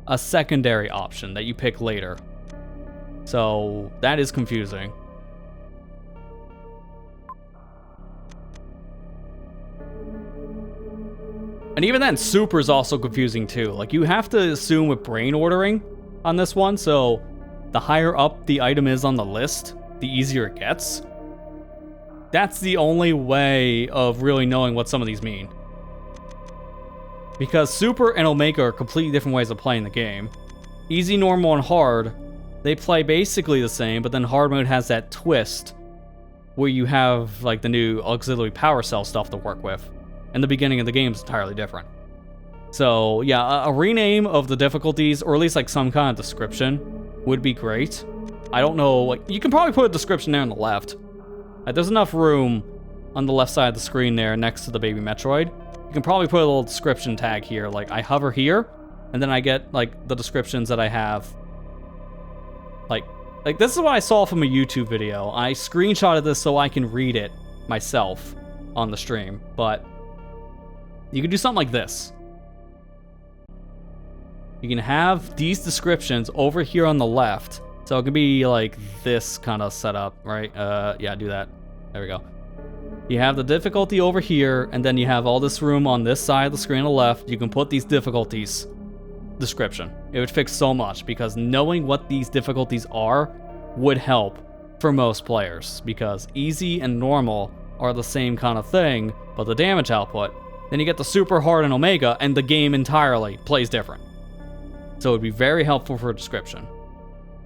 a secondary option that you pick later. So that is confusing. And even then, super is also confusing too. Like you have to assume with brain ordering on this one, so the higher up the item is on the list, the easier it gets. That's the only way of really knowing what some of these mean. Because Super and Omega are completely different ways of playing the game. Easy, normal, and hard, they play basically the same, but then hard mode has that twist where you have like the new auxiliary power cell stuff to work with. And the beginning of the game is entirely different. So yeah, a rename of the difficulties, or at least like some kind of description, would be great. I don't know, like you can probably put a description there on the left. There's enough room on the left side of the screen there next to the baby Metroid. You can probably put a little description tag here, like I hover here, and then I get like the descriptions that I have. Like this is what I saw from a YouTube video. I screenshotted this so I can read it myself on the stream, but you can do something like this. You can have these descriptions over here on the left. So it can be like this kind of setup, right? Yeah, do that. There we go. You have the difficulty over here, and then you have all this room on this side of the screen on the left. You can put these difficulties description. It would fix so much, because knowing what these difficulties are would help for most players, because easy and normal are the same kind of thing, but the damage output. Then you get the super hard and Omega, and the game entirely plays different. So it would be very helpful for a description.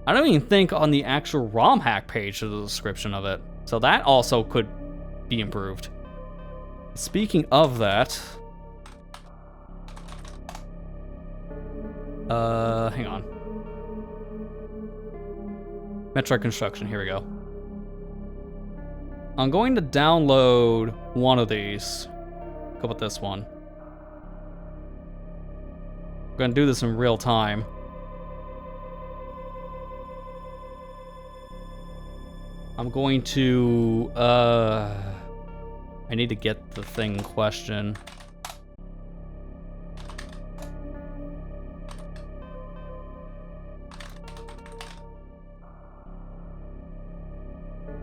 I don't even think on the actual ROM hack page there's a description of it. So that also could be improved. Speaking of that... hang on. Metroid Construction, here we go. I'm going to download one of these. Go with this one. I'm gonna do this in real time. I'm going to, I need to get the thing in question.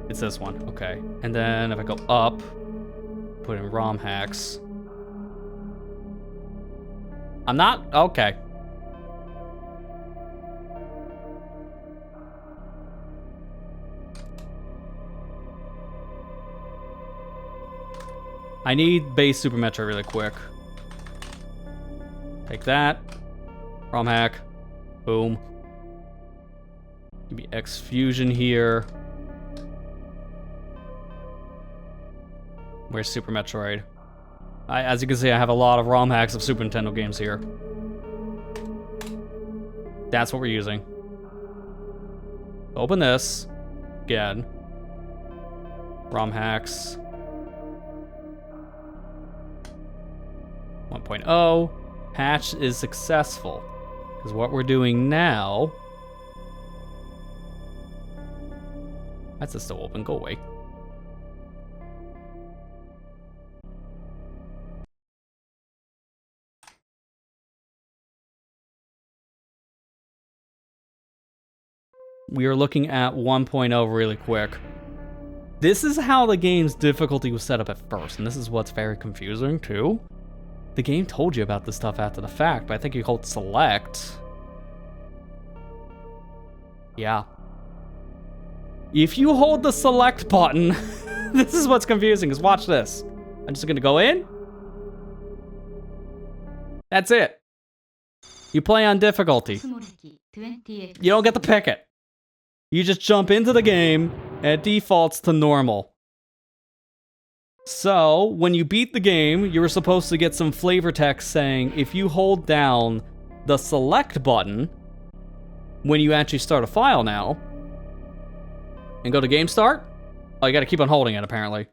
It's this one, okay. And then if I go up, put in ROM hacks. I'm not, okay. I need base Super Metroid really quick. Take that. ROM hack. Boom. Give me X Fusion here. Where's Super Metroid? As you can see, I have a lot of ROM hacks of Super Nintendo games here. That's what we're using. Open this. Again. ROM hacks. 1.0. Patch is successful. Because what we're doing now... That's still open. Go away. We are looking at 1.0 really quick. This is how the game's difficulty was set up at first, and this is what's very confusing too. The game told you about this stuff after the fact, but I think you hold select. Yeah. If you hold the select button, this is what's confusing, is watch this. I'm just gonna go in. That's it. You play on difficulty. You don't get to pick it. You just jump into the game, and it defaults to normal. So, when you beat the game, you were supposed to get some flavor text saying, if you hold down the select button, when you actually start a file now, and go to game start, oh, you gotta keep on holding it, apparently.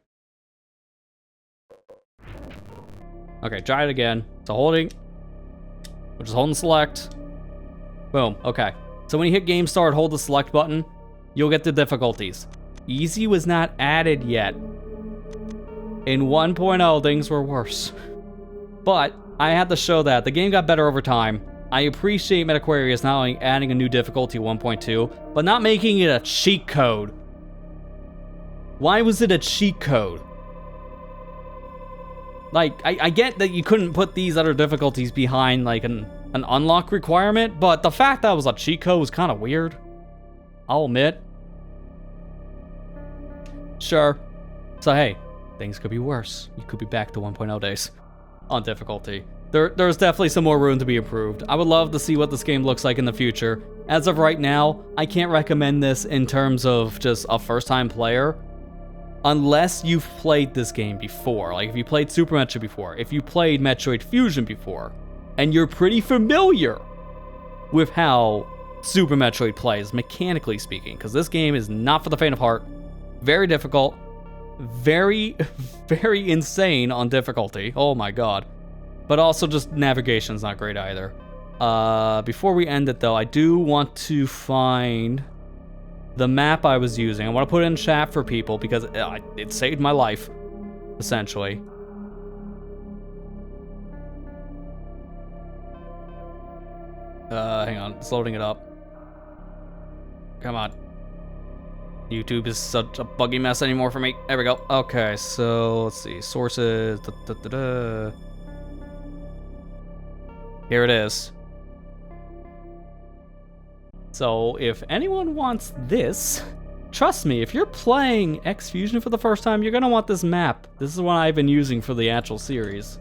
Okay, try it again. So holding, we're just holding select. Boom, okay. So when you hit game start, hold the select button, you'll get the difficulties. Easy was not added yet. In 1.0, things were worse. But I had to show that. The game got better over time. I appreciate MetaQuarius not only adding a new difficulty 1.2, but not making it a cheat code. Why was it a cheat code? Like, I get that you couldn't put these other difficulties behind, like, an unlock requirement, but the fact that it was a cheat code was kind of weird. I'll admit. Sure. So hey, things could be worse. You could be back to 1.0 days on difficulty. There's definitely some more room to be improved. I would love to see what this game looks like in the future. As of right now, I can't recommend this in terms of just a first-time player, unless you've played this game before. Like, if you played Super Metroid before, if you played Metroid Fusion before, and you're pretty familiar with how Super Metroid plays, mechanically speaking, because this game is not for the faint of heart. Very difficult. Very, very insane on difficulty. Oh my god. But also just navigation's not great either. Before we end it though, I do want to find the map I was using. I want to put it in chat for people because it saved my life, essentially. Hang on, it's loading it up. Come on. YouTube is such a buggy mess anymore for me. There we go. Okay, so let's see. Sources. Here it is. So if anyone wants this, trust me, if you're playing X Fusion for the first time, you're gonna want this map. This is one I've been using for the actual series.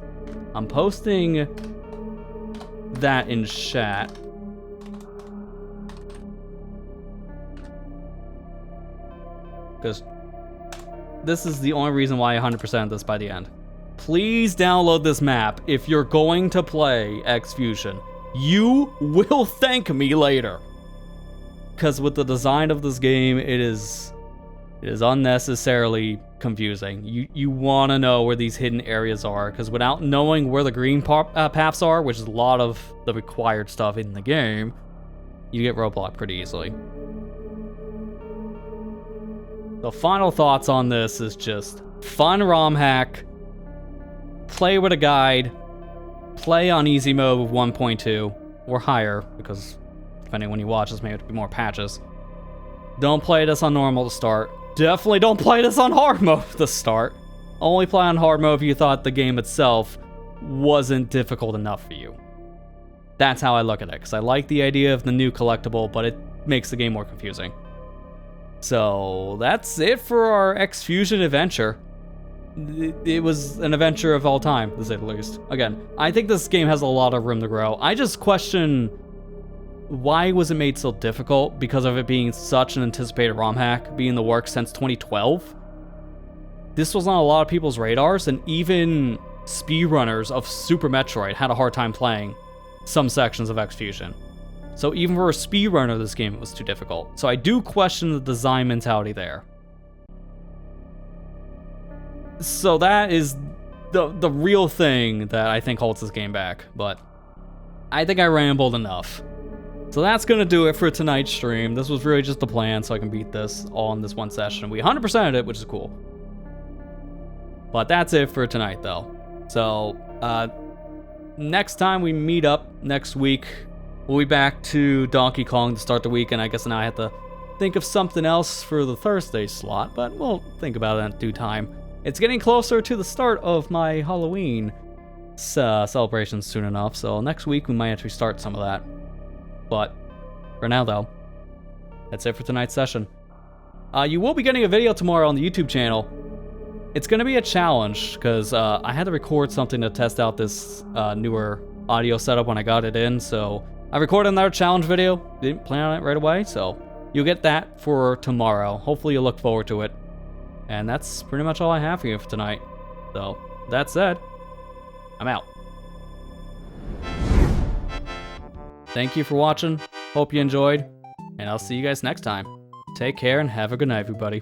I'm posting that in chat. Because this is the only reason why I 100% this by the end. Please download this map if you're going to play X Fusion. You will thank me later. Because with the design of this game, it is unnecessarily confusing. You want to know where these hidden areas are, because without knowing where the green paths are, which is a lot of the required stuff in the game, you get roadblocked pretty easily. The final thoughts on this is just fun ROM hack, play with a guide, play on easy mode with 1.2 or higher, because depending on when you watch this, maybe it'll be more patches. Don't play this on normal to start. Definitely don't play this on hard mode to start. Only play on hard mode if you thought the game itself wasn't difficult enough for you. That's how I look at it, because I like the idea of the new collectible, but it makes the game more confusing. So that's it for our X Fusion adventure. it was an adventure of all time, to say the least. Again, I think this game has a lot of room to grow. I just question why was it made so difficult because of it being such an anticipated ROM hack, being in the works since 2012. This was on a lot of people's radars, and even speedrunners of Super Metroid had a hard time playing some sections of X-Fusion. So even for a speedrunner, this game was too difficult. So I do question the design mentality there. So that is the real thing that I think holds this game back, but I think I rambled enough. So that's going to do it for tonight's stream. This was really just the plan so I can beat this all in this one session. We 100%ed it, which is cool. But that's it for tonight, though. So, next time we meet up next week, we'll be back to Donkey Kong to start the week, and I guess now I have to think of something else for the Thursday slot, but we'll think about it in due time. It's getting closer to the start of my Halloween celebrations soon enough, so next week we might actually start some of that. But for now, though, that's it for tonight's session. You will be getting a video tomorrow on the YouTube channel. It's going to be a challenge, because I had to record something to test out this newer audio setup when I got it in, so I recorded another challenge video. Didn't plan on it right away, so you'll get that for tomorrow. Hopefully you'll look forward to it. And that's pretty much all I have for you for tonight. So, that said, I'm out. Thank you for watching. Hope you enjoyed. And I'll see you guys next time. Take care and have a good night, everybody.